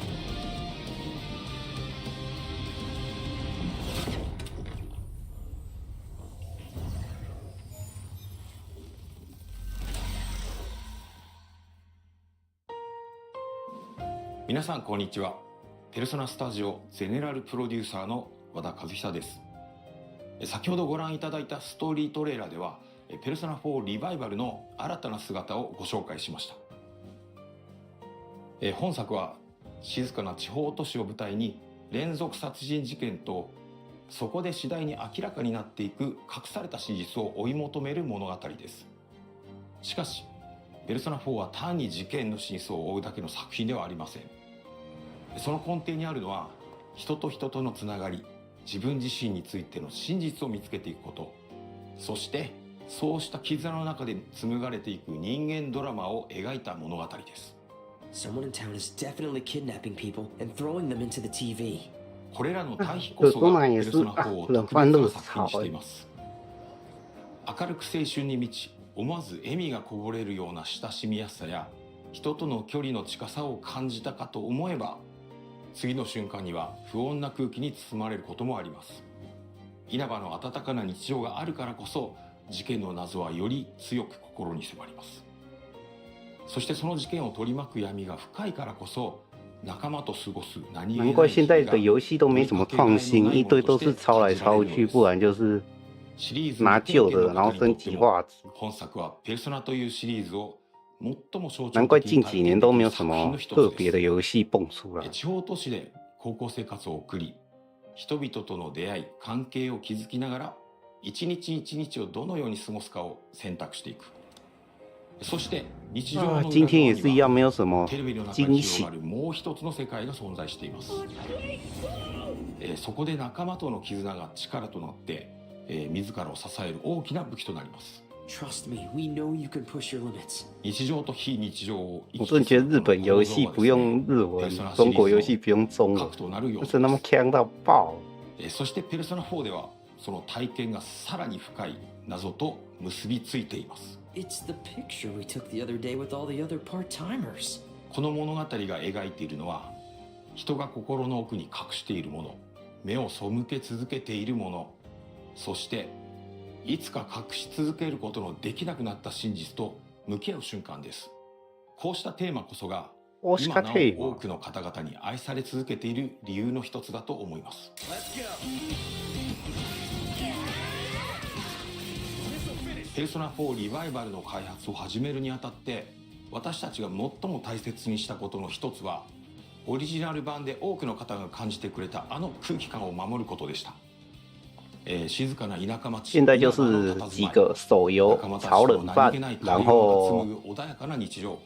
[SPEAKER 25] 皆さんこんにちは。ペルソナスタジオゼネラルプロデューサーの和田和久です。先ほどご覧いただいたストーリートレーラーではペルソナ4リバイバルの新たな姿をご紹介しました。本作は静かな地方都市を舞台に連続殺人事件とそこで次第に明らかになっていく隠された真実を追い求める物語です。しかしペルソナ4は単に事件の真相を追うだけの作品ではありません。その根底にあるのは人と人とのつながり、自分自身についての真実を見つけていくこと、そしてそうした絆の中で紡がれていく人間ドラマを描いた物語です。
[SPEAKER 9] Someone in town is definitely kidnapping people and throwing them into the TV.
[SPEAKER 25] これらの対比こそがペルソナ4を特別な作品にしています。明るく青春に満ち、思わず笑みがこぼれるような親しみやすさや人との距離の近さを感じたかと思えば、次の瞬間には不穏な空気に包まれることもあります。稲葉の温かな日常があるからこそ、事件の謎はより強く心に迫ります。そしてその事件を取り巻く闇が深いからこそ、仲間と過ごす何気ない
[SPEAKER 1] 难怪现在的游戏都没什么创新，一堆都是抄来抄去，不然就是拿旧的然后升级画质。
[SPEAKER 25] 本作はペルソナというシリーズを最も象徴
[SPEAKER 1] 难怪
[SPEAKER 25] 的に
[SPEAKER 1] 近几年都没有什么特别的游戏蹦出来。
[SPEAKER 25] 地方都市で高校生活を送り、人々との出会い、関係を築きながら、一日一日をどのように過ごすかを選択していく。そして日常の裏側
[SPEAKER 1] 今天也是一样，没有什么
[SPEAKER 25] テレビの中に
[SPEAKER 1] 惊喜
[SPEAKER 25] 広が。るもう一つの世界が存在しています。そこで仲間との絆が力となって、自らを支える大きな武器となります。
[SPEAKER 9] Trust me, we know you can push your limits.
[SPEAKER 25] 日常と非日常を
[SPEAKER 1] 我真的觉得日本游戏不用日文，中国游戏不用中文，就是那么强到爆。
[SPEAKER 25] そしてペルソナ4ではその体験がさらに深い謎と結びついています。
[SPEAKER 9] It's the picture we took the other day with all the other part-timers.
[SPEAKER 25] この物語が描いているのは、人が心の奥に隠しているもの、目を背け続けているもの、そしていつか隠し続けることのできなくなった真実と向き合う瞬間です。こうしたテーマこそが今なお多くの方々に愛され続けている理由の一つだと思います。ペルソナ4リバイバルの開発を始めるにあたって、私たちが最も大切にしたことの一つは、オリジナル版で多くの方が感じてくれたあの空気感を守ることでした。静かな田舎町、
[SPEAKER 1] 现在就是几个手游炒冷饭，然后
[SPEAKER 25] 穏やかな日常、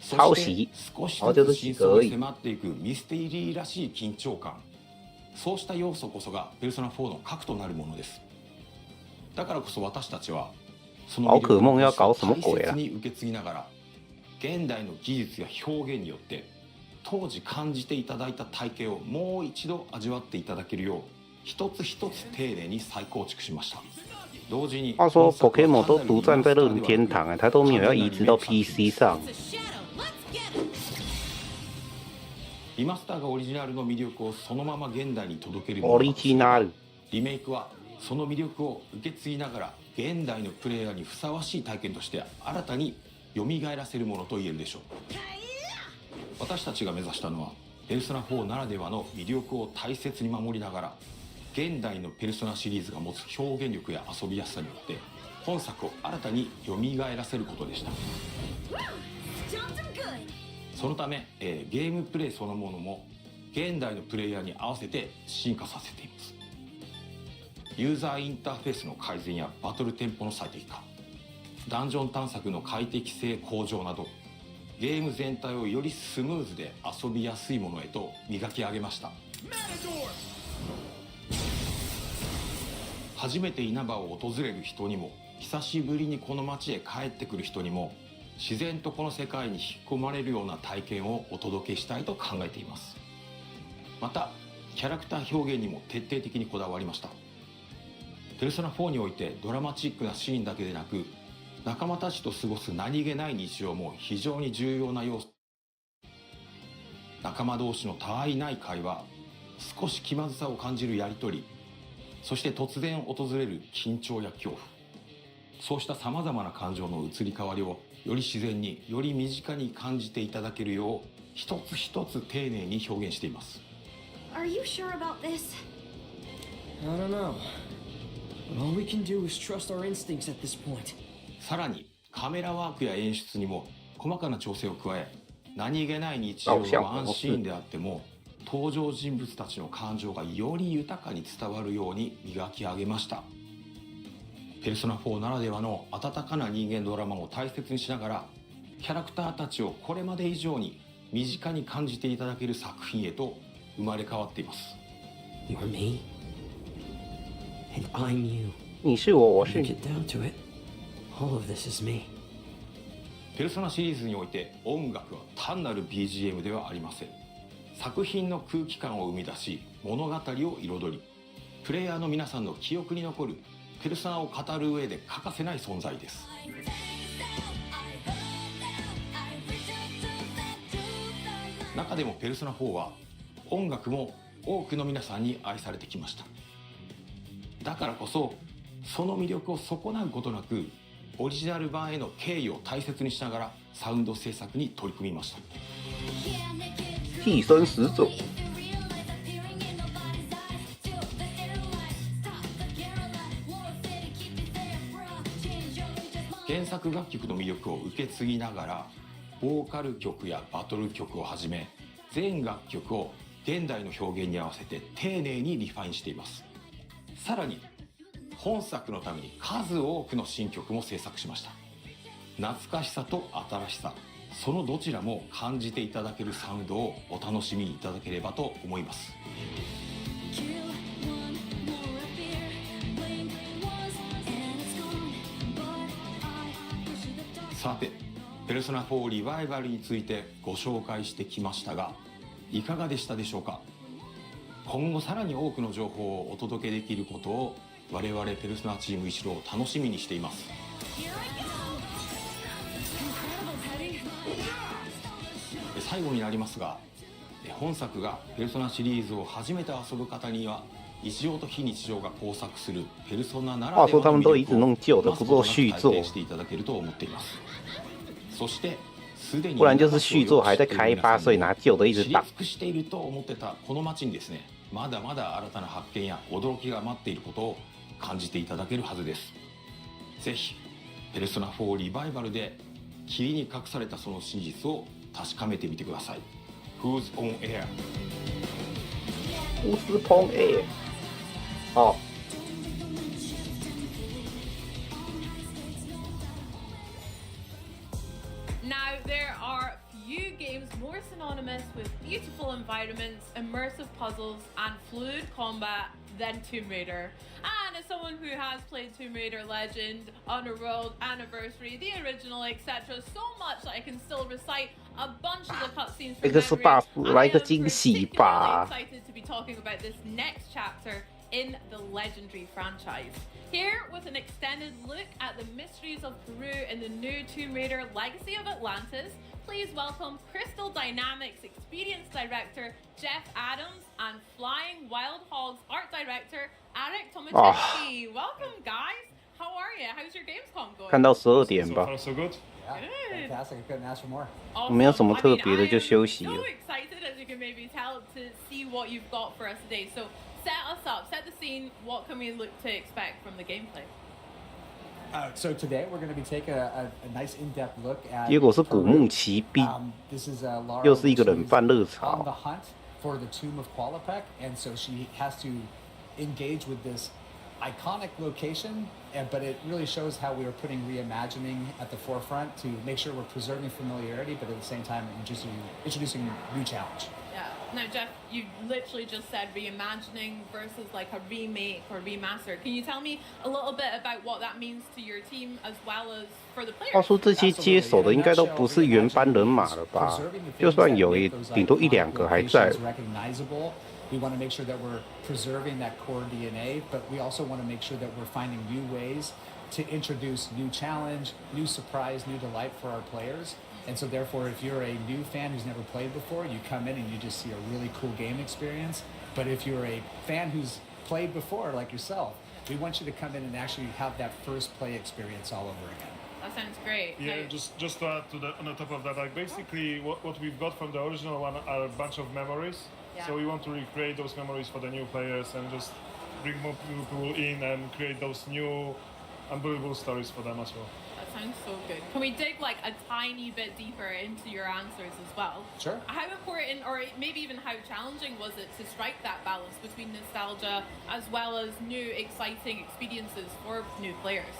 [SPEAKER 1] 抄袭，
[SPEAKER 25] 少し
[SPEAKER 1] 然后就是几
[SPEAKER 25] ずつ真相
[SPEAKER 1] 个而已。
[SPEAKER 25] に迫っていくミステリーらしい緊張感、そうした要素こそがペルソナ4の核となるものです。だからこそ私たちはその
[SPEAKER 1] 宝可梦要搞什么鬼
[SPEAKER 25] 大
[SPEAKER 1] 啊
[SPEAKER 25] 切に受け継ぎながら、現代の技術や表現によって当時感じていただいた体験をもう一度味わっていただけるよう、一つ一つ丁寧に再構築しました。同時に
[SPEAKER 1] 话说 Pokemon 都独占在乐园天堂哎，它都没有要移植到 PC 上。
[SPEAKER 25] リマスターがオリジナルの魅力をそのまま現代に届ける
[SPEAKER 1] オリジナル。
[SPEAKER 25] リメイクはその魅力を受け継ぎながら現代のプレイヤーにふさわしい体験として新たに蘇らせるものと言えるでしょう。私たちが目指したのはペルソナ4ならではの魅力を大切に守りながら、現代のペルソナシリーズが持つ表現力や遊びやすさによって本作を新たに蘇らせることでした。そのため、ゲームプレイそのものも現代のプレイヤーに合わせて進化させています。ユーザーインターフェースの改善やバトルテンポの最適化、ダンジョン探索の快適性向上など、ゲーム全体をよりスムーズで遊びやすいものへと磨き上げました。初めて稲葉を訪れる人にも、久しぶりにこの街へ帰ってくる人にも、自然とこの世界に引き込まれるような体験をお届けしたいと考えています。またキャラクター表現にも徹底的にこだわりました。ペルソナ4においてドラマチックなシーンだけでなく、仲間たちと過ごす何気ない日常も非常に重要な要素。仲間同士のたわいない会話、少し気まずさを感じるやり取り、そして突然訪れる緊張や恐怖、そうしたさまざまな感情の移り変わりをより自然に、より身近に感じていただけるよう、一つ一つ丁寧に表現しています。
[SPEAKER 14] Are you sure about this?
[SPEAKER 9] I don't know. But all we can do is trust our instincts at this point.
[SPEAKER 25] さらにカメラワークや演出にも細かな調整を加え、何気ない日常のワンシーンであっても登場人物たちの感情がより豊かに伝わるように磨き上げました。ペルソナ4ならではの温かな人間ドラマを大切にしながら、キャラクターたちをこれまで以上に身近に感じていただける作品へと生まれ変わっています。
[SPEAKER 9] You're me, and I'm you.
[SPEAKER 1] 你是我，我是
[SPEAKER 9] When
[SPEAKER 1] 你
[SPEAKER 9] you。get down to it, all of this is me.
[SPEAKER 25] ペルソナシリーズにおいて音楽は単なる BGM ではありません。作品の空気感を生み出し、物語を彩り、プレイヤーの皆さんの記憶に残るペルソナを語る上で欠かせない存在です。中でもペルソナ4は音楽も多くの皆さんに愛されてきました。だからこそその魅力を損なうことなく、オリジナル版への敬意を大切にしながらサウンド制作に取り組みました。
[SPEAKER 1] 替身使者。
[SPEAKER 25] 原作楽曲の魅力を受け継ぎながら、ボーカル曲やバトル曲をはじめ全楽曲を現代の表現に合わせて丁寧にリファインしています。さらに本作のために数多くの新曲も制作しました。懐かしさと新しさ、そのどちらも感じていただけるサウンドをお楽しみいただければと思います。さて、ペルソナ4リバイバルについてご紹介してきましたが、いかがでしたでしょうか。今後さらに多くの情報をお届けできることを我々ペルソナチーム一同楽しみにしています。最後になりますが、本作がペルソナシリーズを初めて遊ぶ方には日常と非日常が交錯するペルソナならではの魅力をマストとなく体験していただけると思っています。そしてすでに
[SPEAKER 1] 不然就是续作还在开发，所以拿旧的一直
[SPEAKER 25] 知り
[SPEAKER 1] 打。
[SPEAKER 25] 尽くしていると思ってたこの街にですね、まだまだ新たな発見や驚きが待っていることを感じていただけるはずです。ぜひペルソナ4リバイバルで霧に隠されたその真実を確かめてみてください。Who's on air?
[SPEAKER 1] Who's on air? 哦。
[SPEAKER 5] Now, there are few games more synonymous with beautiful environments, immersive puzzles, and fluid combat than Tomb Raider. And as someone who has played Tomb Raider Legend, Underworld, Anniversary, the original, etc., so much that I can still recite a bunch of the cutscenes from
[SPEAKER 1] Xbox
[SPEAKER 5] memory,
[SPEAKER 1] 来个
[SPEAKER 5] I am
[SPEAKER 1] 惊喜吧。
[SPEAKER 5] particularly excited to be talking about this next chapter in the legendary franchise. Here with an extended look at the mysteries of Peru in the new Tomb Raider Legacy of Atlantis, please welcome Crystal Dynamics Experience Director Jeff Adams and Flying Wild Hogs Art Director Eric Tomaszewski. Welcome guys! How are you? How's your Gamescom going?
[SPEAKER 1] 看到12点吧。
[SPEAKER 3] So far, so good.
[SPEAKER 5] Good.
[SPEAKER 6] Fantastic. I couldn't ask for more.
[SPEAKER 1] 没有什么特别的，就休息
[SPEAKER 5] So
[SPEAKER 1] 了。
[SPEAKER 5] excited, as you can maybe tell, to see what you've got for us today. So set us up, set the scene. What can we look to expect from the gameplay?
[SPEAKER 6] So today we're going to be taking a nice in-depth look at.
[SPEAKER 1] 结果是古墓奇兵，
[SPEAKER 6] This is Lara
[SPEAKER 1] 又是一个冷饭热
[SPEAKER 6] on
[SPEAKER 1] 炒
[SPEAKER 6] the。hunt for the tomb of Qualopec, and so she has to engage with this iconic location, but it really shows how we are putting reimagining at the forefront to make sure we're preserving familiarity, but at the same time introducing new challenge.
[SPEAKER 5] Yeah. Now, Jeff, you literally just said reimagining versus like a remake or remaster. Can you tell me a little bit about what that means to your team as well as for the
[SPEAKER 1] 话
[SPEAKER 5] players?
[SPEAKER 1] 说这些接手的应该都不是原班人马了吧？就算有，也顶多1-2个还在。
[SPEAKER 6] Recognizable. We want to make sure that we're preserving that core DNA, but we also want to make sure that we're finding new ways to introduce new challenge, new surprise, new delight for our players. And so therefore, if you're a new fan who's never played before, you come in and you just see a really cool game experience. But if you're a fan who's played before, like yourself, we want you to come in and actually have that first play experience all over again.
[SPEAKER 5] That sounds great.
[SPEAKER 11] Yeah, just to add to on the top of that, like basically what we've got from the original one are a bunch of memories.
[SPEAKER 5] Yeah.
[SPEAKER 11] So we want to recreate those memories for the new players and just bring more people in and create those new unbelievable stories for them as well.
[SPEAKER 5] That sounds so good. Can we dig like a tiny bit deeper into your answers as well?
[SPEAKER 6] Sure.
[SPEAKER 5] How important, or maybe even how challenging was it to strike that balance between nostalgia as well as new, exciting experiences for new players?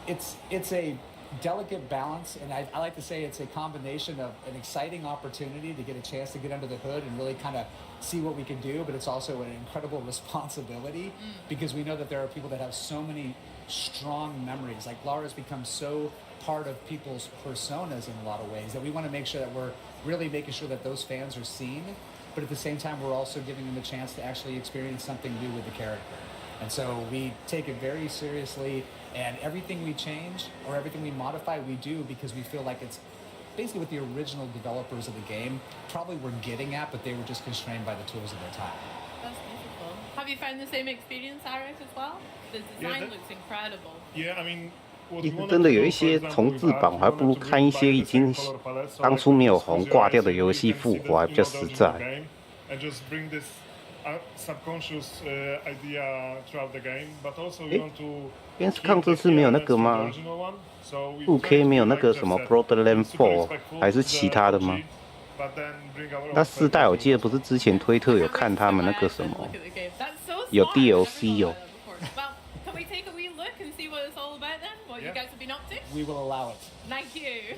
[SPEAKER 6] It's a delicate balance, and I like to say it's a combination of an exciting opportunity to get a chance to get under the hood and really kind of see what we can do, but it's also an incredible responsibility because we know that there are people that have so many strong memories. Like Lara's become so part of people's personas in a lot of ways that we want to make sure that we're really making sure that those fans are seen, but at the same time we're also giving them a chance to actually experience something new with the character. And so we take it very seriously, and everything we change or everything we modify, we do because we feel like it's basically what the original developers of the game probably were getting at, but they were just constrained by the tools of their time.
[SPEAKER 5] That's beautiful. Have you found the same experience, Eric, as well? The design looks incredible.
[SPEAKER 11] Yeah, I mean,
[SPEAKER 1] 其实真的有一些重置版，我还不如看一些已经当初没有红挂掉的游戏复活，还比较实在。
[SPEAKER 11] And just bring this subconscious idea throughout the game, but also we want to.
[SPEAKER 1] 边是抗这次没有那个吗？2K 没有那个什么 Borderlands 4，还是其他的吗？那4代我记得不是之前推特有看他们那个什么，有 DLC 哦。
[SPEAKER 5] Can we take a wee look and see what it's all about then? What you guys have been up to?
[SPEAKER 6] We will allow it.
[SPEAKER 5] Thank you.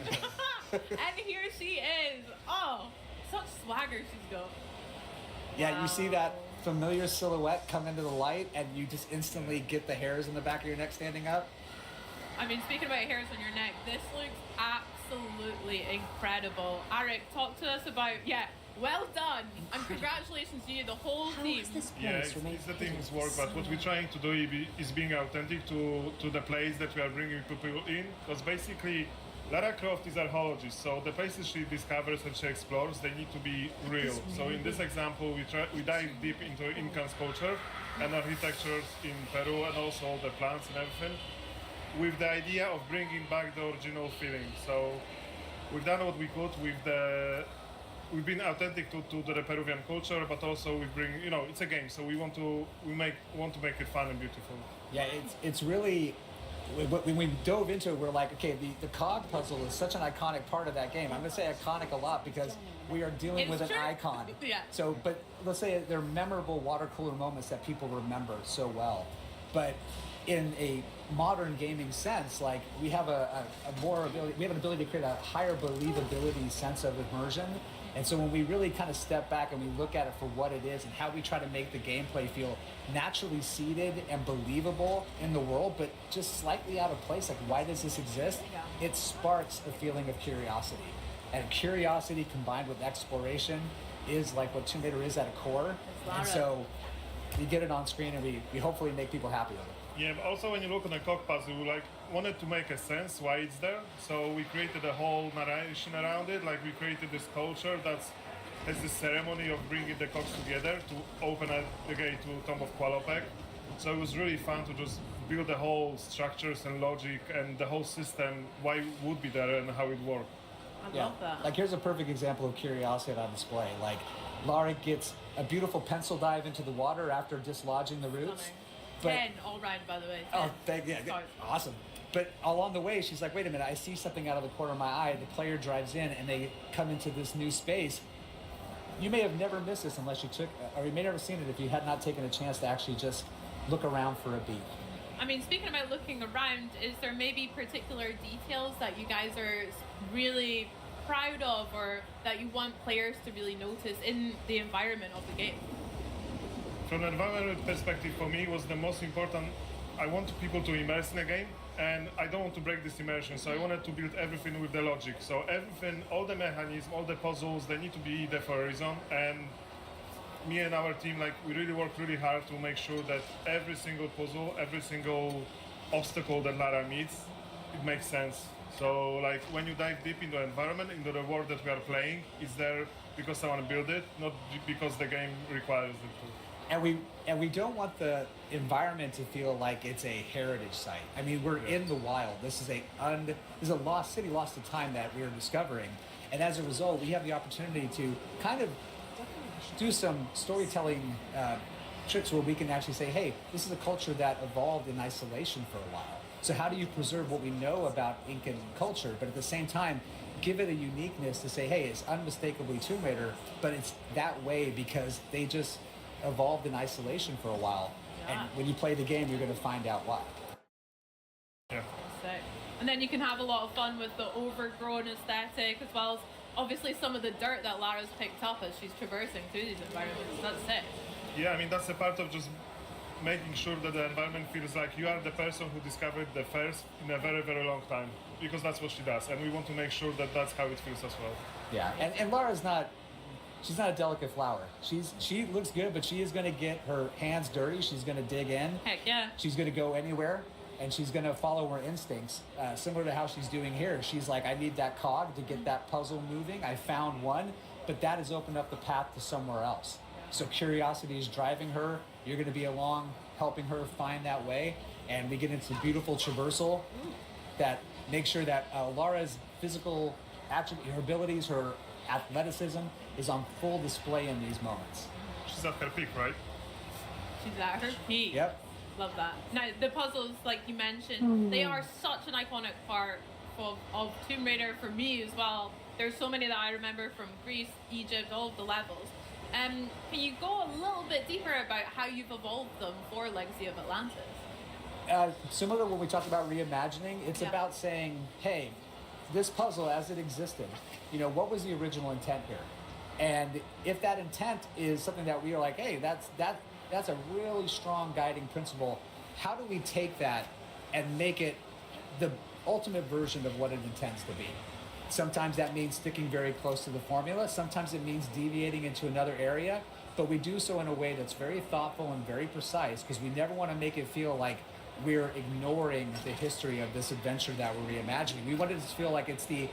[SPEAKER 5] And here she is. Oh, such swagger she's got.
[SPEAKER 6] Yeah, you see that familiar silhouette come into the light and you just instantly get the hairs in the back of your neck standing up?
[SPEAKER 5] I mean, speaking about hairs on your neck, this looks absolutely incredible. Eric, talk to us about, well done, and congratulations to you, the whole team.
[SPEAKER 11] Yeah, it's the team's work, but what we're trying to do is being authentic to the place that we are bringing people in, because basically Lara Croft is archaeologist, so the places she discovers and she explores, they need to be real. So in this example, we dive deep into Incan's culture and architectures in Peru and also the plants and everything, with the idea of bringing back the original feeling. So we've done what we could we've been authentic to the Peruvian culture, but also we bring, it's a game, so we want to make it fun and beautiful.
[SPEAKER 6] Yeah, it's really, when we dove into it, we're like, okay, the cog puzzle is such an iconic part of that game. I'm going to say iconic a lot because we are dealing with an icon.
[SPEAKER 5] Yeah.
[SPEAKER 6] So, but let's say they're memorable water cooler moments that people remember so well. But in a modern gaming sense, like we have an ability to create a higher believability sense of immersion. And so when we really kind of step back and we look at it for what it is and how we try to make the gameplay feel naturally seated and believable in the world, but just slightly out of place, like why does this exist? It sparks a feeling of curiosity. And curiosity combined with exploration is like what Tomb Raider is at a core. And so we get it on screen and we hopefully make people happy with it.
[SPEAKER 11] Yeah, but also when you look on the cock puzzle, we wanted to make a sense why it's there. So we created a whole narration around it. Like we created this culture has this ceremony of bringing the cocks together to open the gate to Tomb of Qualopec. So it was really fun to just build the whole structures and logic and the whole system, why it would be there and how it worked.
[SPEAKER 5] I love that.
[SPEAKER 6] Like here's a perfect example of curiosity on display. Like Lara gets a beautiful pencil dive into the water after dislodging the roots.
[SPEAKER 5] 10 all round, by the way. 10.
[SPEAKER 6] Oh, awesome. But along the way, she's like, wait a minute, I see something out of the corner of my eye. The player drives in and they come into this new space. You may have never missed this unless you or you may never seen it if you had not taken a chance to actually just look around for a beat.
[SPEAKER 5] I mean, speaking about looking around, is there maybe particular details that you guys are really proud of or that you want players to really notice in the environment of the game?
[SPEAKER 11] From an environment perspective, for me, was the most important. I want people to immerse in the game, and I don't want to break this immersion, so I wanted to build everything with the logic. So everything, all the mechanisms, all the puzzles, they need to be there for a reason. And me and our team, we really worked really hard to make sure that every single puzzle, every single obstacle that Lara meets, it makes sense. So when you dive deep into the environment, into the world that we are playing, it's there because someone built it, not because the game requires it to.
[SPEAKER 6] And we don't want the environment to feel like it's a heritage site. I mean, we're in the wild. This is a lost city, lost to time that we're discovering. And as a result, we have the opportunity to kind of do some storytelling tricks where we can actually say, hey, this is a culture that evolved in isolation for a while. So how do you preserve what we know about Incan culture, but at the same time, give it a uniqueness to say, hey, it's unmistakably Tomb Raider, but it's that way because they just evolved in isolation for a while. And when you play the game, you're going to find out why.
[SPEAKER 11] Yeah.
[SPEAKER 5] Sick. And then you can have a lot of fun with the overgrown aesthetic, as well as obviously some of the dirt that Lara's picked up as she's traversing through these environments. That's sick.
[SPEAKER 11] Yeah, I mean, that's a part of just making sure that the environment feels like you are the person who discovered the first in a very, very long time, because that's what she does, and we want to make sure that that's how it feels as well.
[SPEAKER 6] Yeah, and Lara's she's not a delicate flower. She looks good, but she is going to get her hands dirty. She's going to dig in.
[SPEAKER 5] Heck yeah.
[SPEAKER 6] She's going to go anywhere, and she's going to follow her instincts, similar to how she's doing here. She's like, I need that cog to get that puzzle moving. I found one, but that has opened up the path to somewhere else. So curiosity is driving her. You're going to be along, helping her find that way, and we get into beautiful traversal that makes sure that Lara's physical attribute, her abilities, her athleticism is on full display in these moments.
[SPEAKER 11] She's at her peak, right?
[SPEAKER 5] She's at her peak.
[SPEAKER 6] Yep.
[SPEAKER 5] Love that. Now, the puzzles, like you mentioned, they are such an iconic part of Tomb Raider for me as well. There's so many that I remember from Greece, Egypt, all of the levels. Can you go a little bit deeper about how you've evolved them for Legacy of Atlantis?
[SPEAKER 6] Similar to when we talked about reimagining, it's about saying, hey, this puzzle as it existed, what was the original intent here? And if that intent is something that we are like, hey, that's a really strong guiding principle, how do we take that and make it the ultimate version of what it intends to be? Sometimes that means sticking very close to the formula. Sometimes it means deviating into another area, but we do so in a way that's very thoughtful and very precise, because we never want to make it feel like we're ignoring the history of this adventure that we're reimagining. We want it to feel like it's the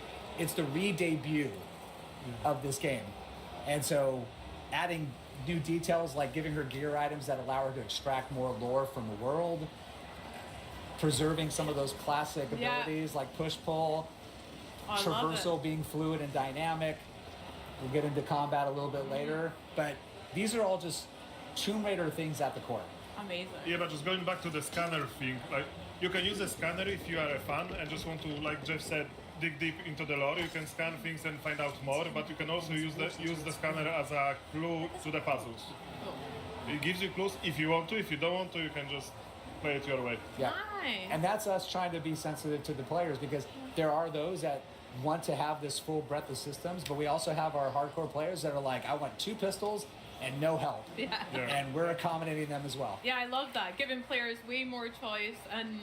[SPEAKER 6] re-debut of this game. And so adding new details like giving her gear items that allow her to extract more lore from the world, preserving some of those classic abilities like push-pull, traversal being fluid and dynamic. We'll get into combat a little bit later, but these are all just Tomb Raider things at the core.
[SPEAKER 5] Amazing.
[SPEAKER 11] Yeah, but just going back to the scanner thing, like you can use a scanner if you are a fan and just want to, like Jeff said, dig deep into the lore. You can scan things and find out more, but you can also use the scanner as a clue to the puzzles. It gives you clues if you want to. If you don't want to, you can just play it your way.
[SPEAKER 6] Yeah. Nice. And that's us trying to be sensitive to the players, because there are those that want to have this full breadth of systems, but we also have our hardcore players that are like, I want 2 pistols and no help.
[SPEAKER 5] Yeah.
[SPEAKER 6] And we're accommodating them as well.
[SPEAKER 5] Yeah, I love that. Giving players way more choice and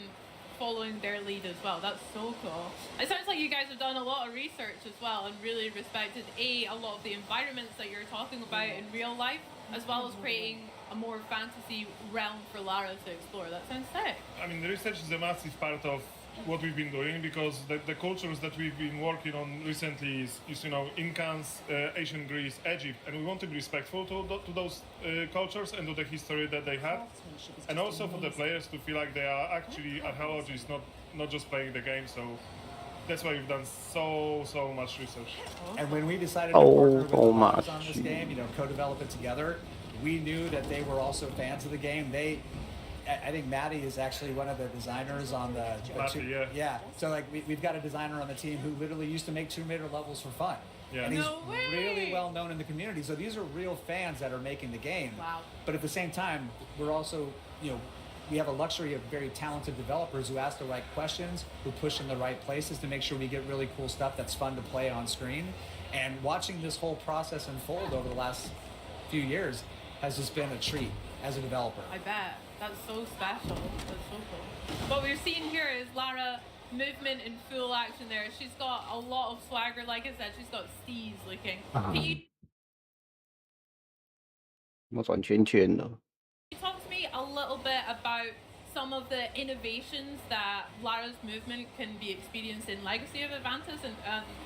[SPEAKER 5] following their lead as well. That's so cool. It sounds like you guys have done a lot of research as well and really respected a lot of the environments that you're talking about in real life, as well as creating a more fantasy realm for Lara to explore. That sounds sick.
[SPEAKER 11] I mean, the research is a massive part of what we've been doing, because the cultures that we've been working on recently is Incans, ancient Greece, Egypt, and we want to be respectful to those cultures and to the history that they have, and also for the players to feel like they are actually archaeologists, not just playing the game. So that's why we've done so much research.
[SPEAKER 6] And when we decided to partner with the developers on this game, co-develop it together, we knew that they were also fans of the game. I think Maddie is actually one of the designers on the yeah. So like we've got a designer on the team who literally used to make Tomb Raider levels for fun. Yeah. And he's really well known in the community. So these are real fans that are making the game.
[SPEAKER 5] Wow.
[SPEAKER 6] But at the same time, we're also, we have a luxury of very talented developers who ask the right questions, who push in the right places to make sure we get really cool stuff that's fun to play on screen. And watching this whole process unfold over the last few years has just been a treat as a developer.
[SPEAKER 5] I bet. That's so special. That's so cool. What we're seeing here is Lara movement in full action there. She's got a lot of swagger, like I said, she's got steez looking. Can you
[SPEAKER 1] 我转圈圈了。
[SPEAKER 5] talk to me a little bit about some of the innovations that Lara's movement can be experienced in Legacy of Atlantis, and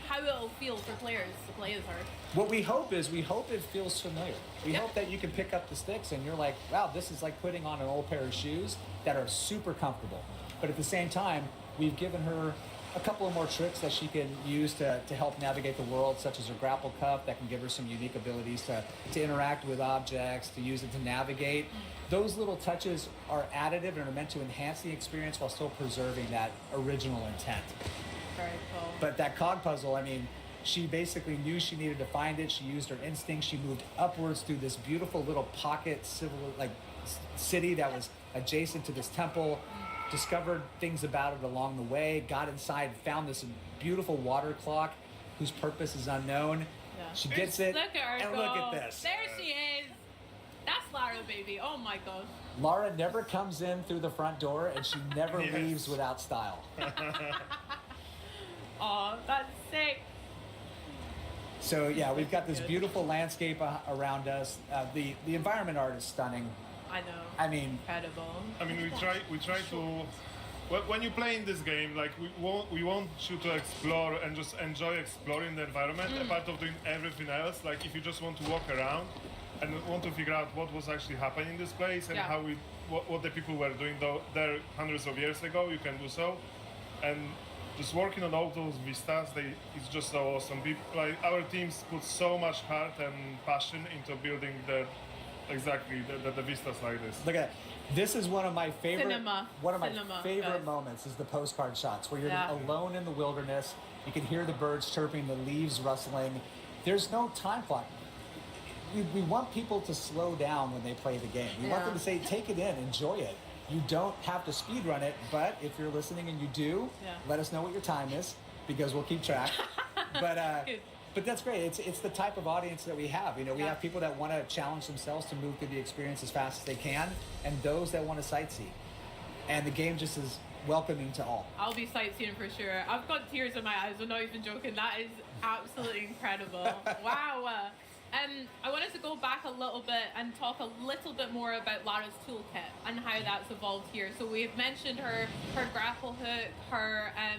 [SPEAKER 5] how it'll feel for players to play as her?
[SPEAKER 6] What we hope it feels familiar. We hope that you can pick up the sticks and you're like, wow, this is like putting on an old pair of shoes that are super comfortable. But at the same time, we've given her a couple of more tricks that she can use to help navigate the world, such as her grapple cup that can give her some unique abilities to interact with objects, to use it to navigate. Those little touches are additive and are meant to enhance the experience while still preserving that original intent.
[SPEAKER 5] Very cool.
[SPEAKER 6] But that cog puzzle, I mean, she basically knew she needed to find it. She used her instinct. She moved upwards through this beautiful little pocket city that was adjacent to this temple, discovered things about it along the way, got inside, found this beautiful water clock whose purpose is unknown.
[SPEAKER 5] Yeah.
[SPEAKER 6] She gets it,
[SPEAKER 5] Look at her
[SPEAKER 6] and
[SPEAKER 5] go.
[SPEAKER 6] look at this.
[SPEAKER 5] There she is. That's Lara, baby. Oh my gosh.
[SPEAKER 6] Lara never comes in through the front door, and she never leaves without style.
[SPEAKER 5] Oh, that's sick.
[SPEAKER 6] So yeah, we've got this beautiful landscape around us. The environment art is stunning.
[SPEAKER 5] I know.
[SPEAKER 6] I mean,
[SPEAKER 5] incredible.
[SPEAKER 11] I mean, we try to. When you play in this game, like we want you to explore and just enjoy exploring the environment, apart of doing everything else. Like if you just want to walk around and want to figure out what was actually happening in this place and how what the people were doing there hundreds of years ago, you can do so. And just working on all those vistas, it's just so awesome. People, like our teams put so much heart and passion into building the vistas like this.
[SPEAKER 6] Look at that. This is one of my favorite
[SPEAKER 5] Cinema,
[SPEAKER 6] moments is the postcard shots where you're alone in the wilderness. You can hear the birds chirping, the leaves rustling. There's no time clock. We want people to slow down when they play the game. We want them to say, take it in, enjoy it. You don't have to speed run it, but if you're listening and you do, let us know what your time is because we'll keep track. But that's great. It's the type of audience that we have. You know, we have people that want to challenge themselves to move through the experience as fast as they can, and those that want to sightsee. And the game just is welcoming to all.
[SPEAKER 5] I'll be sightseeing for sure. I've got tears in my eyes. I'm not even joking. That is absolutely incredible. Wow. I wanted to go back a little bit and talk a little bit more about Lara's toolkit and how that's evolved here. So we've mentioned her grapple hook,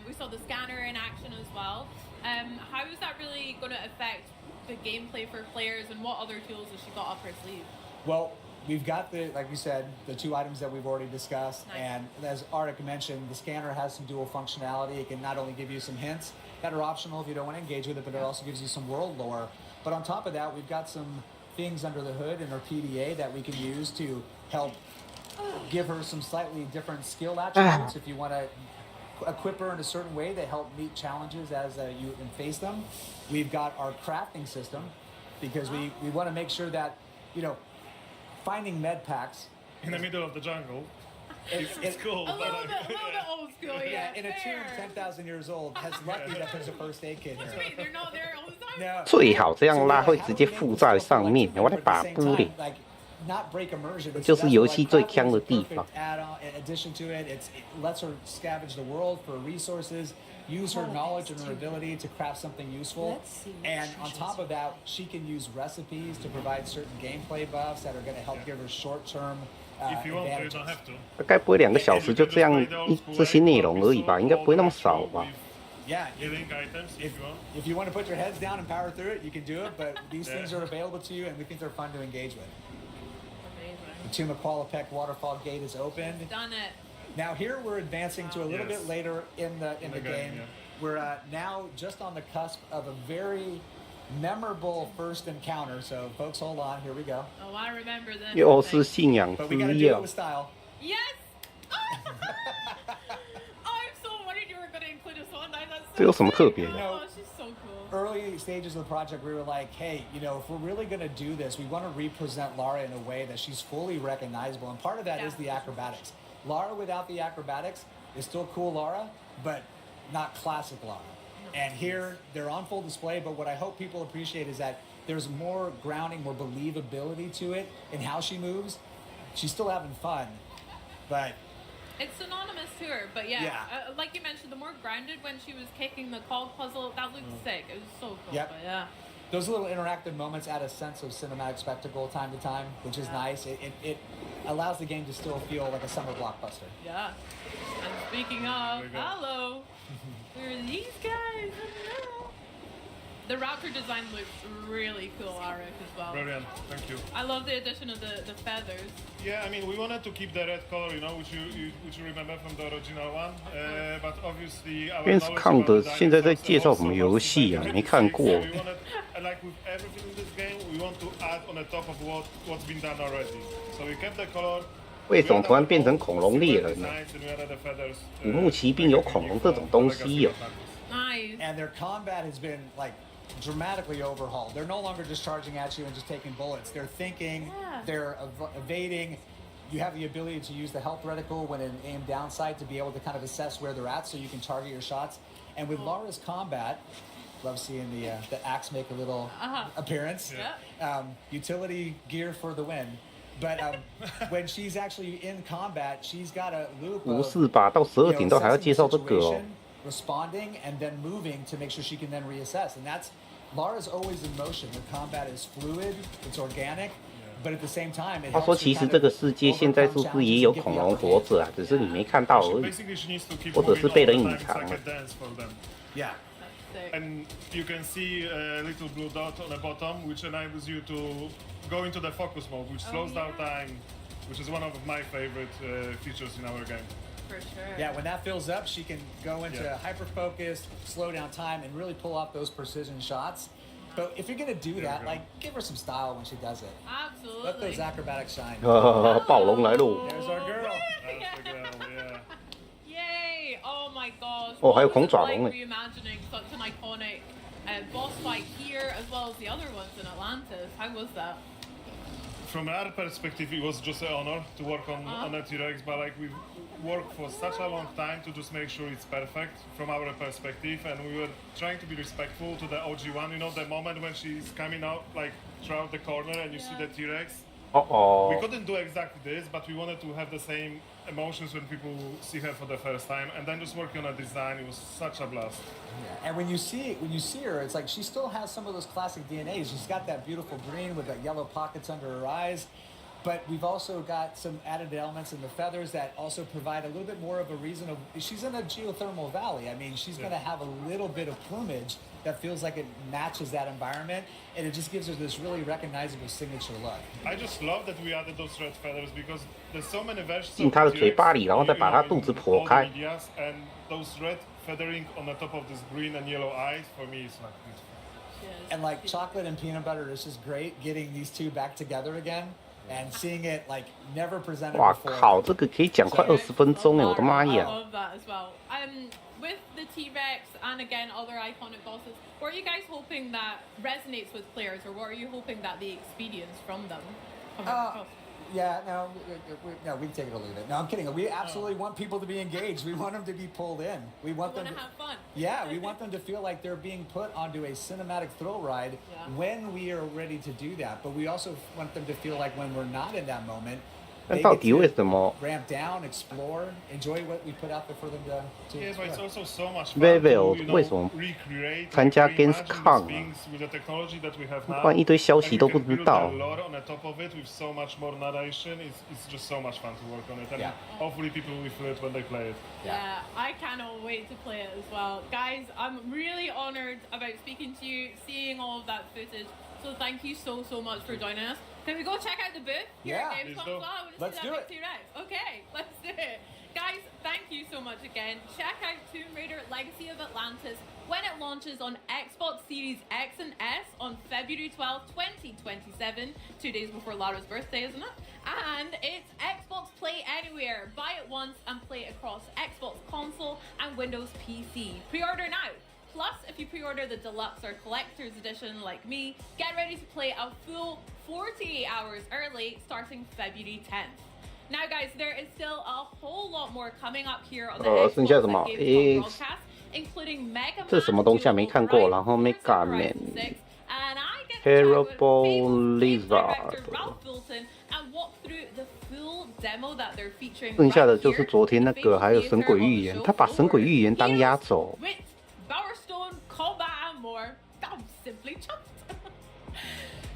[SPEAKER 5] we saw the scanner in action as well. How is that really going to affect the gameplay for players, and what other tools has she got up her sleeve?
[SPEAKER 6] Well, we've got like you said, the two items that we've already discussed. Nice. And as Arctic mentioned, the scanner has some dual functionality. It can not only give you some hints that are optional if you don't want to engage with it, but it also gives you some world lore. But on top of that, we've got some things under the hood in her PDA that we can use to help give her some slightly different skill attributes if you want to equip her in a certain way to help meet challenges as you face them. We've got our crafting system because we want to make sure that, you know, finding med packs
[SPEAKER 11] in the middle of the jungle. It's cool.
[SPEAKER 5] A little bit old school, yeah.
[SPEAKER 6] In a tomb 10,000 years old, has lucky that there's a first aid kit here.
[SPEAKER 5] What do you mean? They're not there all the time?
[SPEAKER 6] No.
[SPEAKER 1] 最好这样拉会直接附在上面，我在把布里。
[SPEAKER 6] Not break immersion.
[SPEAKER 1] 就是游戏最强的地方。
[SPEAKER 6] In addition to it, it lets her scavenge the world for resources, use her knowledge and her ability to craft something useful. And on top of that, she can use recipes to provide certain gameplay buffs that are going to help give her short-term advantages.
[SPEAKER 1] 大概不会2个小时就这样这些内容而已吧，应该不会那么少吧。
[SPEAKER 6] Yeah, if you want to put your heads down and power through it, you can do it. But these things are available to you, and we think they're fun to engage with. The Tomb of Qualipec waterfall gate is open.
[SPEAKER 5] Done it.
[SPEAKER 6] Now here we're advancing to a little bit later in the game. We're now just on the cusp of a very memorable first encounter. So folks, hold on. Here we go.
[SPEAKER 5] Oh, I remember this.
[SPEAKER 1] 又是信仰之
[SPEAKER 6] But we got to do
[SPEAKER 1] 夜
[SPEAKER 6] it。with style.
[SPEAKER 5] Yes. I'm so worried you were going to include this one. That's
[SPEAKER 1] 这有什么特别的？
[SPEAKER 5] Oh, she's so cool.
[SPEAKER 6] Early stages of the project, we were like, hey, you know, if we're really going to do this, we want to represent Lara in a way that she's fully recognizable. And part of that is the acrobatics. Lara without the acrobatics is still cool Lara, but not classic Lara. And here, they're on full display, but what I hope people appreciate is that there's more grounding, more believability to it in how she moves. She's still having fun, but...
[SPEAKER 5] It's synonymous to her, but like you mentioned, the more grounded when she was kicking the cog puzzle, that looked sick. It was so cool.
[SPEAKER 6] Yep.
[SPEAKER 5] But yeah.
[SPEAKER 6] Those little interactive moments add a sense of cinematic spectacle time to time, which is nice. It allows the game to still feel like a summer blockbuster.
[SPEAKER 5] Yeah. And speaking of, hello, who are these guys? Hello. The Raptor design looks really cool, Arik, as well.
[SPEAKER 11] Brilliant, thank you.
[SPEAKER 5] I love the addition of the feathers.
[SPEAKER 11] Yeah, I mean, we wanted to keep the red color, you know, which you remember from the original one, but obviously our
[SPEAKER 1] 边是 Count 的，现在在介绍什么游戏啊？没看过。
[SPEAKER 11] we wanted, like with everything in this game, we want to add on the top of what's been done already. So we kept the color.
[SPEAKER 1] 为什么突然变成恐龙猎人呢？古墓奇兵有恐龙这种东西哦。
[SPEAKER 5] Nice.
[SPEAKER 6] And their combat has been like dramatically overhauled. They're no longer just charging at you and just taking bullets. They're thinking, they're evading. You have the ability to use the health reticle when in aim down sight to be able to kind of assess where they're at so you can target your shots. And with Lara's combat, love seeing the axe make a little appearance. Utility gear for the win. But when she's actually in combat, she's got a loop
[SPEAKER 1] 不是吧？到12点都还要介绍这个哦。
[SPEAKER 6] responding and then moving to make sure she can then reassess. And that's Lara's always in motion. Her combat is fluid, it's organic, but at the same time,
[SPEAKER 1] 他说其实这个世界现在是不是也有恐龙活着啊？只是你没看到而已，或者是被人隐藏了。
[SPEAKER 11] Yeah. And you can see a little blue dot on the bottom, which enables you to go into the focus mode, which slows down time, which is one of my favorite features in our game.
[SPEAKER 5] For sure.
[SPEAKER 6] Yeah, when that fills up, she can go into hyper focus, slow down time, and really pull off those precision shots. But if you're gonna do that, like, give her some style when she does it.
[SPEAKER 5] Absolutely.
[SPEAKER 6] Let those acrobatics shine.
[SPEAKER 1] 暴龙来喽！
[SPEAKER 6] There's our girl.
[SPEAKER 11] That's the girl, yeah.
[SPEAKER 5] Yay! Oh my gosh.
[SPEAKER 1] 哦，还有
[SPEAKER 5] What
[SPEAKER 1] 恐
[SPEAKER 5] was it
[SPEAKER 1] 爪
[SPEAKER 5] like
[SPEAKER 1] 龙呢。
[SPEAKER 5] reimagining such an iconic boss fight here as well as the other ones in Atlantis? How was that?
[SPEAKER 11] From our perspective, it was just an honor to work on a T-Rex, but like we worked for such a long time to just make sure it's perfect from our perspective, and we were trying to be respectful to the OG one. You know, the moment when she's coming out like throughout the corner and you see the T-Rex. We couldn't do exactly this, but we wanted to have the same emotions when people see her for the first time, and then just working on a design, it was such a blast.
[SPEAKER 6] Yeah. And when you see her, it's like she still has some of those classic DNAs. She's got that beautiful green with that yellow pockets under her eyes. But we've also got some added elements in the feathers that also provide a little bit more of a reason of, she's in a geothermal valley. I mean, she's going to have a little bit of plumage that feels like it matches that environment, and it just gives her this really recognizable signature look.
[SPEAKER 11] I just love that we added those red feathers because there's so many versions
[SPEAKER 1] 进他的嘴巴里，然后再把他肚子剖开。
[SPEAKER 11] and those red feathering on the top of this green and yellow eyes, for me, it's like beautiful.
[SPEAKER 6] And like chocolate and peanut butter is just great getting these two back together again. And seeing it like never presented
[SPEAKER 1] 哇
[SPEAKER 6] before.
[SPEAKER 1] 靠，这个可以讲快20分钟哎，我的妈
[SPEAKER 5] I
[SPEAKER 1] 呀！
[SPEAKER 5] love that as well. With the T-Rex and again other iconic bosses, what are you guys hoping that resonates with players, or what are you hoping that they experience from them?
[SPEAKER 6] Yeah, no, we can take it or leave it. No, I'm kidding. We absolutely want people to be engaged. We want them to be pulled in. We want them to
[SPEAKER 5] have fun.
[SPEAKER 6] Yeah, we want them to feel like they're being put onto a cinematic thrill ride when we are ready to do that. But we also want them to feel like when we're not in that moment,
[SPEAKER 1] 那到底为什么
[SPEAKER 6] ramp down, explore, enjoy what we put out there for them to
[SPEAKER 11] Yeah, but it's also so much fun
[SPEAKER 1] Vevel
[SPEAKER 11] to,
[SPEAKER 1] 为什么
[SPEAKER 11] recreate,
[SPEAKER 1] 参加
[SPEAKER 11] reimagine
[SPEAKER 1] Gamescom
[SPEAKER 11] these things with the technology that we have now.
[SPEAKER 1] 不然一堆消息都不知道。
[SPEAKER 11] And we can build a lot on the top of it with so much more narration. It's just so much fun to work on it, and hopefully people will feel it when they play it.
[SPEAKER 5] Yeah, I cannot wait to play it as well. Guys, I'm really honored about speaking to you, seeing all of that footage. So thank you so much for joining us. Can we go check out the booth here at Gamescom as well? I want to
[SPEAKER 6] Let's
[SPEAKER 5] see
[SPEAKER 6] do
[SPEAKER 5] that
[SPEAKER 6] it.
[SPEAKER 5] T-Rex. Okay, let's do it. Guys, thank you so much again. Check out Tomb Raider Legacy of Atlantis when it launches on Xbox Series X and S on February 12th, 2027, 2 days before Lara's birthday, isn't it? And it's Xbox Play Anywhere. Buy it once and play it across Xbox console and Windows PC. Pre-order now. Plus, if you pre-order the deluxe or collector's edition like me, get ready to play a full 48 hours early starting February 10th. Now guys, there is still a whole lot more coming up here on the Xbox
[SPEAKER 1] 剩下什么
[SPEAKER 5] and Gamescom broadcast, including Mega
[SPEAKER 1] 这什么东西啊？没看过。然后 Mega Man、Terrible Lizard，
[SPEAKER 5] and walk through the full demo that they're featuring
[SPEAKER 1] 剩下的
[SPEAKER 5] right
[SPEAKER 1] 就是
[SPEAKER 5] here
[SPEAKER 1] 昨天那个，还有神鬼预
[SPEAKER 5] on
[SPEAKER 1] 言，
[SPEAKER 5] the
[SPEAKER 1] 他把
[SPEAKER 5] show
[SPEAKER 1] 神鬼
[SPEAKER 5] floor.
[SPEAKER 1] 预言当压轴。
[SPEAKER 5] Wit, Bowerstone, combat and more. I'm simply chuffed.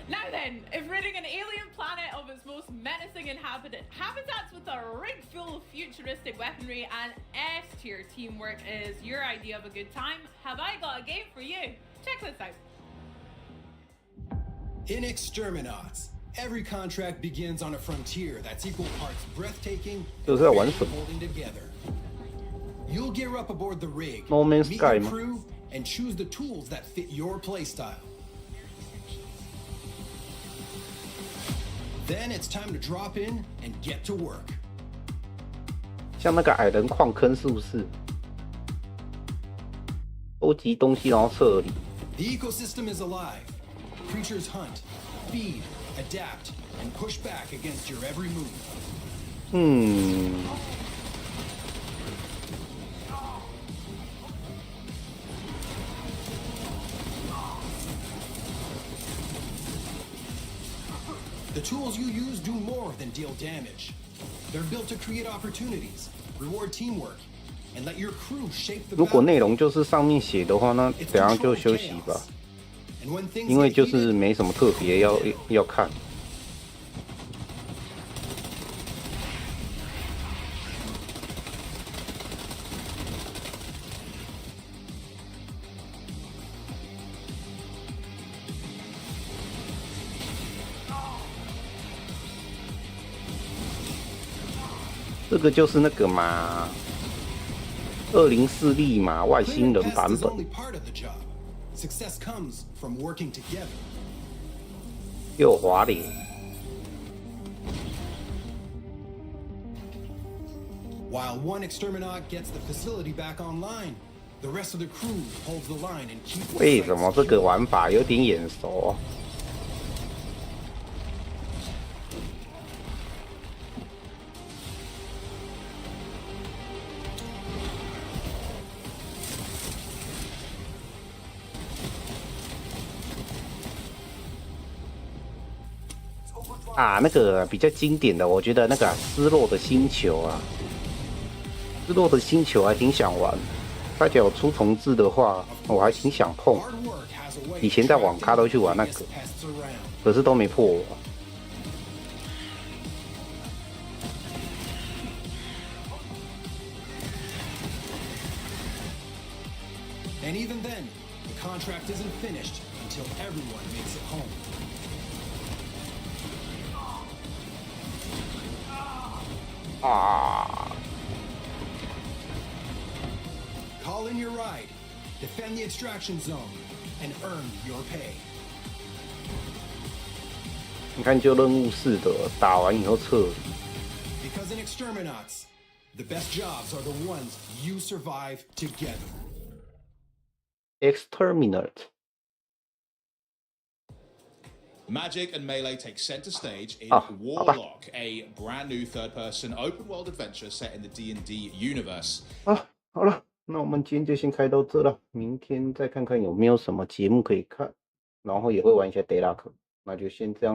[SPEAKER 5] Now then, if ridding an alien planet of its most menacing habitats with a rig full of futuristic weaponry and S-tier teamwork is your idea of a good time, have I got a game for you? Check this out.
[SPEAKER 13] In Exterminats, every contract begins on a frontier that's equal parts breathtaking and holding together. You'll gear up aboard the rig,
[SPEAKER 1] No Man's
[SPEAKER 13] meet
[SPEAKER 1] Sky
[SPEAKER 13] your
[SPEAKER 1] 吗？
[SPEAKER 13] crew, and choose the tools that fit your playstyle. Then it's time to drop in and get to work.
[SPEAKER 1] 像那个矮人矿坑是不是？收集东西然后撤离。
[SPEAKER 13] The ecosystem is alive. Creatures hunt, feed, adapt, and push back against your every move.
[SPEAKER 1] 嗯。
[SPEAKER 13] The tools you use do more than deal damage. They're built to create opportunities, reward teamwork, and let your crew shape the
[SPEAKER 1] 如果
[SPEAKER 13] battle.
[SPEAKER 1] 内容就是上面写的话，那等下就休息吧，
[SPEAKER 13] And when things
[SPEAKER 1] 因为
[SPEAKER 13] get
[SPEAKER 1] 就是
[SPEAKER 13] heated,
[SPEAKER 1] 没什么特别要看。这个就是那个嘛，204力嘛，外星人版
[SPEAKER 13] Best is
[SPEAKER 1] 本。
[SPEAKER 13] only part of the job. Success comes from working together.
[SPEAKER 1] 又滑脸，
[SPEAKER 13] While one exterminaut gets the facility back online, the rest of the crew holds the line and keeps the
[SPEAKER 1] 为
[SPEAKER 13] sights
[SPEAKER 1] 什么这个玩法有点眼熟？ 啊，那个比较经典的，我觉得那个失落的星球啊，失落的星球还挺想玩。它只要出重置的话，我还挺想碰。以前在网咖都去玩那个，可是都没破我。
[SPEAKER 13] And even then, the contract isn't finished until everyone makes it home. Call in your ride, defend the extraction zone, and earn your pay.
[SPEAKER 1] 你看，就任务式的，打完以后撤离。
[SPEAKER 13] Because in Exterminats, the best jobs are the ones you survive together.
[SPEAKER 1] Exterminate.
[SPEAKER 4] Magic and Melee take center stage in
[SPEAKER 1] 好吧
[SPEAKER 4] Warlock, a brand new third-person open-world adventure set in the D&D universe.
[SPEAKER 1] 好了，那我们今天就先开到这了，明天再看看有没有什么节目可以看，然后也会玩一下 Deluxe，那就先这样啦。